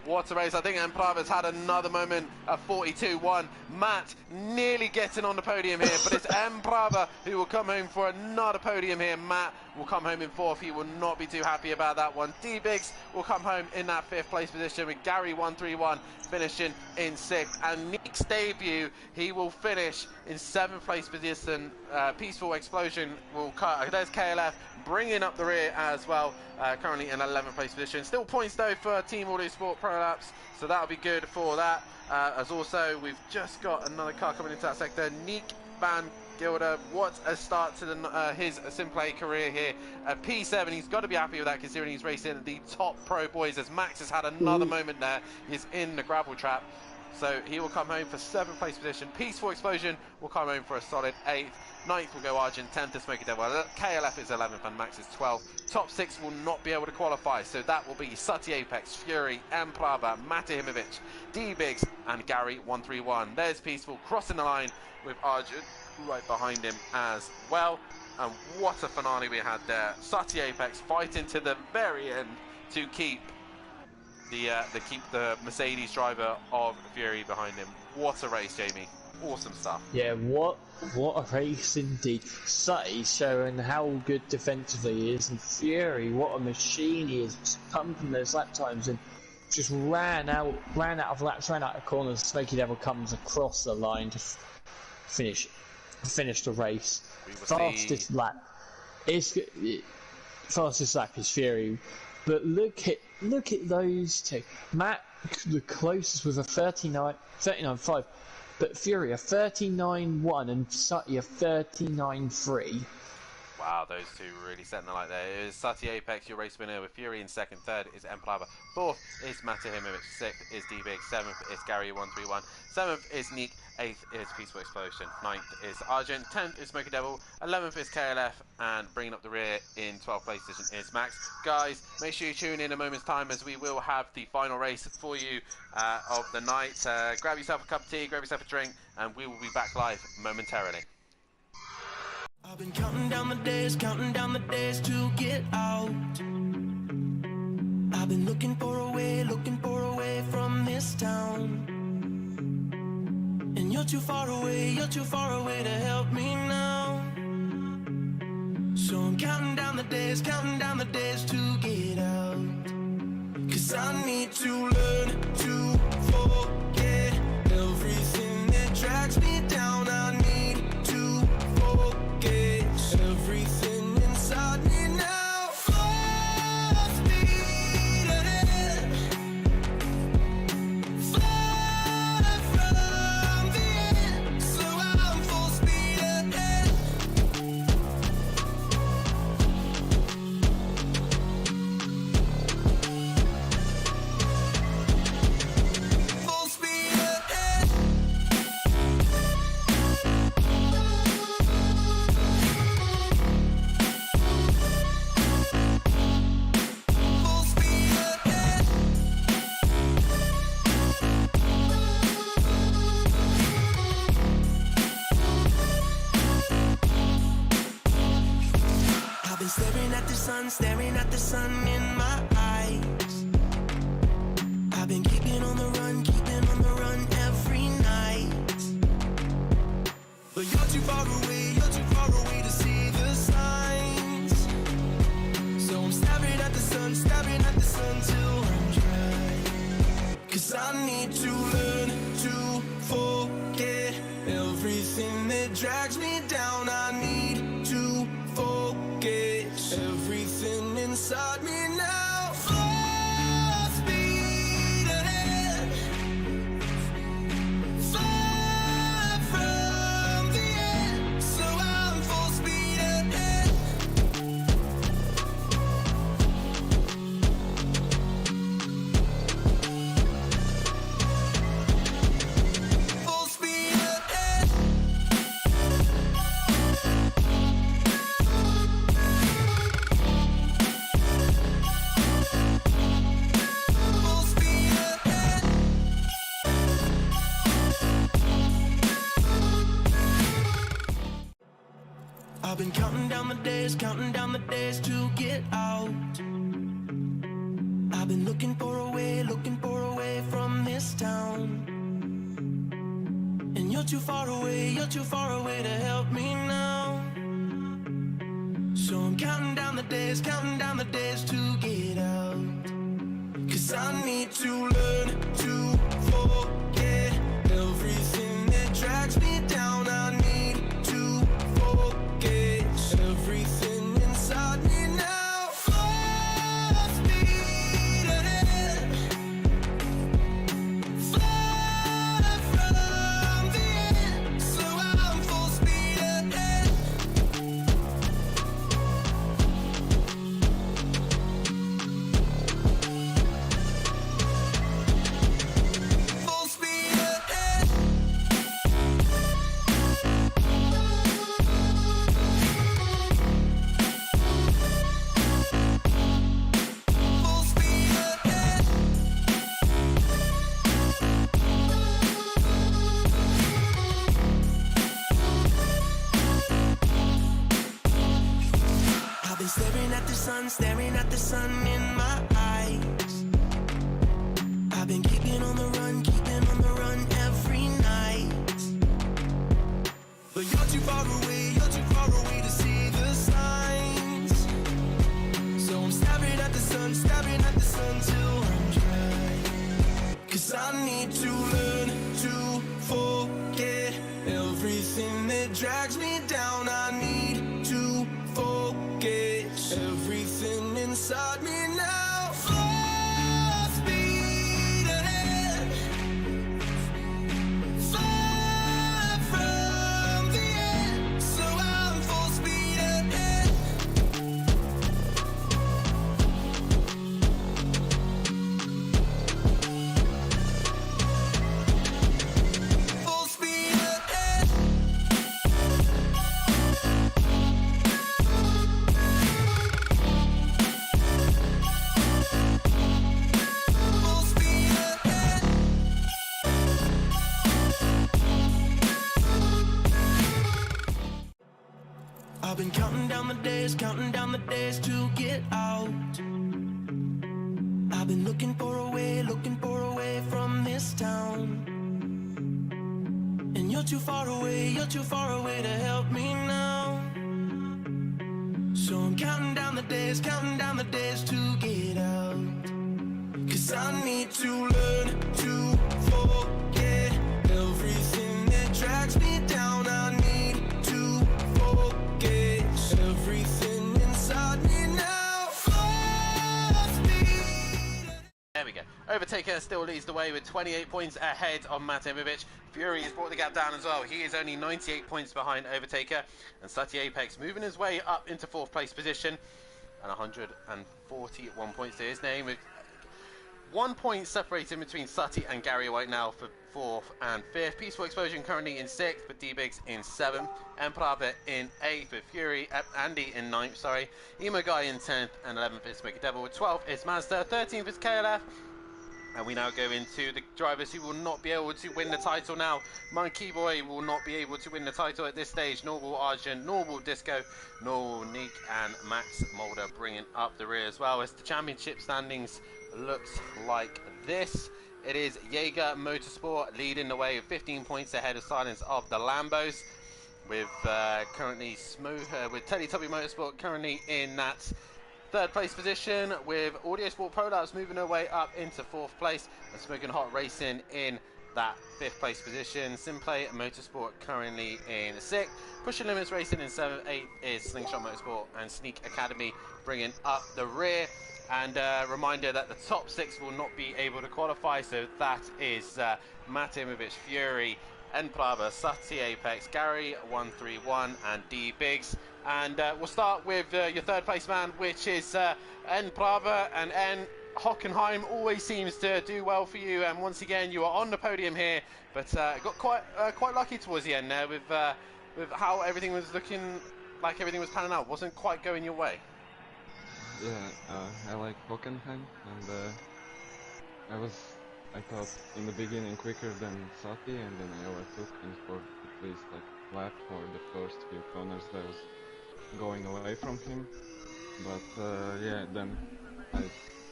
What a race. I think Emplava's had another moment of 42-1. Matt nearly getting on the podium here, but it's Emplava who will come home for another podium here. Matt will come home in fourth. He will not be too happy about that one. D-Biggs will come home in that fifth place position with Gary 131 finishing in sixth. And Nick's debut, he will finish in seventh place position. Peaceful Explosion will cut. There's KLF bringing up the rear as well, currently in 11th place position. Still points though for Team Audio Sport Pro Laps, so that'll be good for that. As also, we've just got another car coming into that sector. Nick Van Gilder, what a start to his Simplay career here at P7. He's got to be happy with that considering he's racing the top pro boys, as Max has had another moment there. He's in the gravel trap. So he will come home for 7th place position. Peaceful Explosion will come home for a solid 8th. 9th will go Argent, 10th is Smoky Devil. KLF is 11th and Max is 12th. Top 6 will not be able to qualify, so that will be Sati Apex, Fury, M Plava, Matahimovic, D Biggs and Gary 131. There's Peaceful crossing the line with Argent right behind him as well. And what a finale we had there. Sati Apex fighting to the very end to keep the Mercedes driver of Fury behind him. What a race, Jamie. Awesome stuff. Yeah, what a race indeed. Sutty showing how good defensively he is, and Fury, what a machine he is, just pumping those lap times and just ran out of laps, ran out of corners. Smoky Devil comes across the line to finish the race. Fastest lap is Fury, but look at those two. Matt the closest with a 39.5, but Fury a 39.1 and Sati a 39.3. Wow, those two really setting the light there. It is Sati Apex, your race winner, with Fury in 2nd. 3rd is Emplava. 4th is Matahimovic. 6th is D-Big. 7th is Gary 131. 7th is Neek. 8th is Peaceful Explosion. 9th is Argent. 10th is Smoky Devil. 11th is KLF. And bringing up the rear in 12th place position is Max. Guys, make sure you tune in a moment's time as we will have the final race for you of the night. Grab yourself a cup of tea, grab yourself a drink, and we will be back live momentarily. I've been counting down the days to get out. I've been looking for a way from this town. And you're too far away to help me now. So I'm counting down the days to get out. 'Cause I need to learn to forget everything that drags me down. I need to forget everything inside me now. Full speed ahead, far from the end. So I'm full speed ahead. Full speed ahead. Full speed ahead. I've been staring at the sun in my eyes. I've been keeping on the run every night. But you're too far away to see the signs. So I'm staring at the sun till I'm dry. 'Cause I need to learn to forget everything that drags me down. I need to forget everything inside me now. Full speed ahead, far from the end. So I'm full speed ahead. Full speed ahead. Full speed ahead. I've been counting down the days to get out. I've been looking for a way from this town. And you're too far away to help me now. So I'm counting down the days to get out. 'Cause I need to learn to forget everything that drags me down. I need to forget everything inside me now. Full speed ahead, far from the end. So I'm full speed ahead. sun in my eyes. I've been keeping on the run every night. But you're too far away to see the signs. So I'm staring at the sun till I'm dry. 'Cause I need to learn to forget everything that drags me down. I need to forget everything inside me now. Full speed ahead, far from the end. So I'm full speed ahead. Full speed ahead. Full speed ahead. I've been counting down the days to get out. I've been looking for a way from this town. And you're too far away to help me now. So I'm counting down the days to get out. 'Cause I need to learn to forget everything that drags me down. I need to forget everything inside me now. Full speed. There we go. Overtaker still leads the way with 28 points ahead of Matt Imovic. Fury has brought the gap down as well. He is only 98 points behind Overtaker. And Sati Apex moving his way up into 4th place position. And 141 points to his name. With 1 point separating between Sati and Gary White now for 4th and 5th. Peaceful Explosion currently in 6th, but D-Biggs in 7th. Emperor in 8th with Fury, Andy in 9th, sorry. Emo Guy in 10th, and 11th is Smoky Devil. With 12th is Mazda, 13th is KLF. And we now go into the drivers who will not be able to win the title now. Monkey Boy will not be able to win the title at this stage. Nor will Arjun, nor will Disco, nor will Neek, and Max Mulder bringing up the rear as well. As the championship standings looks like this. It is Jaeger Motorsport leading the way with 15 points ahead of Silence of the Lambos. With currently with Teletubby Motorsport currently in that 3rd place position, with Audio Sport Pro Labs moving their way up into 4th place, and Smoking Hot Racing in that 5th place position. Simplay Motorsport currently in 6th. Pushing Limits Racing in 7th. 8th is Slingshot Motorsport and Sneak Academy bringing up the rear. And reminder that the top 6 will not be able to qualify, so that is Matt Imovic, Fury, N-Prava, Sati Apex, Gary 131 and D-Biggs. And we'll start with your 3rd place man, which is N-Prava. And N, Hockenheim always seems to do well for you, and once again you are on the podium here, but got quite lucky towards the end there with how everything was looking like everything was panning out. Wasn't quite going your way. Yeah, I like Hockenheim, and I thought in the beginning quicker than Sati, and then I overtook him for at least like lap or the first few corners that was going away from him. But yeah, then I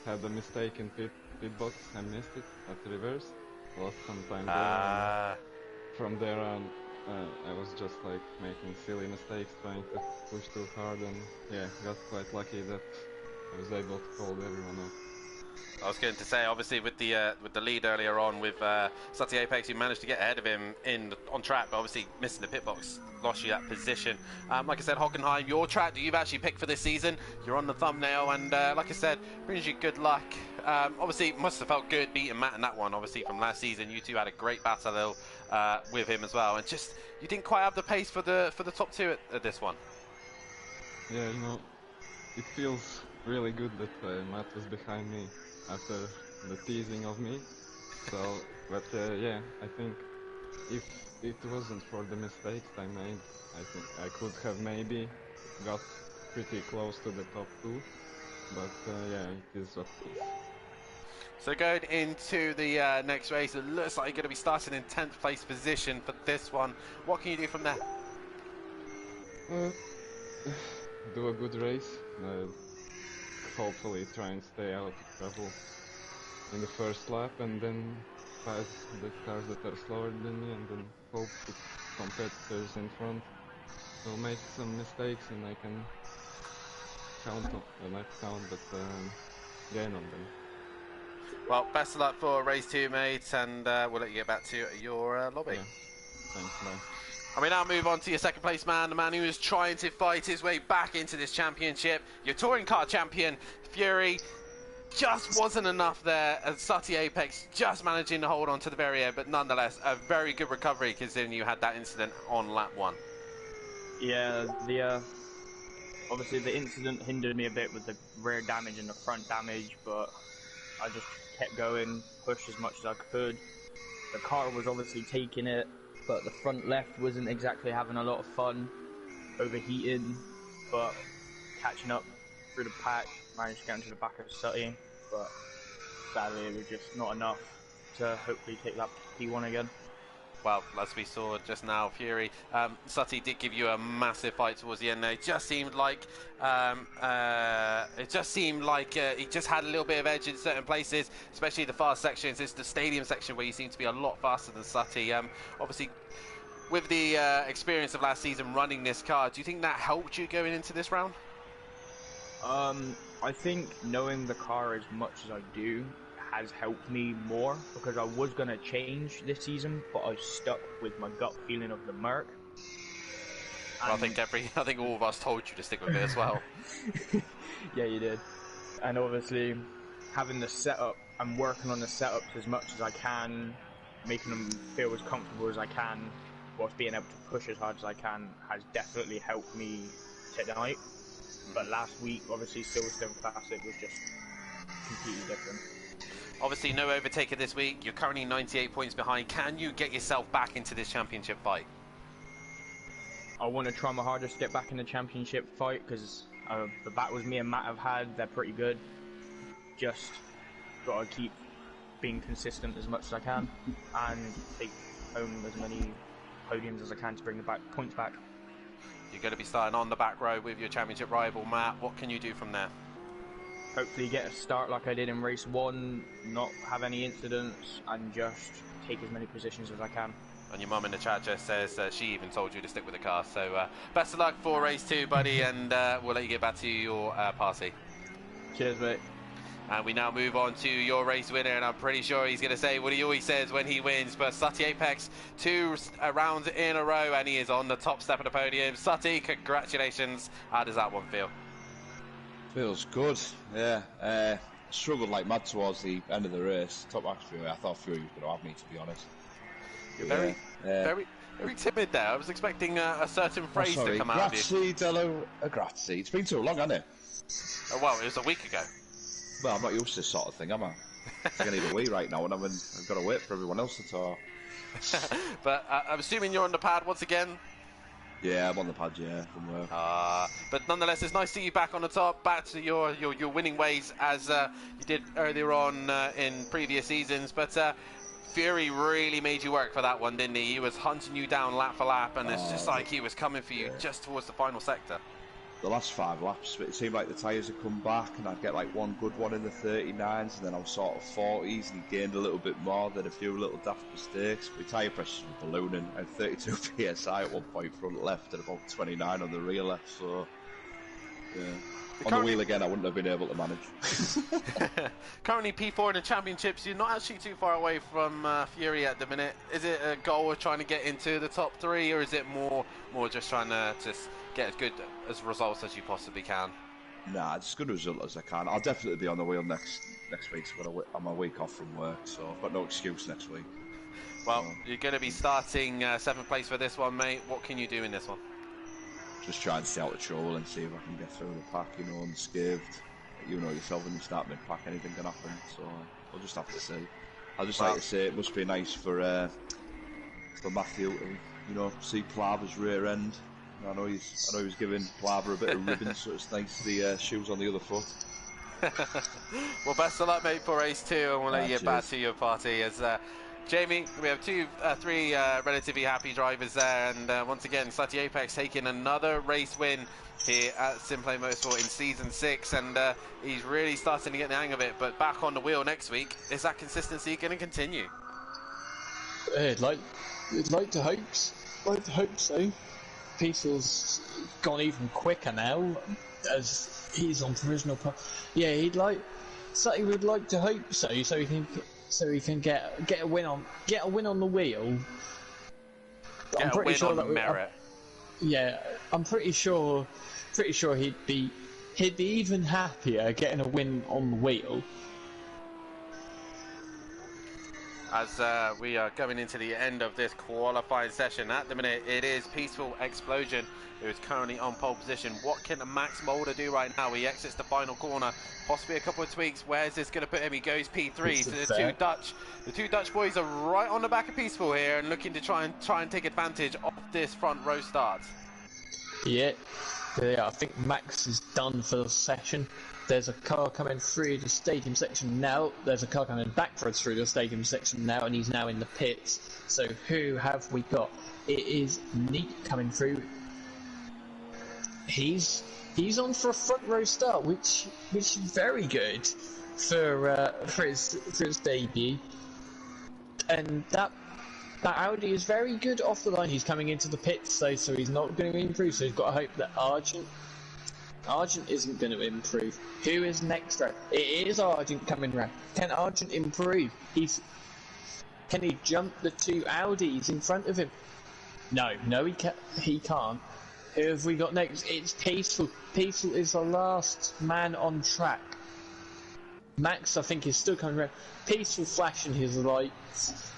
had a mistake in pit box. I missed it at the reverse, lost some time there. And from there on, I was just like making silly mistakes, trying to push too hard, and yeah, got quite lucky that I was able to hold everyone up. I was going to say, obviously, with the lead earlier on with Sati Apex, you managed to get ahead of him on track, but obviously missing the pit box lost you that position. Like I said, Hockenheim, your track that you've actually picked for this season, you're on the thumbnail, and like I said, brings you good luck. Obviously, it must have felt good beating Matt in that one. Obviously, from last season, you two had a great battle with him as well, and just you didn't quite have the pace for the top 2 at this one. Yeah, you know, it feels really good that Matt was behind me after the teasing of me. So, but yeah, I think if it wasn't for the mistakes I made, I think I could have maybe got pretty close to the top 2. But yeah, it is what it is. So going into the next race, it looks like you're going to be starting in 10th place position for this one. What can you do from there? Do a good race, hopefully try and stay out of trouble in the first lap, and then pass the cars that are slower than me, and then hope the competitors in front will make some mistakes and I can count on, not count, but gain on them. Well, best of luck for race 2, mate, and we'll let you get back to your lobby. Yeah. Thanks, bye. And we now move on to your second place man, the man who is trying to fight his way back into this championship, your touring car champion, Fury. Just wasn't enough there, as Sutty Apex just managing to hold on to the very end, but nonetheless, a very good recovery considering you had that incident on lap 1. Yeah, obviously the incident hindered me a bit with the rear damage and the front damage, but I just kept going, pushed as much as I could. The car was obviously taking it, but the front left wasn't exactly having a lot of fun, overheating, but catching up through the pack, managed to get into the back of Sutty, but sadly it was just not enough to hopefully take that P1 again. Well, as we saw just now, Fury, Sutty did give you a massive fight towards the end there. It just seemed like he just had a little bit of edge in certain places, especially the fast sections. It's the stadium section where you seem to be a lot faster than Sutty. Obviously, with the experience of last season running this car, do you think that helped you going into this round? I think knowing the car as much as I do has helped me more, because I was going to change this season, but I stuck with my gut feeling of the Merc. Well, I think all of us told you to stick with it as well. Yeah, you did. And obviously, having the setup, I'm working on the setups as much as I can, making them feel as comfortable as I can, whilst being able to push as hard as I can, has definitely helped me tonight. But last week, obviously, Silverstone Classic was just completely different. Obviously, no overtaker this week. You're currently 98 points behind. Can you get yourself back into this championship fight? I want to try my hardest to get back in the championship fight, because the battles me and Matt have had, they're pretty good. Just got to keep being consistent as much as I can and take home as many podiums as I can to bring the points back. You're going to be starting on the back row with your championship rival, Matt. What can you do from there? Hopefully get a start like I did in race 1, not have any incidents, and just take as many positions as I can. And your mum in the chat just says she even told you to stick with the car. So best of luck for race 2, buddy, and we'll let you get back to your party. Cheers, mate. And we now move on to your race winner, and I'm pretty sure he's going to say what he always says when he wins, but Sutty Apex, 2 rounds in a row, and he is on the top step of the podium. Sutty, congratulations. How does that one feel? Feels good, yeah. Struggled like mad towards the end of the race. Top match Fury. I thought Fury was going to have me, to be honest. You're very timid there. I was expecting a certain phrase to come out of you. Grazie. It's been too long, hasn't it? Oh, well, it was a week ago. Well, I'm not used to this sort of thing, am I? I need a wee right now, and I've got to wait for everyone else to talk. But I'm assuming you're on the pad once again? Yeah, I'm on the pad, yeah, from work. But nonetheless, it's nice to see you back on the top, back to your winning ways as you did earlier on in previous seasons. But Fury really made you work for that one, didn't he? He was hunting you down lap for lap, and it's just like he was coming for you just towards the final sector. The last 5 laps, it seemed like the tyres had come back, and I'd get like one good one in the 39s, and then I was sort of 40s, and he gained a little bit more, then a few little daft mistakes. My tyre pressures were ballooning. I had 32 psi at one point front left, and about 29 on the rear left, so yeah. On the wheel again, I wouldn't have been able to manage. Currently P4 in the championships. You're not actually too far away from Fury at the minute. Is it a goal of trying to get into the top 3, or is it more just trying to just get as good as results as you possibly can? Nah, as good a result as I can. I'll definitely be on the wheel next week, so I'm a week off from work, so I've got no excuse next week. Well, you're going to be starting 7th place for this one, mate. What can you do in this one? Just try and stay out of trouble and see if I can get through the pack, unscathed. You know yourself, when you start mid-pack, anything can happen, so we'll just have to see. I'd just like to say it must be nice for Matthew to, see Plava's rear end. I know he was giving Plava a bit of ribbon, so it's nice the shoes on the other foot. Well, best of luck, mate, for race 2, and we'll let you get back to your party as Jamie, we have three relatively happy drivers there, and once again, Slutty Apex taking another race win here at Simplay Motorsport in Season 6, and he's really starting to get the hang of it, but back on the wheel next week. Is that consistency going to continue? I'd like to hope so. Peaceful's gone even quicker now, as he's on provisional. Yeah, Slutty would like to hope so he can get a win on the wheel. I'm pretty sure that merit. Yeah, I'm pretty sure he'd be even happier getting a win on the wheel. As we are going into the end of this qualifying session, at the minute it is Peaceful Explosion who is currently on pole position. What can Max Mulder do right now? He exits the final corner, possibly a couple of tweaks. Where's this going to put him? He goes P3. So the two Dutch boys are right on the back of Peaceful here and looking to try and take advantage of this front row start. Yeah, I think Max is done for the session. There's a car coming through the stadium section now. There's a car coming backwards through the stadium section now, and he's now in the pits. So who have we got? It is Neat coming through. He's on for a front row start, which is very good for his debut. And that Audi is very good off the line. He's coming into the pits, so he's not going to improve. So he's got to hope that Argent isn't going to improve. Who is next round? It is Argent coming round. Can Argent improve? Can he jump the two Audis in front of him? No, he can't. Who have we got next? It's Peaceful. Peaceful is the last man on track. Max, I think, is still coming around. Peaceful flashing his lights.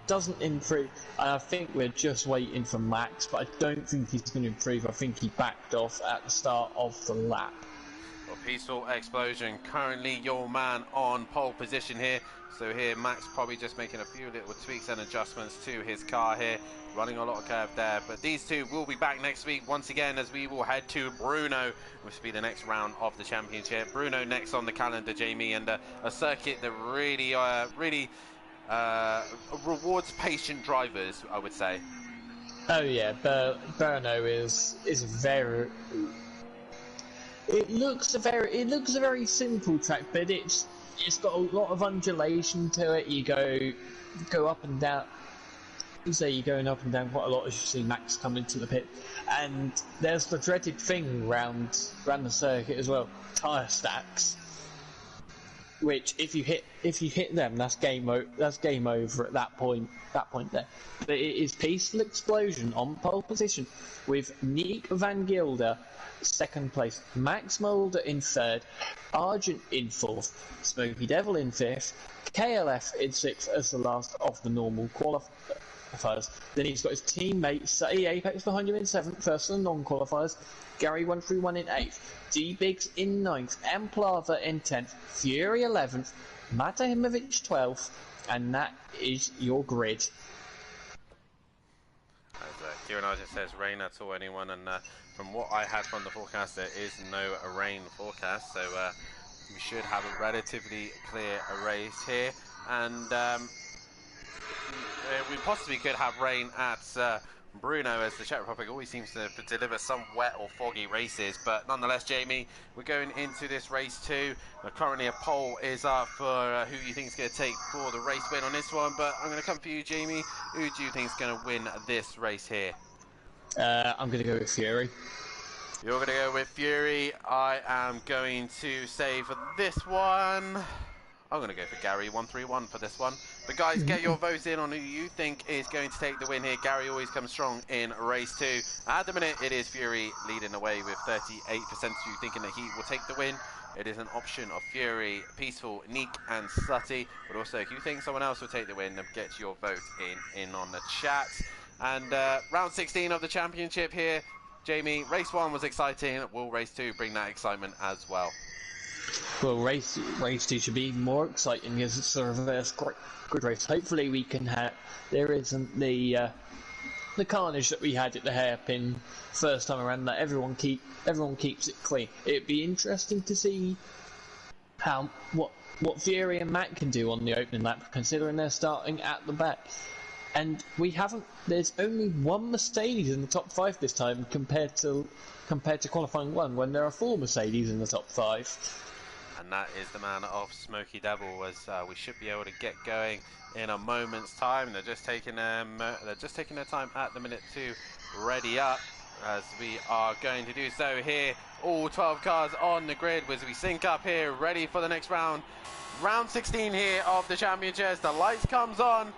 Doesn't improve. I think we're just waiting for Max, but I don't think he's going to improve. I think he backed off at the start of the lap. Well, Peaceful Explosion, currently your man on pole position here. So here, Max probably just making a few little tweaks and adjustments to his car here. Running a lot of curve there. But these two will be back next week once again, as we will head to Brno, which will be the next round of the championship. Brno next on the calendar, Jamie, and a circuit that really rewards patient drivers, I would say. Oh yeah, Brno is very. It looks a very simple track, but it's got a lot of undulation to it. You go up and down. So you're going up and down quite a lot as you see Max come into the pit, and there's the dreaded thing round the circuit as well, tyre stacks. Which if you hit them, that's game over at that point there. But it is Peaceful Explosion on pole position with Nick Van Gilder second place, Max Mulder in third, Argent in fourth, Smoky Devil in fifth, KLF in sixth as the last of the normal qualifiers. Then he's got his teammate Slutty Apex behind him in seventh, first of the non-qualifiers, Gary 131 in 8th, D-Biggs in 9th, M. Plava in 10th, Fury 11th, Matahimovic 12th, and that is your grid. As Kieran Argent says, rain at all, anyone, and from what I had from the forecast, there is no rain forecast, so we should have a relatively clear race here, and we possibly could have rain at Brno, as the Czech Republic always seems to deliver some wet or foggy races. But nonetheless, Jamie, we're going into this race 2. Currently a poll is up for who you think is going to take for the race win on this one, but I'm going to come for you, Jamie. Who do you think is going to win this race here? I'm going to go with Fury. You're going to go with Fury. I am going to say for this one, I'm going to go for Gary 131 for this one. But guys, get your votes in on who you think is going to take the win here. Gary always comes strong in race 2. At the minute, it is Fury leading the way with 38% of you thinking that he will take the win. It is an option of Fury, Peaceful, Neek and Slutty. But also, if you think someone else will take the win, then get your vote in on the chat. And round 16 of the championship here. Jamie, race 1 was exciting. Will race 2 bring that excitement as well? Well, race 2 should be even more exciting as it's a reverse good race. Hopefully we can have, there isn't the carnage that we had at the hairpin first time around, that everyone keeps it clean. It'd be interesting to see what Fury and Matt can do on the opening lap, considering they're starting at the back. And we haven't. There's only one Mercedes in the top 5 this time, compared to qualifying 1, when there are 4 Mercedes in the top 5. And that is the man of Smoky Devil, as we should be able to get going in a moment's time. They're just taking their time at the minute to ready up, as we are going to do so here. All 12 cars on the grid as we sync up here, ready for the next round. Round 16 here of the championships. The lights comes on.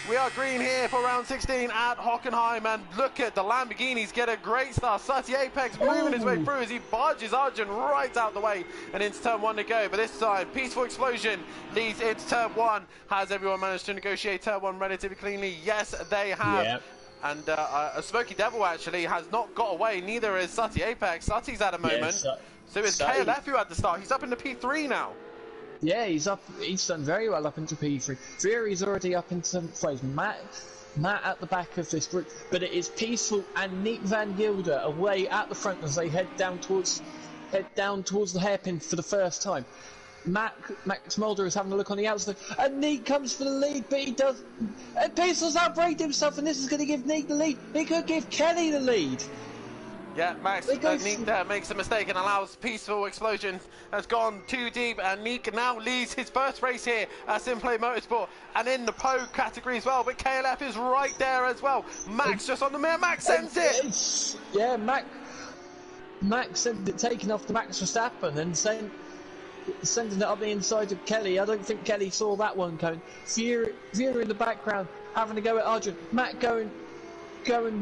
We are green here for round 16 at Hockenheim, and look at the Lamborghinis get a great start. Sutty Apex moving his way through as he barges Arjun right out the way and into turn 1 to go. But this time, Peaceful Explosion leads into turn 1. Has everyone managed to negotiate turn 1 relatively cleanly? Yes, they have. Yep. And a Smoky Devil actually has not got away, neither is Sutty Apex. Sutty's had a moment. So is KLF who had the start. He's up into P3 now. Yeah, he's up. He's done very well up into P3. Fury's already up into 7th place. Matt at the back of this group, but it is Peaceful and Nick Van Gilder away at the front as they head down towards the hairpin for the first time. Max Mulder is having a look on the outside, and Nick comes for the lead, but he does. And Peaceful's outbraked himself, and this is going to give Nick the lead. He could give Kelly the lead. Yeah, Max Neek there makes a mistake and allows Peaceful Explosion. Has gone too deep, and Neek now leads his first race here at Simplay Motorsport and in the Pro category as well. But KLF is right there as well. Max just on the mirror. Max sends it. Yeah, Max sent it, taking off the Max Verstappen and sending it up the inside of Kelly. I don't think Kelly saw that one coming. Fury in the background having to go at Arjun. Matt going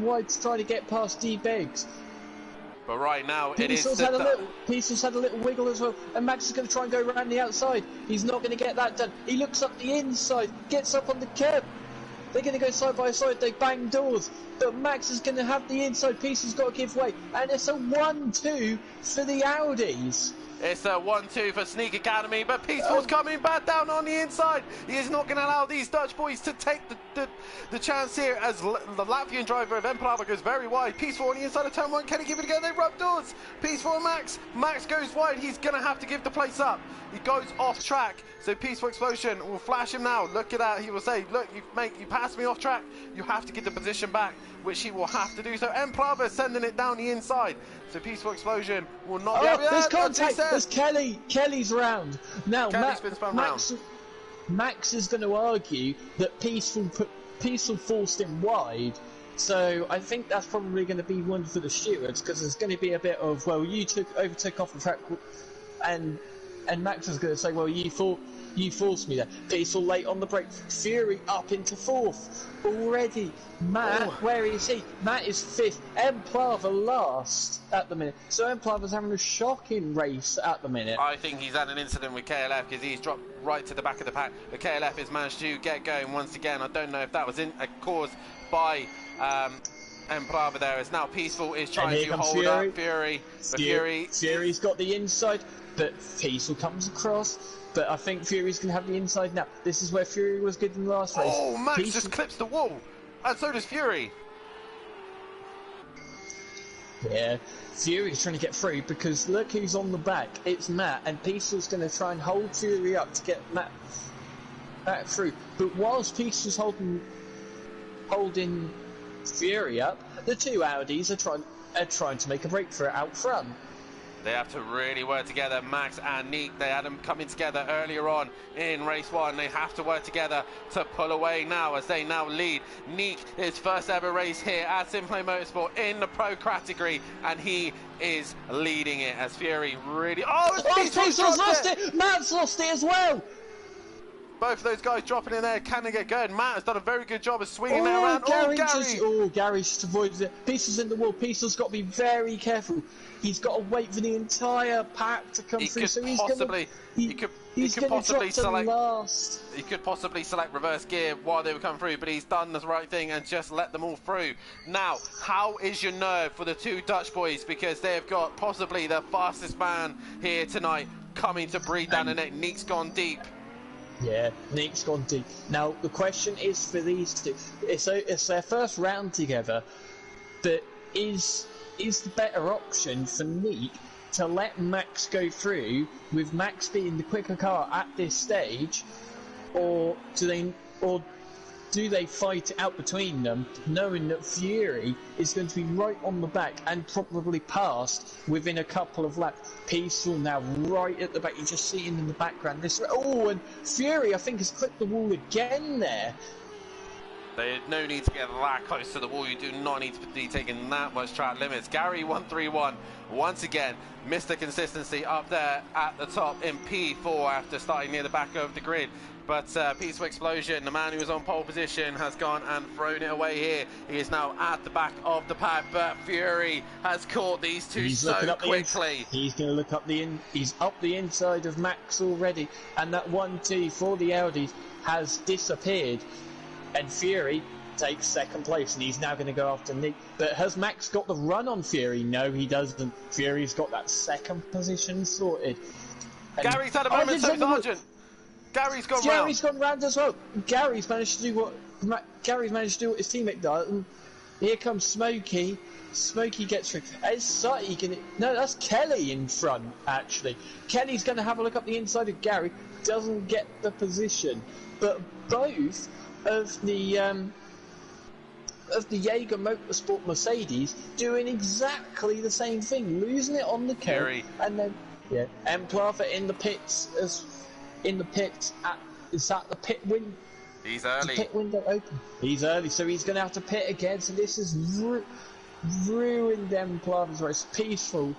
wide to try to get past D-Beggs. But right now, Peaceful's had a little wiggle as well, and Max is going to try and go around the outside. He's not going to get that done. He looks up the inside, gets up on the curb. They're going to go side by side. They bang doors, but Max is going to have the inside. Peaceful's got to give way, and it's a 1-2 for the Audis. It's a 1-2 for Sneak Academy, but Peaceful's coming back down on the inside. He is not going to allow these Dutch boys to take the chance here, as the Latvian driver of Empalava goes very wide. Peaceful on the inside of turn 1. Can he give it a go? They rub doors. Peaceful and Max. Max goes wide. He's going to have to give the place up. He goes off track. So Peaceful Explosion will flash him now. Look at that. He will say, look, you passed me off track. You have to get the position back, which he will have to do. So Empalava is sending it down the inside. So Peaceful Explosion will not be able to... There's contact. There's Kelly. Kelly's round. Now, Max is going to argue that Peaceful forced him wide. So I think that's probably going to be one for the stewards, because there's going to be a bit of, well, you overtook off the track, and Max is going to say, well, you forced me there. Peaceful late on the brake. Fury up into 4th already. Matt, where is he? Matt is 5th. Empalava last at the minute. So Empalava's having a shocking race at the minute. I think he's had an incident with KLF, because he's dropped right to the back of the pack. But KLF has managed to get going once again. I don't know if that was caused by Empalava there. As now Peaceful is trying to hold up Fury. But Fury's got the inside, but Peaceful comes across. But I think Fury's going to have the inside now. This is where Fury was good in the last race. Oh, Max just clips the wall. And so does Fury. Yeah, Fury's trying to get through, because look who's on the back. It's Matt, and Peaceful's going to try and hold Fury up to get Matt through. But whilst Peaceful's holding Fury up, the two Audis are trying to make a break for it out front. They have to really work together. Max and Neek, they had them coming together earlier on in race 1. They have to work together to pull away now, as they now lead. Neek, his first ever race here at Simplay Motorsport in the Pro category, and he is leading it as Fury really... Peaceful's lost it! Matt's lost it as well! Both of those guys dropping in there. Can they get going? Matt has done a very good job of swinging that around. Gary just avoids it. Peaceful's in the wall. Peaceful's got to be very careful. He's got to wait for the entire pack to come through. So he could possibly select reverse gear while they were coming through, but he's done the right thing and just let them all through. Now, how is your nerve for the two Dutch boys? Because they've got possibly the fastest man here tonight coming to breathe down the neck. Neek's gone deep. Yeah, Neek's gone deep. Now, the question is for these two. It's their first round together, but is the better option for Neek to let Max go through, with Max being the quicker car at this stage, or do they fight it out between them, knowing that Fury is going to be right on the back and probably past within a couple of laps? Peaceful now right at the back. You just see him in the background. And Fury, I think, has clipped the wall again there. There's no need to get that close to the wall. You do not need to be taking that much track limits. Gary 131 once again Mr. Consistency up there at the top in P4 after starting near the back of the grid. But Peaceful Explosion, the man who was on pole position, has gone and thrown it away here. He is now at the back of the pack, but Fury has caught these two so quickly. He's going to look up he's up the inside of Max already, and that 1-2 for the Audis has disappeared. And Fury takes second place, and he's now going to go after Nick. But has Max got the run on Fury? No, he doesn't. Fury's got that second position sorted. And Gary's had a moment, so Sergeant. Gary's gone round as well. Gary's managed to do what his teammate does. And here comes Smokey. Smokey gets through. Is Sutty gonna... No, that's Kelly in front, actually. Kelly's going to have a look up the inside of Gary. Doesn't get the position. But both of the Jaeger Motorsport Mercedes doing exactly the same thing, losing it on the curve, and then Emplava in the pits at the pit window. He's early. Pit window open. He's early, so he's going to have to pit again. So this has ruined Emplava's race. Peaceful,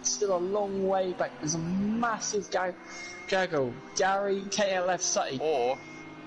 still a long way back. There's a massive gaggle. Gary, KLF, Sutty. Or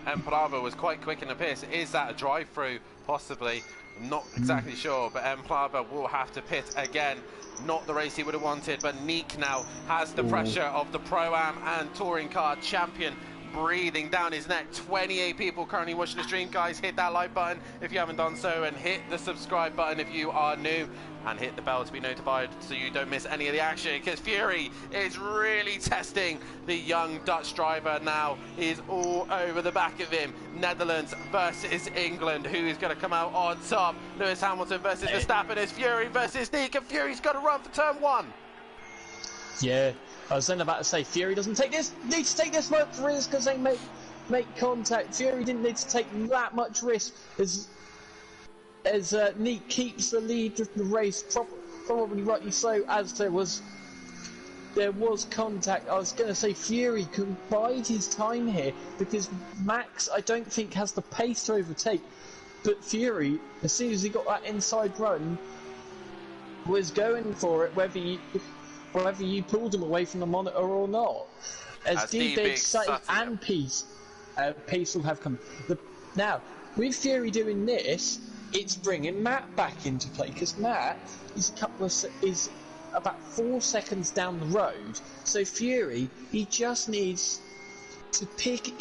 Emplava was quite quick in the pits. Is that a drive-through? Possibly. I'm not exactly sure, but Emplava will have to pit again. Not the race he would have wanted, but Neek now has the pressure of the Pro-Am and Touring Car champion breathing down his neck. 28 people currently watching the stream. Guys, hit that like button if you haven't done so, and hit the subscribe button if you are new, and hit the bell to be notified so you don't miss any of the action, because Fury is really testing the young Dutch driver now. He's all over the back of him. Netherlands versus England. Who is going to come out on top? Lewis Hamilton versus Verstappen. Is Fury versus Neek, and Fury's got to run for turn 1. Yeah, I was then about to say Fury doesn't need to take this much risk because they make contact. Fury didn't need to take that much risk as Neek keeps the lead of the race, probably rightly so, as there was contact. I was going to say Fury can bide his time here because Max, I don't think, has the pace to overtake, but Fury, as soon as he got that inside run, was going for it, whether you pulled him away from the monitor or not. As D-Big, Sutty and Peace will have come. Now, with Fury doing this, it's bringing Matt back into play, because Matt is about 4 seconds down the road. So Fury, he just needs to pick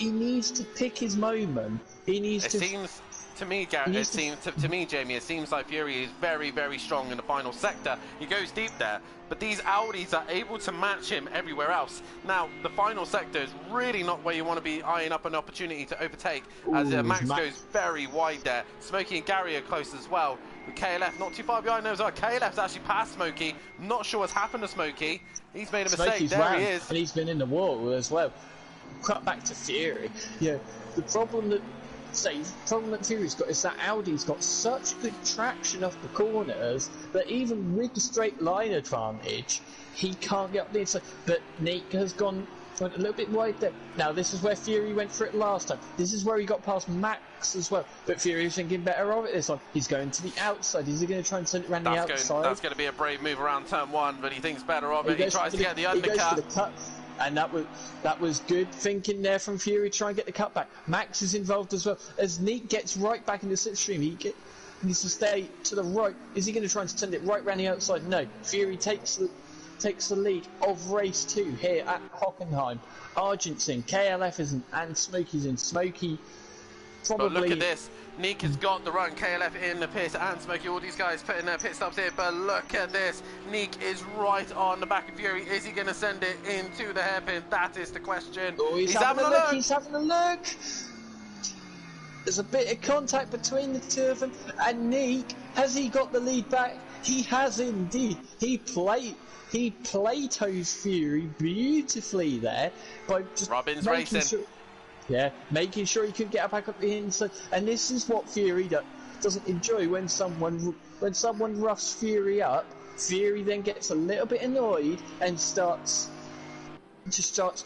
his moment. Seems to me, Jamie, it seems like Fury is very, very strong in the final sector. He goes deep there, but these Audis are able to match him everywhere else. Now, the final sector is really not where you want to be eyeing up an opportunity to overtake, as Max goes very wide there. Smokey and Gary are close as well. With KLF not too far behind those. KLF's actually past Smokey. Not sure what's happened to Smokey. He's made a mistake. Smokey's there he is. And he's been in the wall as well. Cut back to Fury. Yeah, the problem that Fury's got is that Audi's got such good traction off the corners that even with the straight line advantage, he can't get up the inside. But Neek has went a little bit wide there. Now, this is where Fury went for it last time. This is where he got past Max as well. But Fury was thinking better of it this time. He's going to the outside. Is he going to try and send it around the outside? That's going to be a brave move around turn 1, but he thinks better of it. He tries to get the undercut. And that was good thinking there from Fury, try and get the cutback. Max is involved as well. As Neek gets right back in the slipstream, he needs to stay to the right. Is he going to try and send it right round the outside? No. Fury takes the lead of race 2 here at Hockenheim. Argent's in, KLF isn't, and Smokey's in. Smokey probably... But look at this. Neek has got the run, KLF in the pit, and Smokey, all these guys putting their pit stops here, but look at this. Neek is right on the back of Fury. Is he going to send it into the hairpin? That is the question. Oh, he's having a look. He's having a look. There's a bit of contact between the two of them, and Nick, has he got the lead back? He has indeed. He Plato's Fury beautifully there by just Robin's making racing. sure, making sure he could get back up the inside. And this is what Fury doesn't enjoy when someone roughs Fury up. Fury then gets a little bit annoyed and starts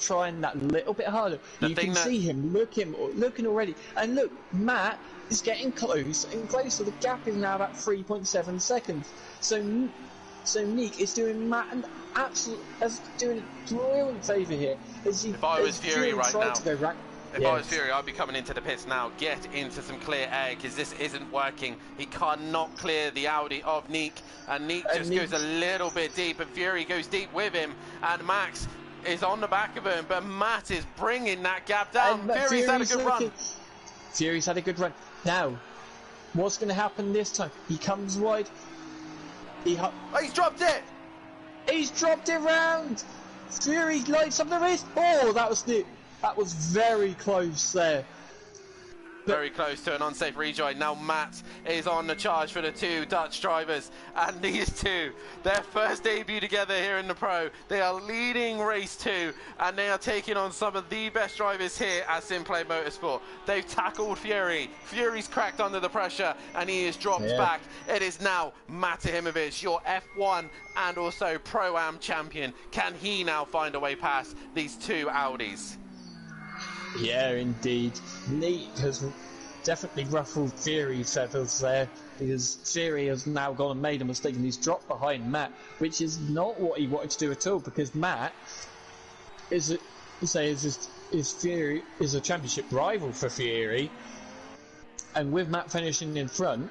trying that little bit harder. You can see him looking already. And look, Matt is getting close and closer. The gap is now about 3.7 seconds. So Nick is doing Matt an absolute, doing a brilliant favour here. If I was Fury right now, if Yeah. I was Fury, I'd be coming into the pits now. Get into some clear air, because this isn't working. He cannot clear the Audi of Nick, and Nick just goes a little bit deep, and Fury goes deep with him, and Max is on the back of him, but Matt is bringing that gap down. Fury's had a good run. Fury's had a good run. Now, what's going to happen this time? He comes wide. He's dropped it! He's dropped it round! Fury lights up the race. Oh, that was very close there. Very close to an unsafe rejoin. Now Matt is on the charge for the two Dutch drivers, and these two, their first debut together here in the Pro, they are leading race 2, and they are taking on some of the best drivers here at Simplay Motorsport. They've tackled Fury. Fury's cracked under the pressure, and he is dropped back. It is now Matt Ahimovic, your F1 and also Pro-Am champion. Can he now find a way past these two Audis? Yeah, indeed. Nick has definitely ruffled Fury's feathers there, because Fury has now gone and made a mistake, and he's dropped behind Matt, which is not what he wanted to do at all, because Matt is a championship rival for Fury, and with Matt finishing in front,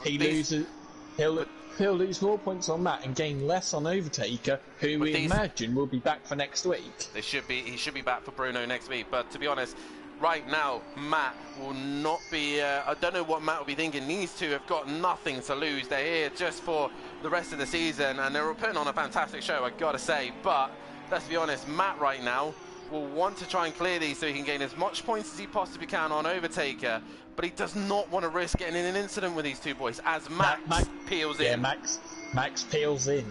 he'll lose more points on Matt and gain less on Overtaker, who we imagine will be back for next week. He should be back for Bruno next week, but to be honest, right now Matt will not be, I don't know what Matt will be thinking. These two have got nothing to lose. They're here just for the rest of the season, and they're putting on a fantastic show, I gotta say. But let's be honest, Matt right now will want to try and clear these so he can gain as much points as he possibly can on Overtaker, but he does not want to risk getting in an incident with these two boys as Max peels in. Yeah, Max peels in.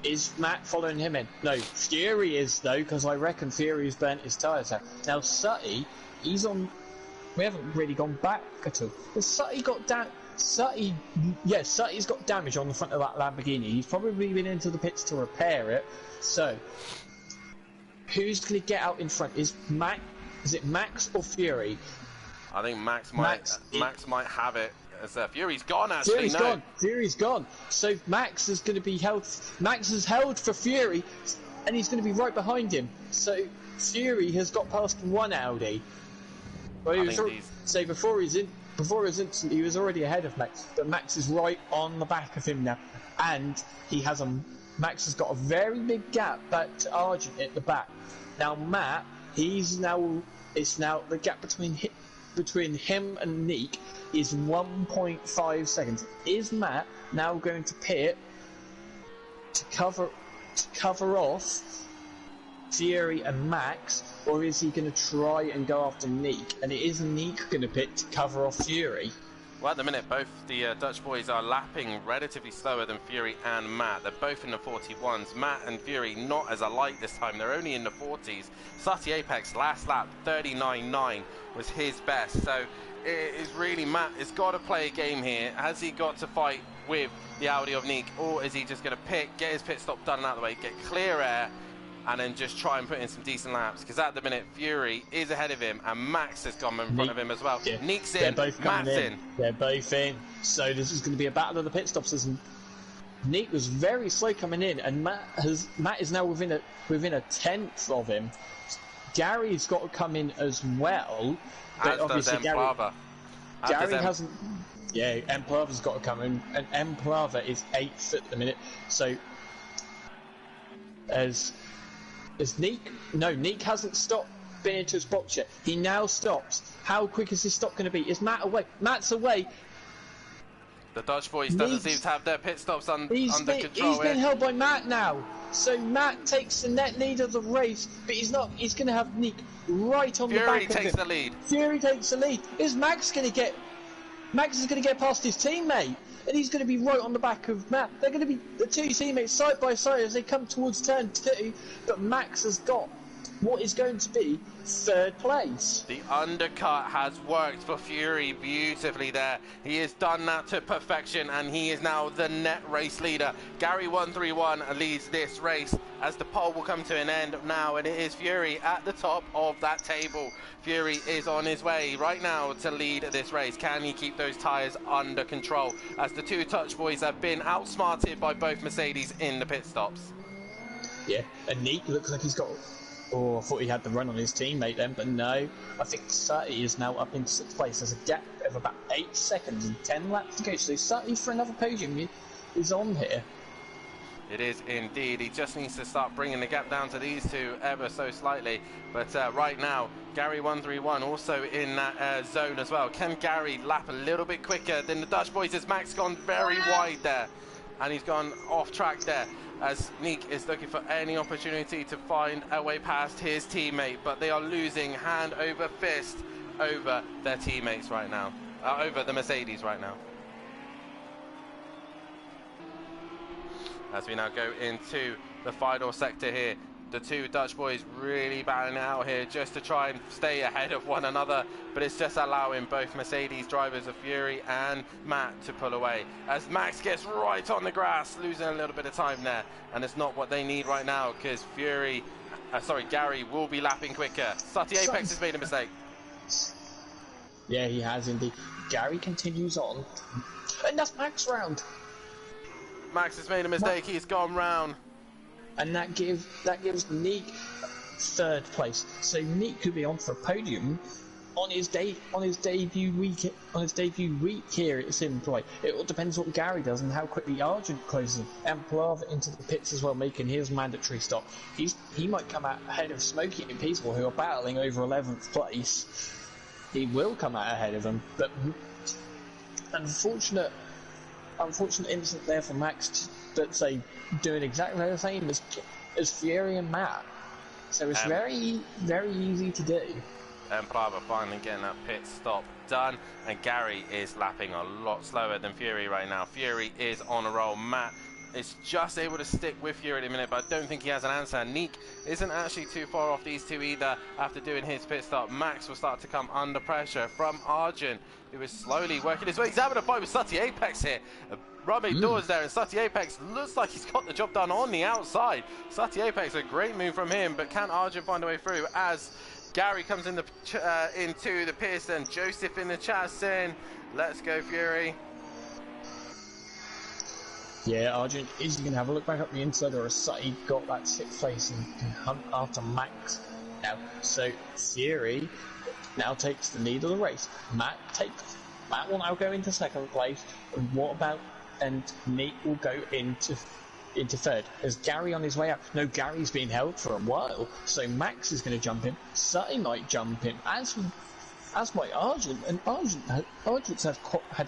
Is Matt following him in? No, Fury is, though, because I reckon Fury's burnt his tyres out. Now, Sutty, he's on... We haven't really gone back at all. But Sutty got Sutty's got damage on the front of that Lamborghini. He's probably been into the pits to repair it. So, who's going to get out in front? Is it Max or Fury? I think Max might have it. As Fury's gone, actually. Fury's gone. So Max is going to be held. Max is held for Fury, and he's going to be right behind him. So Fury has got past one Audi. Well, before his incident, he was already ahead of Max, but Max is right on the back of him now, and Max has got a very big gap back to Argent at the back. Now Matt, it's now the gap between him and Nick is 1.5 seconds. Is Matt now going to pit to cover off Fury and Max, or is he going to try and go after Nick? And it is Nick going to pit to cover off Fury. Well, at the minute, both the Dutch boys are lapping relatively slower than Fury and Matt. They're both in the 41s. Matt and Fury not as alike this time. They're only in the 40s. Sati Apex last lap, 39.9 was his best. So it is really Matt has got to play a game here. Has he got to fight with the Audi of Nick, or is he just going to get his pit stop done out of the way, get clear air, and then just try and put in some decent laps? Because at the minute, Fury is ahead of him, and Max has gone in front of him as well. Yeah. Nick's in, Matt's in. They're both in. So this is going to be a battle of the pit stops. Nick was very slow coming in, and Matt is now within a tenth of him. Gary's got to come in as well, but obviously Gary hasn't. Yeah, Emplava's got to come in, and Emplava is 8th at the minute. So as Nick hasn't stopped being into his box yet. He now stops. How quick is his stop going to be? Is Matt away? Matt's away. The Dutch boys doesn't seem to have their pit stops under He's control. been held by Matt now. So Matt takes the net lead of the race, but he's not. He's going to have Nick right on the back of him. Fury takes the lead. Fury takes the lead. Is Max going to get? Max is going to get past his teammate, and he's going to be right on the back of Matt. They're going to be the two teammates side by side as they come towards turn 2. But Max has got what is going to be 3rd place. The undercut has worked for Fury beautifully there. He has done that to perfection, and he is now the net race leader. Gary 131 leads this race as the pole will come to an end now, and it is Fury at the top of that table. Fury is on his way right now to lead this race. Can he keep those tyres under control as the two Dutch boys have been outsmarted by both Mercedes in the pit stops? Yeah, and Nick looks like he's got... Oh, I thought he had the run on his teammate then, but no. I think Sutty is now up in 6th place. There's a gap of about 8 seconds and 10 laps to go. So Sutty for another podium is on here. It is indeed. He just needs to start bringing the gap down to these two ever so slightly. But right now, Gary 131 also in that zone as well. Can Gary lap a little bit quicker than the Dutch boys? As Max gone very wide there, and he's gone off track there, as Nick is looking for any opportunity to find a way past his teammate, but they are losing hand over fist over their teammates right now, over the Mercedes right now. As we now go into the final sector here, the two Dutch boys really battling it out here just to try and stay ahead of one another, but it's just allowing both Mercedes drivers of Fury and Matt to pull away as Max gets right on the grass, losing a little bit of time there, and it's not what they need right now because Gary will be lapping quicker. Sutty Apex has made a mistake. Yeah, he has indeed. Gary continues on, and that's Max round. Max has made a mistake. He's gone round. And that gives Nick 3rd place. So Nick could be on for a podium on his debut week here at Simplay. It all depends what Gary does and how quickly Argent closes and Plava into the pits as well, making his mandatory stop. He might come out ahead of Smokey and Peaceful, who are battling over 11th place. He will come out ahead of them, but unfortunate incident there for Max, but say doing exactly the same as Fury and Matt. So it's very, very easy to do. And Plava finally getting that pit stop done, and Gary is lapping a lot slower than Fury right now. Fury is on a roll. Matt is just able to stick with Fury in a minute, but I don't think he has an answer. Neek isn't actually too far off these two either after doing his pit stop. Max will start to come under pressure from Arjun, who is slowly working his way. He's having a fight with Sutty Apex here. Rubbing doors there, and Sutty Apex looks like he's got the job done on the outside. Sutty Apex, a great move from him, but can Arjun find a way through as Gary comes into the pits, and Joseph in the chat saying, let's go Fury. Yeah, Arjun is going to have a look back up the inside, or Sutty got that 6th place and can hunt after Max now. So Fury now takes the lead of the race. Matt will now go into 2nd place. And Nate will go into 3rd. As Gary on his way out. No, Gary's been held for a while, so Max is going to jump in. Sutty might jump in, as might Argent, and Argent's had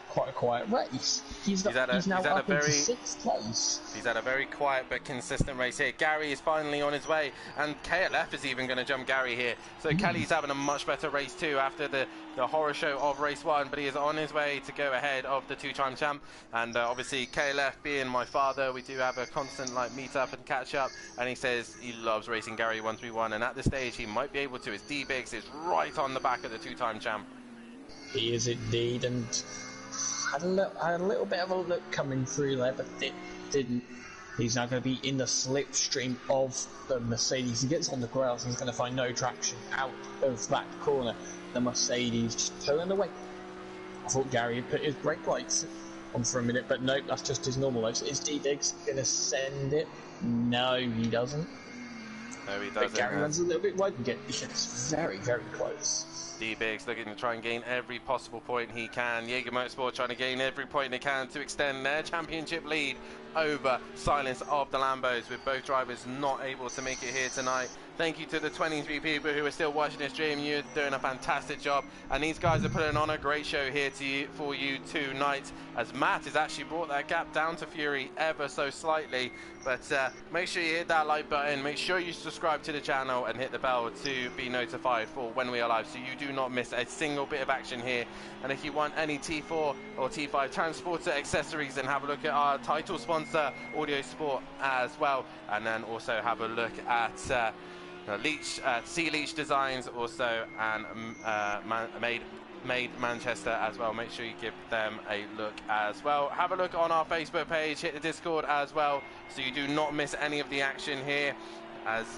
quite a quiet race. He's now up into 6th place. He's had a very quiet but consistent race here. Gary is finally on his way, and KLF is even going to jump Gary here. So Kelly's having a much better race too after the horror show of race 1, but he is on his way to go ahead of the 2-time champ. And obviously KLF being my father, we do have a constant meet up and catch up, and he says he loves racing Gary 131, and at this stage he might be able to, as D-Biggs is right on the back of the 2-time champ. He is indeed, and had a little bit of a look coming through there, but it didn't. He's now going to be in the slipstream of the Mercedes. He gets on the grass, he's going to find no traction out of that corner. The Mercedes just pulling away. I thought Gary had put his brake lights on for a minute, but nope, that's just his normal lights. Is D-Biggs going to send it? No, he doesn't. No, he doesn't. But Gary runs a little bit wide and gets very, very close. D-Biggs looking to try and gain every possible point he can. Jaeger Motorsport trying to gain every point they can to extend their championship lead over Silence of the Lambos, with both drivers not able to make it here tonight. Thank you to the 23 people who are still watching this stream. You're doing a fantastic job. And these guys are putting on a great show here for you tonight, as Matt has actually brought that gap down to Fury ever so slightly. But make sure you hit that like button. Make sure you subscribe to the channel and hit the bell to be notified for when we are live, so you do not miss a single bit of action here. And if you want any T4 or T5 transporter accessories, then have a look at our title sponsor, Audio Sport, as well. And then also have a look at Sea Leech Designs also, and Made Manchester as well. Make sure you give them a look as well. Have a look on our Facebook page, hit the Discord as well, so you do not miss any of the action here. As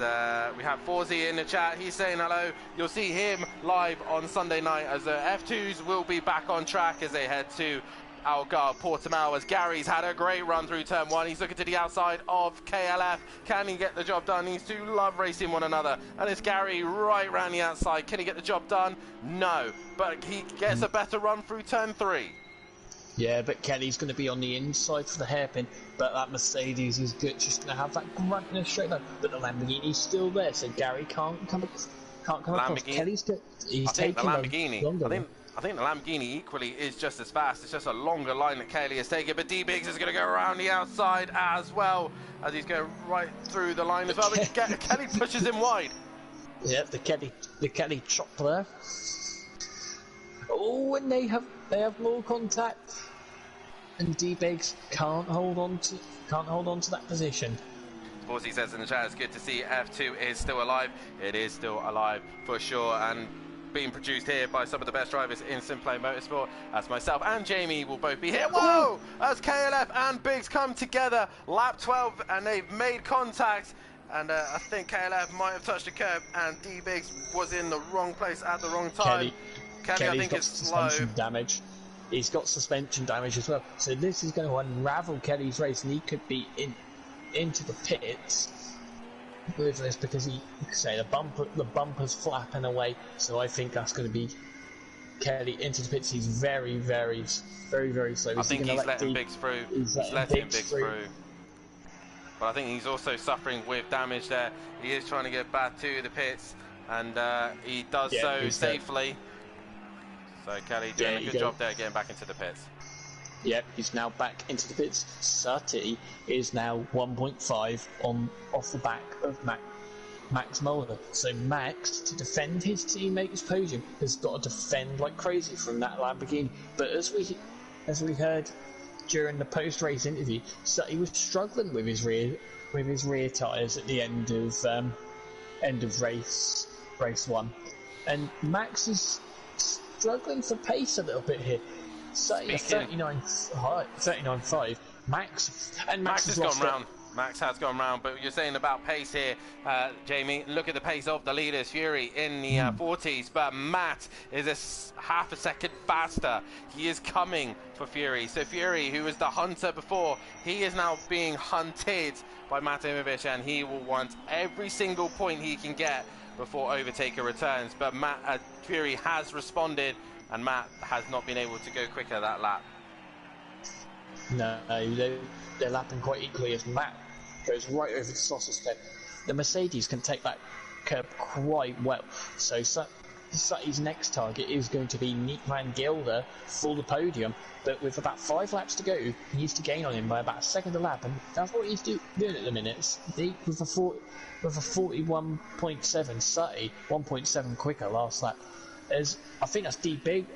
we have Forzy in the chat, he's saying hello. You'll see him live on Sunday night, as the F2s will be back on track as they head to Algarve Portimao, as Gary's had a great run through turn 1. He's looking to the outside of KLF. Can he get the job done? These two love racing one another, and it's Gary right round the outside. Can he get the job done? No, but he gets a better run through turn 3. Yeah, but Kelly's going to be on the inside for the hairpin, but that Mercedes is good, just going to have that grunt in a straight line. But the Lamborghini's still there, so Gary can't come across. Kelly's good. He's taking I think the Lamborghini equally is just as fast. It's just a longer line that Kelly is taking, but D-Biggs is going to go around the outside as well, as he's going right through the line as well. But Kelly pushes him wide. Yep, the Kelly chop there. Oh, and they have more contact, and D-Biggs can't hold on to that position. Horsey says in the chat, it's good to see F2 is still alive. It is still alive for sure, and being produced here by some of the best drivers in Simplay Motorsport, as myself and Jamie will both be here. Whoa! As KLF and Biggs come together, lap 12, and they've made contact. And I think KLF might have touched the curb, and D-Biggs was in the wrong place at the wrong time. Kelly I think, is slow. Damage. He's got suspension damage as well. So this is going to unravel Kelly's race, and he could be into the pits with this, because the bumper's flapping away. So I think that's going to be Kelly into the pits. He's very, very, very, very slow. I think he's letting Biggs through. He's letting Biggs through. But I think he's also suffering with damage there. He is trying to get back to the pits, and he does so safely. So Kelly doing a good job there, getting back into the pits. Yep, he's now back into the pits. Sutty is now 1.5 off the back of Max Mulder. So Max, to defend his teammate's podium, has got to defend like crazy from that Lamborghini. But as we heard during the post-race interview, Sutty was struggling with his rear tyres at the end of race 1, and Max is struggling for pace a little bit here. Sutty 39.5. Max has gone round. Max has gone round, but you're saying about pace here, Jamie. Look at the pace of the leaders. Fury in the 40s, but Matt is half a second faster. He is coming for Fury. So Fury, who was the hunter before, he is now being hunted by Matt Imovic, and he will want every single point he can get before Overtaker returns. But Fury has responded, and Matt has not been able to go quicker that lap. No, they're lapping quite equally, as Matt goes right over the saucer step. The Mercedes can take that curb quite well. So Sutty's next target is going to be Nick Van Gelder for the podium, but with about 5 laps to go, he needs to gain on him by about a second a lap, and that's what he's doing at the minute. With a 41.7 Sutty, 1.7 quicker last lap. I think that's D-Big.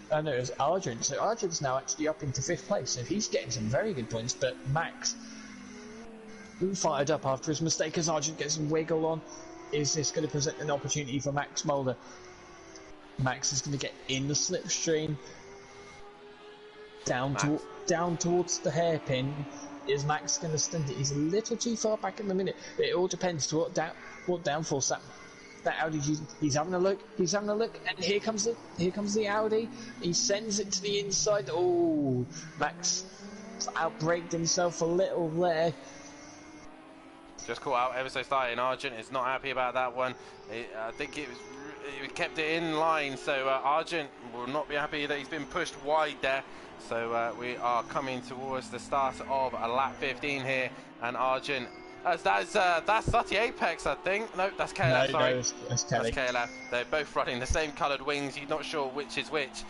I know it was Argent. So Argent's now actually up into 5th place, so he's getting some very good points. But Max, fired up after his mistake, as Argent gets some wiggle on. Is this going to present an opportunity for Max Mulder? Max is going to get in the slipstream, down towards the hairpin. Is Max going to stand it? He's a little too far back in the minute. It all depends to what downforce that Audi's using. He's having a look, and here comes the Audi. He sends it to the inside. Oh, Max outbraked himself a little there. Just caught out ever so slightly, and Argent is not happy about that one. I think it kept it in line, so Argent will not be happy that he's been pushed wide there. So we are coming towards the start of lap 15 here, and Argent That's Sutty Apex, I think. Nope, that's KLF, sorry. No, it's Kelly. That's KLF. They're both running the same coloured wings. You're not sure which is which.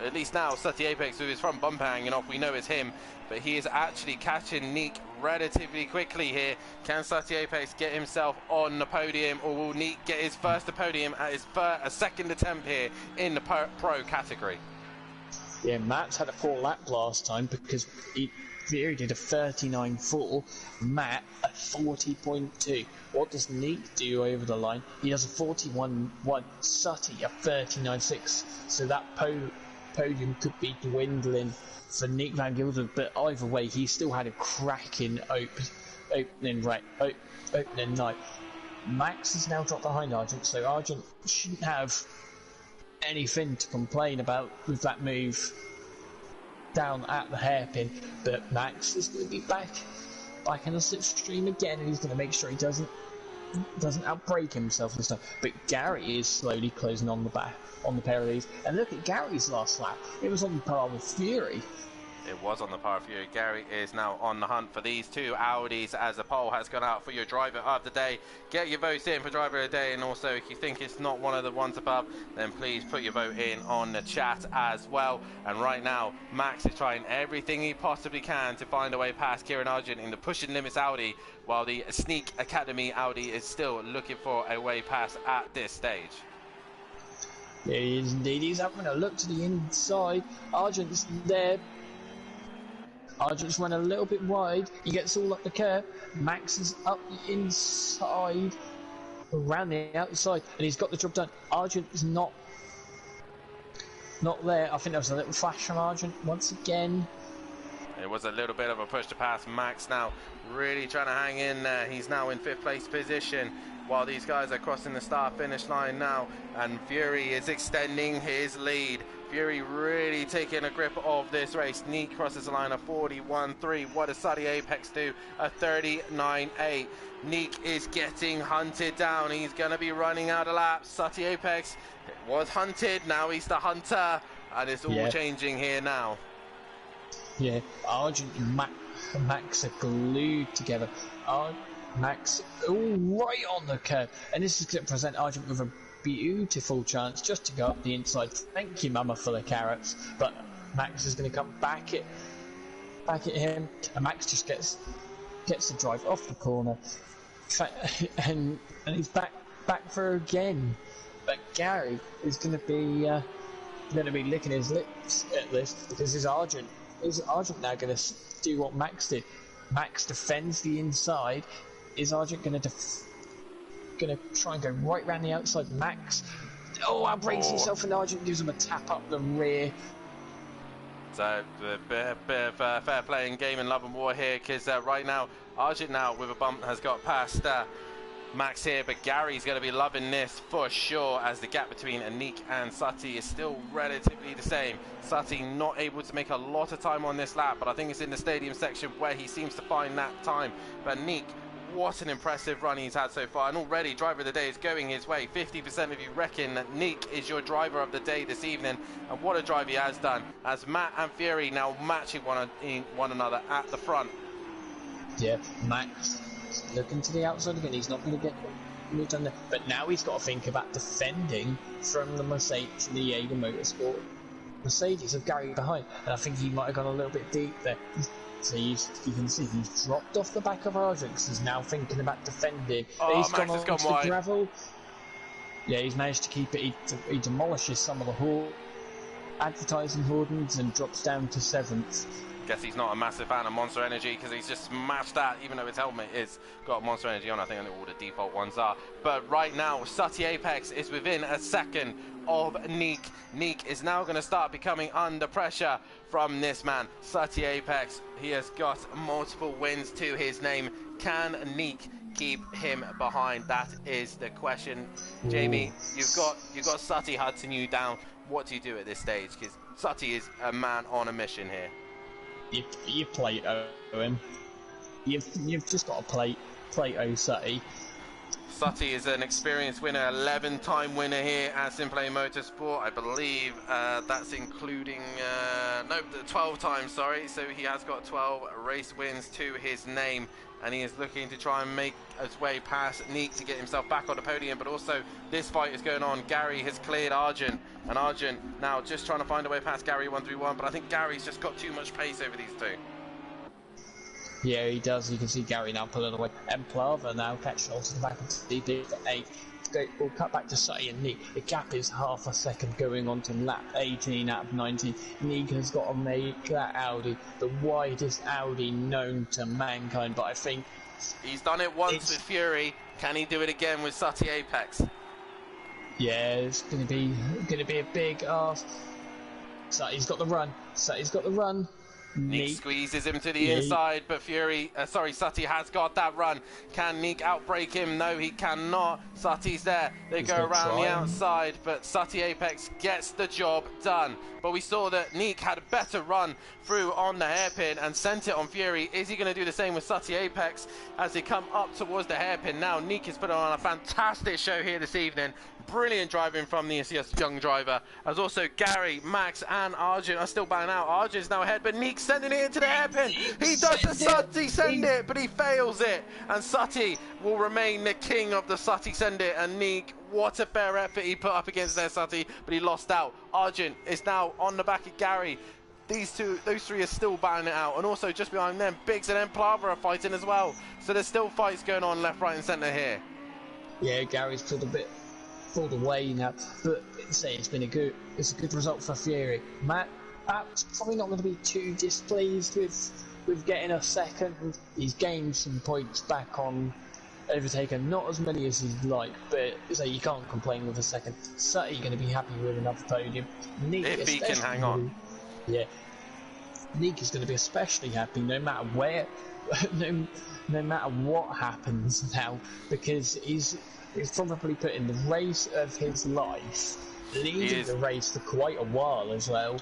At least now, Sutty Apex, with his front bumper hanging off, we know it's him. But he is actually catching Neek relatively quickly here. Can Sutty Apex get himself on the podium, or will Neek get his first podium at his second attempt here in the pro category? Yeah, Matt's had a poor lap last time because Vieri did a 39.4, Matt a 40.2. What does Neek do over the line? He does a 41.1, Sutty a 39.6. So that podium could be dwindling for Nick Van Gilder, but either way, he still had a cracking opening night. Max has now dropped behind Argent, so Argent shouldn't have anything to complain about with that move down at the hairpin, but Max is going to be back in the slipstream again, and he's going to make sure he doesn't outbrake himself this time. But Gary is slowly closing on the pair of these, and look at Gary's last lap. It was on par with Fury. It was on the par of Fury. Gary is now on the hunt for these two Audis as the poll has gone out for your driver of the day. Get your votes in for driver of the day, and also if you think it's not one of the ones above, then please put your vote in on the chat as well. And right now, Max is trying everything he possibly can to find a way past Kieran Argent in the Pushing Limits Audi, while the Sneak Academy Audi is still looking for a way past at this stage. There he is indeed. He's having a look to the inside. Argent's there. Argent's run a little bit wide. He gets all up the curve. Max is up the inside, around the outside, and he's got the job done. Argent is not there. I think there was a little flash from Argent once again. It was a little bit of a push to pass. Max now really trying to hang in there. He's now in 5th place position, while these guys are crossing the start-finish line now, and Fury is extending his lead. Fury really taking a grip of this race. Neek crosses the line of 41.3. What does Sutty Apex do? A 39.8. Neek is getting hunted down. He's going to be running out of laps. Sutty Apex was hunted. Now he's the hunter. And it's all changing here now. Yeah, Argent and Max are glued together. Max right on the curve. And this is going to present Argent with a beautiful chance just to go up the inside. Thank you, Mama, for the carrots. But Max is going to come back at him, and Max just gets the drive off the corner, and he's back for again. But Gary is going to be licking his lips at this, because is Argent now going to do what Max did? Max defends the inside. Is Argent going to try and go right round the outside? Max outbrakes himself, and Argent gives him a tap up the rear. So a bit of fair play and game and love and war here, because right now Argent now with a bump has got past Max here, but Gary's going to be loving this for sure, as the gap between Anik and Sutty is still relatively the same. Sutty not able to make a lot of time on this lap, but I think it's in the stadium section where he seems to find that time. But Anik, what an impressive run he's had so far, and already driver of the day is going his way. 50% of you reckon that Neek is your driver of the day this evening, and what a drive he has done, as Matt and Fury now matching one another at the front. Yeah, Max looking to the outside again. He's not going to get moved on there, but now he's got to think about defending from the Mercedes, the Jaeger Motorsport Mercedes of Gary behind, and I think he might have gone a little bit deep there. So you can see he's dropped off the back of Argent, because he's now thinking about defending. He's Max has gone wide. The gravel. Yeah, he's managed to keep it. He demolishes some of the advertising hoardings and drops down to 7th. Guess he's not a massive fan of Monster Energy, because he's just smashed that, even though his helmet is got Monster Energy on. I think all the default ones are. But right now, Sutty Apex is within a second of Neek. Neek is now going to start becoming under pressure from this man, Sutty Apex. He has got multiple wins to his name. Can Neek keep him behind? That is the question. Jamie, you've got Sutty hunting you down. What do you do at this stage? Because Sutty is a man on a mission here. You plate him. You've just got to plate Sutty. Sutty is an experienced winner, 11-time winner here at Simplay Motorsport. I believe that's including, no, 12 times, sorry. So he has got 12 race wins to his name, and he is looking to try and make his way past Neek to get himself back on the podium. But also, this fight is going on. Gary has cleared Arjun, and Arjun now just trying to find a way past Gary 131. But I think Gary's just got too much pace over these two. Yeah, he does. You can see Gary now pulling away. And Plava now catching onto the back of DB for 8. We'll cut back to Sutty and Neek. The gap is half a second going on to lap 18 out of 19. Neek has got to make that Audi the widest Audi known to mankind, but I think he's done it once with Fury. Can he do it again with Sutty Apex? Yeah, it's going to be a big ask. Sutty's got the run. Sutty's got the run. Neek squeezes him to the inside, but Sutty has got that run. Can Neek outbrake him? No, he cannot. Sutty's there. They go around the outside, but Sutty Apex gets the job done. But we saw that Neek had a better run through on the hairpin and sent it on Fury. Is he going to do the same with Sutty Apex as they come up towards the hairpin? Now Neek is putting on a fantastic show here this evening. Brilliant driving from the young driver, as also Gary, Max and Arjun are still banging out. Arjun's now ahead, but Neek's sending it into the hairpin. He does the Sutty send it, but he fails it. And Sutty will remain the king of the Sutty send it. And Neek, what a fair effort he put up against their Sutty, but he lost out. Arjun is now on the back of Gary. Those three are still battling it out. And also just behind them, Biggs and Plava are fighting as well. So there's still fights going on left, right and centre here. Yeah, Gary's pulled away now, but it's been a good result for Fury. Matt's probably not going to be too displeased with getting a second. He's gained some points back on Overtaker, not as many as he'd like, but so you can't complain with a second. Sutty going to be happy with another podium. Neek, if he can hang on. Yeah, Neek is going to be especially happy no matter where, no matter what happens now, because he's probably put in the race of his life, leading the race for quite a while as well.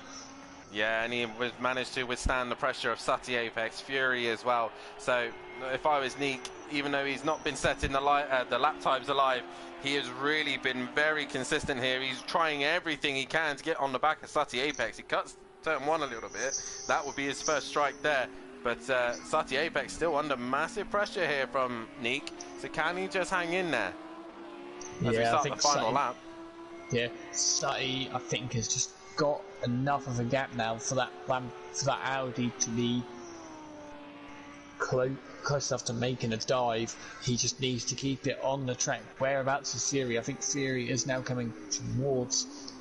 Yeah, and he managed to withstand the pressure of Sutty Apex, Fury as well. So if I was Neek, even though he's not been setting the lap times alive, he has really been very consistent here. He's trying everything he can to get on the back of Sutty Apex. He cuts turn 1 a little bit. That would be his first strike there. But Sutty Apex still under massive pressure here from Neek. So can he just hang in there as we start the final lap? Yeah, Sutty, I think, has just got enough of a gap now for that Audi to be close enough to making a dive. He just needs to keep it on the track. Whereabouts is Fury? I think Fury is now coming towards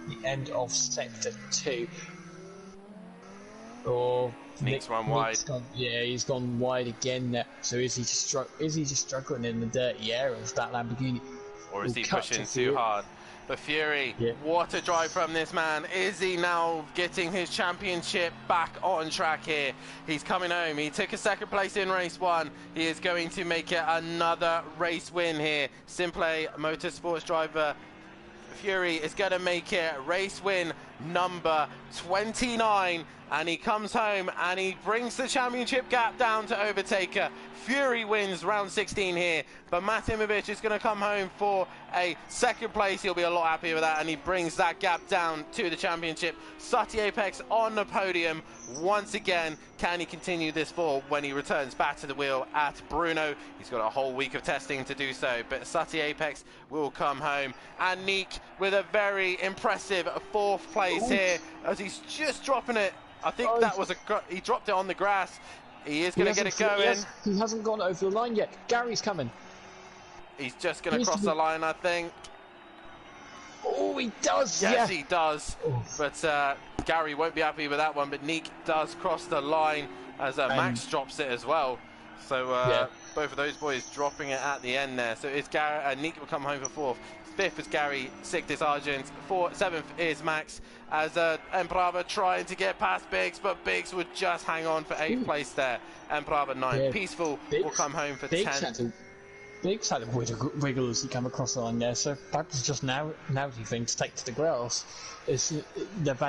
the end of sector 2. Or Neek's run wide. He's gone wide again there. So is he just struggling in the dirty air of that Lamborghini? Or is he pushing too hard? But Fury, what a drive from this man. Is he now getting his championship back on track here? He's coming home. He took a second place in race 1. He is going to make it another race win here. Simplay Motorsports driver Fury is going to make it race win number 29. And he comes home and he brings the championship gap down to Overtaker. Fury wins round 16 here, but Matimovic is going to come home for a second place. He'll be a lot happier with that, and he brings that gap down to the championship. Sutty Apex on the podium once again. Can he continue this forward when he returns back to the wheel at Bruno? He's got a whole week of testing to do so, but Sutty Apex will come home. And Neek with a very impressive 4th place here, as he's just dropping it. I think that was he dropped it on the grass. He is going to get it going. He hasn't gone over the line yet. Gary's coming. He's just going to cross the line, I think. Oh, he does. Yes, he does. But Gary won't be happy with that one. But Neek does cross the line as Max drops it as well. So both of those boys dropping it at the end there. So it's Gary. Neek will come home for 4th. 5th is Gary, 6th is Argent, 7th is Max, as Emprava trying to get past Biggs, but Biggs would just hang on for 8th place there. Emprava 9th. Yeah, Peaceful will come home for 10th. Biggs had a wiggle as he came across the line there, so that was just an outy thing to take to the grass. They've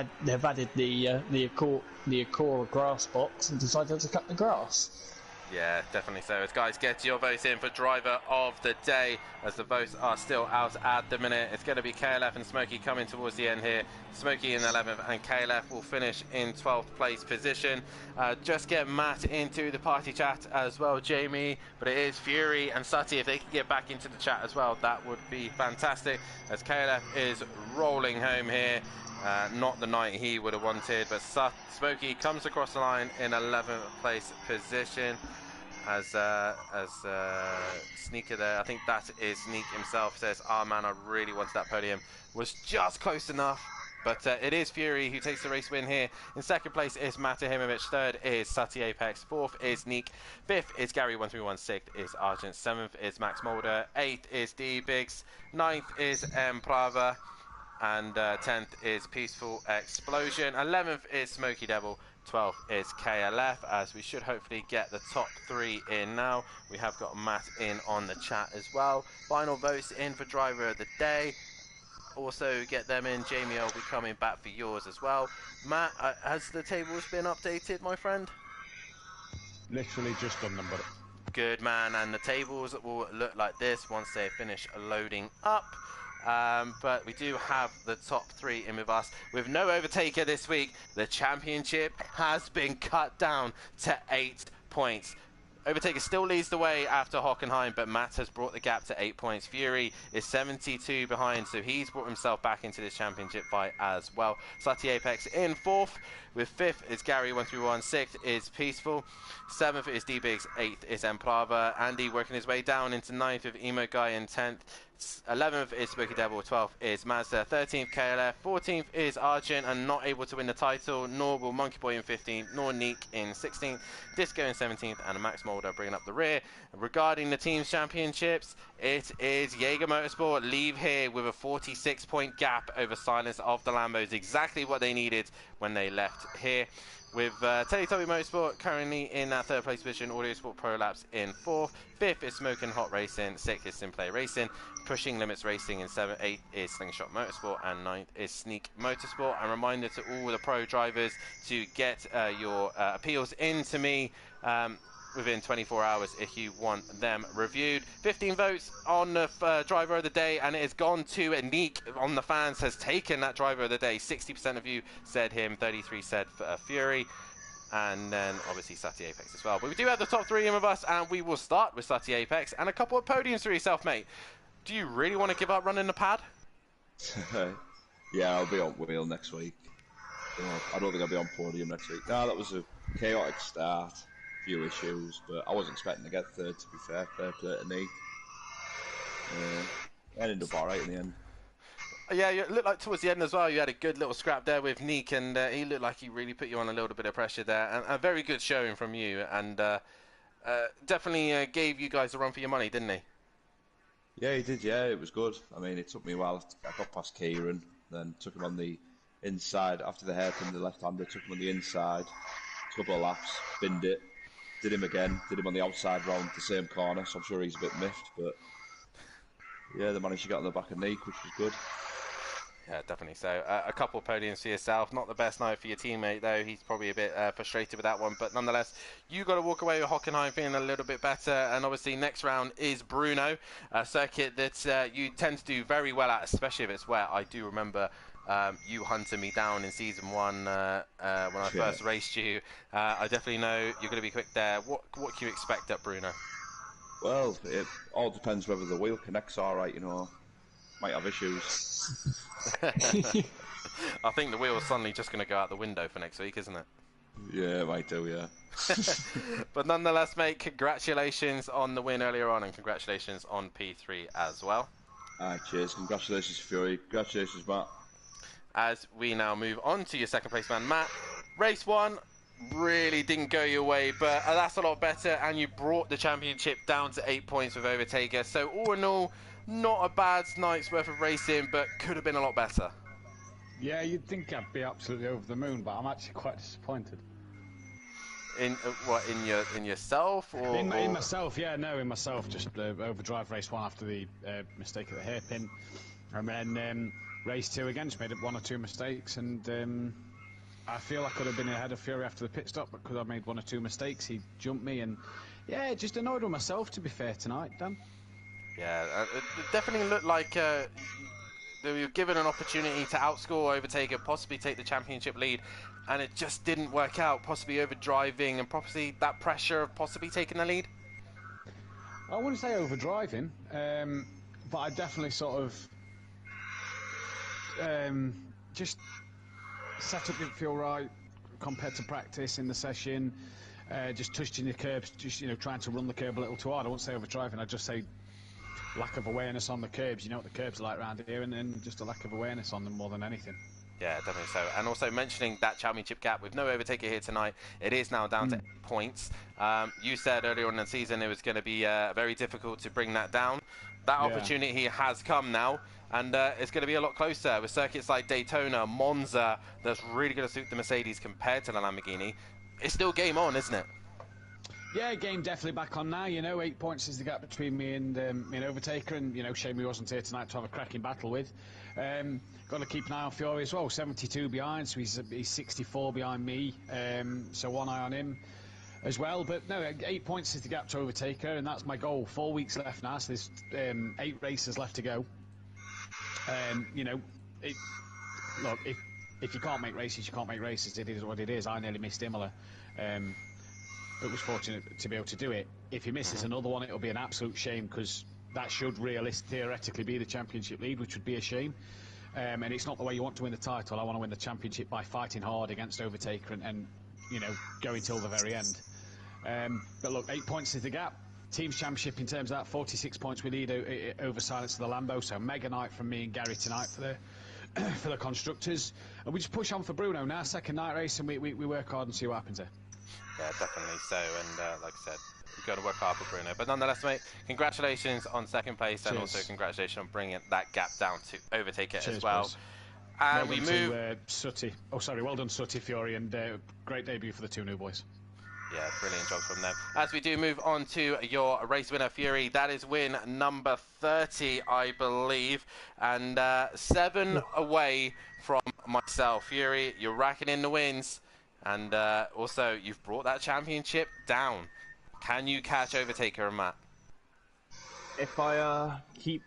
added the Acora grass box and decided to cut the grass. Yeah, definitely so. As guys, get your votes in for driver of the day, as the votes are still out at the minute. It's going to be KLF and Smokey coming towards the end here. Smokey in 11th and KLF will finish in 12th place position. Just get Matt into the party chat as well, Jamie. But it is Fury and Sutty. If they can get back into the chat as well, that would be fantastic, as KLF is rolling home here. Not the night he would have wanted, but Smokey comes across the line in 11th place position as Sneaker there. I think that is Sneak himself, says, man, I really wanted that podium. Was just close enough, but it is Fury who takes the race win here. In second place is Matahimovic, third is Sati Apex, fourth is Neek, fifth is Gary 131, sixth is Argent, seventh is Max Mulder, eighth is D Biggs, ninth is M Prava, and 10th is Peaceful Explosion, 11th is Smoky Devil, 12th is KLF, as we should hopefully get the top 3 in now. We have got Matt in on the chat as well. Final votes in for driver of the day. Also get them in. Jamie, I'll be coming back for yours as well. Matt, has the tables been updated, my friend? Literally just done them, but good man, and the tables will look like this once they finish loading up. But we do have the top 3 in with us. With no overtaker this week, the championship has been cut down to 8 points. Overtaker still leads the way after Hockenheim, but Matt has brought the gap to 8 points. Fury is 72 behind, so he's brought himself back into this championship fight as well. Sati Apex in 4th, with 5th is Gary 131, 6th is Peaceful, 7th is D-Biggs, 8th is Emprava, Andy working his way down into 9th with Emo Guy in 10th, 11th is Spooky Devil, 12th is Mazda, 13th KLF, 14th is Argent and not able to win the title, nor will Monkey Boy in 15th, nor Neek in 16th, Disco in 17th, and Max Mulder bringing up the rear. Regarding the team's championships, it is Jaeger Motorsport leave here with a 46-point gap over Silence of the Lambos, exactly what they needed when they left here. With Teletubby Motorsport currently in that 3rd place position, Audio Sport Pro Labs in 4th, 5th is Smokin' Hot Racing, 6th is Simplay Racing, Pushing Limits Racing in 7th, 8th is Slingshot Motorsport, and 9th is Sneak Motorsport. And reminder to all the pro drivers to get your appeals in to me within 24 hours if you want them reviewed. 15 votes on the driver of the day, and it has gone to Neek on the fans, has taken that driver of the day. 60% of you said him, 33 said Fury, and then obviously Sati Apex as well. But we do have the top 3 in with us, and we will start with Sati Apex and a couple of podiums for yourself, mate. Do you really want to give up running the pad? Yeah, I'll be on wheel next week. I don't think I'll be on podium next week. No, that was a chaotic start. Few issues, but I wasn't expecting to get 3rd, to be fair. Fair play to Neek. I ended up alright in the end. Yeah, you looked like towards the end as well, you had a good little scrap there with Neek, and he looked like he really put you on a little bit of pressure there, and a very good showing from you, and definitely gave you guys a run for your money, didn't he? Yeah, he did, yeah, it was good. I mean, it took me a while. I got past Kieran, then took him on the inside, after the hairpin, the left-hander, took him on the inside, a couple of laps, binned it. Did him again, did him on the outside round the same corner, so I'm sure he's a bit miffed, but yeah, they managed to get on the back of Neek, which was good. Yeah, definitely. So a couple of podiums for yourself. Not the best night for your teammate, though. He's probably a bit frustrated with that one, but nonetheless, you got to walk away with Hockenheim feeling a little bit better, and obviously next round is Bruno, a circuit that you tend to do very well at, especially if it's wet. I do remember you hunted me down in season 1 when I first raced you. I definitely know you're going to be quick there. What can you expect at Bruno? Well, it all depends whether the wheel connects alright, you know. Might have issues. I think the wheel's suddenly just going to go out the window for next week, isn't it? Yeah, it might do, yeah. But nonetheless, mate, congratulations on the win earlier on, and congratulations on P3 as well. Alright, cheers. Congratulations, Fury. Congratulations, Matt. As we now move on to your second place man, Matt. Race 1 really didn't go your way, but that's a lot better, and you brought the championship down to 8 points with Overtaker. So all in all, not a bad night's worth of racing, but could have been a lot better. yeah, you'd think I'd be absolutely over the moon, but I'm actually quite disappointed. In what, in yourself, or in myself? Yeah, no, in myself. Just overdrive race 1 after the mistake at the hairpin, and then race 2 again, just made 1 or 2 mistakes, and I feel I could have been ahead of Fury after the pit stop, but because I made 1 or 2 mistakes, he jumped me, and yeah, just annoyed with myself, to be fair, tonight, Dan. Yeah, it definitely looked like they were given an opportunity to outscore Overtaker, possibly take the championship lead, and it just didn't work out, possibly overdriving and possibly that pressure of possibly taking the lead. I wouldn't say overdriving, but I definitely sort of just setup didn't feel right compared to practice in the session. Just touching the curbs, just trying to run the curb a little too hard. I won't say overdriving. I'd just say lack of awareness on the curbs. You know what the curbs are like around here, and then just a lack of awareness on them more than anything. Yeah, definitely so. And also mentioning that championship gap with no overtaker here tonight, it is now down to 8 points. You said earlier on in the season it was going to be very difficult to bring that down. That opportunity has come now, and it's going to be a lot closer with circuits like Daytona, Monza, that's really going to suit the Mercedes compared to the Lamborghini. It's still game on, isn't it? Yeah, game definitely back on now. 8 points is the gap between me and Overtaker, and shame he wasn't here tonight to have a cracking battle with. Got to keep an eye on Fury as well. 72 behind, so he's 64 behind me. So one eye on him as well. But no, 8 points is the gap to Overtaker, and that's my goal. 4 weeks left now, so there's 8 races left to go. Look, if you can't make races, you can't make races. It is what it is. I nearly missed Imola. But was fortunate to be able to do it. If he misses another one, it'll be an absolute shame, because that should theoretically be the championship lead, which would be a shame. And it's not the way you want to win the title. I want to win the championship by fighting hard against Overtaker and going till the very end. But look, 8 points is the gap. Teams championship in terms of that, 46 points we lead over Silence of the Lambo. So mega night from me and Gary tonight for the constructors. And we just push on for Bruno now, second night race, and we work hard and see what happens there. Yeah, definitely so, and like I said, we've got to work hard for Bruno. But nonetheless, mate, congratulations on second place, and also congratulations on bringing that gap down to Overtaker as well. Boys. And well we move to Sutty. Oh, sorry, well done, Sutty, Fury, and great debut for the 2 new boys. Yeah, brilliant job from them. As we do move on to your race winner, Fury, that is win number 30, I believe, and 7 away from myself. Fury, you're racking in the wins. And also, you've brought that championship down. Can you catch Overtaker and Matt? If I keep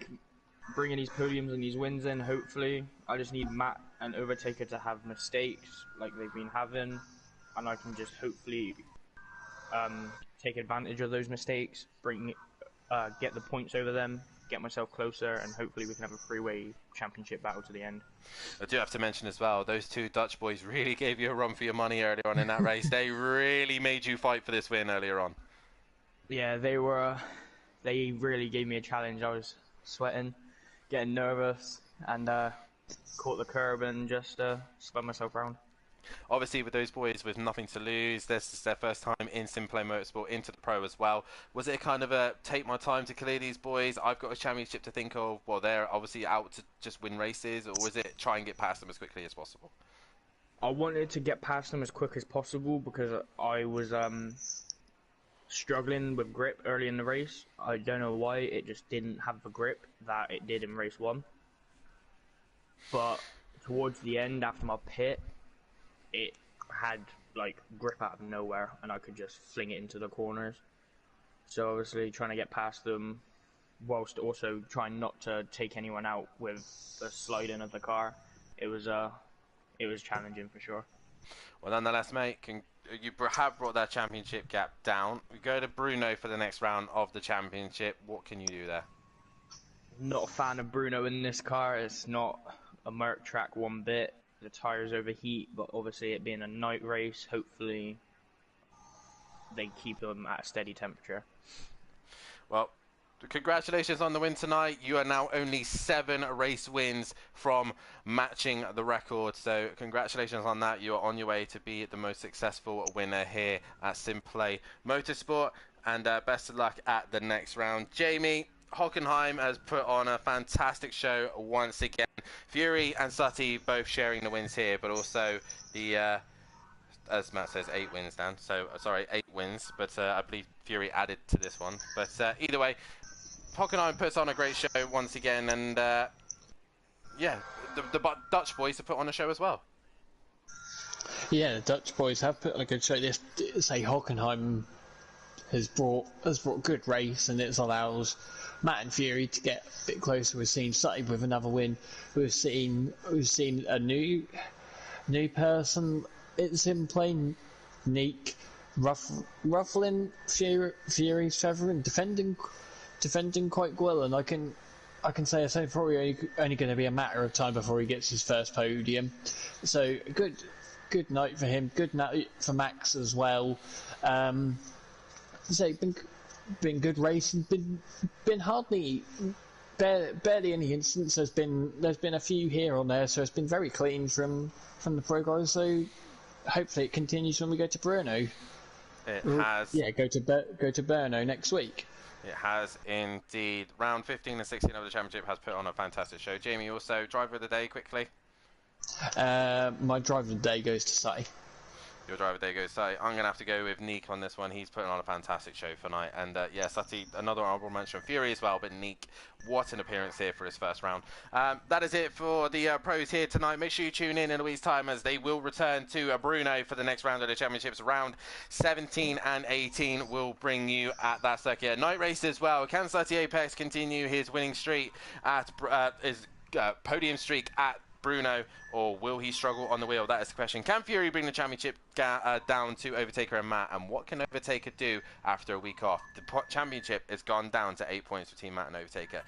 bringing these podiums and these wins in, hopefully, I just need Matt and Overtaker to have mistakes like they've been having, and I can just hopefully take advantage of those mistakes, get the points over them, get myself closer, and hopefully we can have a 3-way championship battle to the end. I do have to mention as well, those 2 Dutch boys really gave you a run for your money earlier on in that race. They really made you fight for this win earlier on. Yeah, they really gave me a challenge. I was sweating, getting nervous, and caught the curb and just spun myself around. Obviously, with those boys with nothing to lose, this is their first time in Simplay Motorsport, into the Pro as well. Was it kind of a take my time to clear these boys? I've got a championship to think of. Well, they're obviously out to just win races, or was it try and get past them as quickly as possible? I wanted to get past them as quick as possible because I was struggling with grip early in the race. I don't know why, it just didn't have the grip that it did in race 1. But towards the end, after my pit, it had like grip out of nowhere, and I could just fling it into the corners. So obviously trying to get past them whilst also trying not to take anyone out with the sliding of the car, it was challenging for sure. Well, nonetheless, mate, you have brought that championship gap down. We go to Bruno for the next round of the championship. What can you do there? Not a fan of Bruno in this car. It's not a Merc track one bit. The tyres overheat, but obviously it being a night race, hopefully they keep them at a steady temperature. Well, congratulations on the win tonight. You are now only 7 race wins from matching the record, so congratulations on that. You are on your way to be the most successful winner here at Simplay Motorsport, and best of luck at the next round. Jamie, Hockenheim has put on a fantastic show once again. Fury and Sutty both sharing the wins here, but also the, as Matt says, 8 wins, Dan. So, sorry, 8 wins, but I believe Fury added to this one. But either way, Hockenheim puts on a great show once again, and yeah, the Dutch boys have put on a show as well. Yeah, the Dutch boys have put on a good show. This, say, Hockenheim has brought a good race, and it allows Matt and Fury to get a bit closer. We've seen Sutty with another win. We've seen a new person. It's him playing Neek, ruffling Fury's feather and defending quite well. And I can say it's probably only going to be a matter of time before he gets his first podium. So good night for him. Good night for Max as well. So been good racing. Been hardly barely any incidents. There's been a few here or there. So it's been very clean from the pro guys. So hopefully it continues when we go to Brno. It has. Yeah, go to Brno next week. It has indeed. Round 15 and 16 of the championship has put on a fantastic show. Jamie, also driver of the day quickly. My driver of the day goes to Sutty. Your driver of the day goes Sutty. I'm going to have to go with Neek on this one. He's putting on a fantastic show for night. And yeah, Sutty, another honourable mention. Fury as well, but Neek, what an appearance here for his first round. That is it for the pros here tonight. Make sure you tune in a week's time as they will return to Brno for the next round of the championships. Round 17 and 18 will bring you at that circuit. Night race as well. Can Sutty Apex continue his winning streak at his podium streak at Brno, or will he struggle on the wheel? That is the question. Can Fury bring the championship down to Overtaker and Matt? And what can Overtaker do after a week off? The championship has gone down to 8 points between Matt and Overtaker.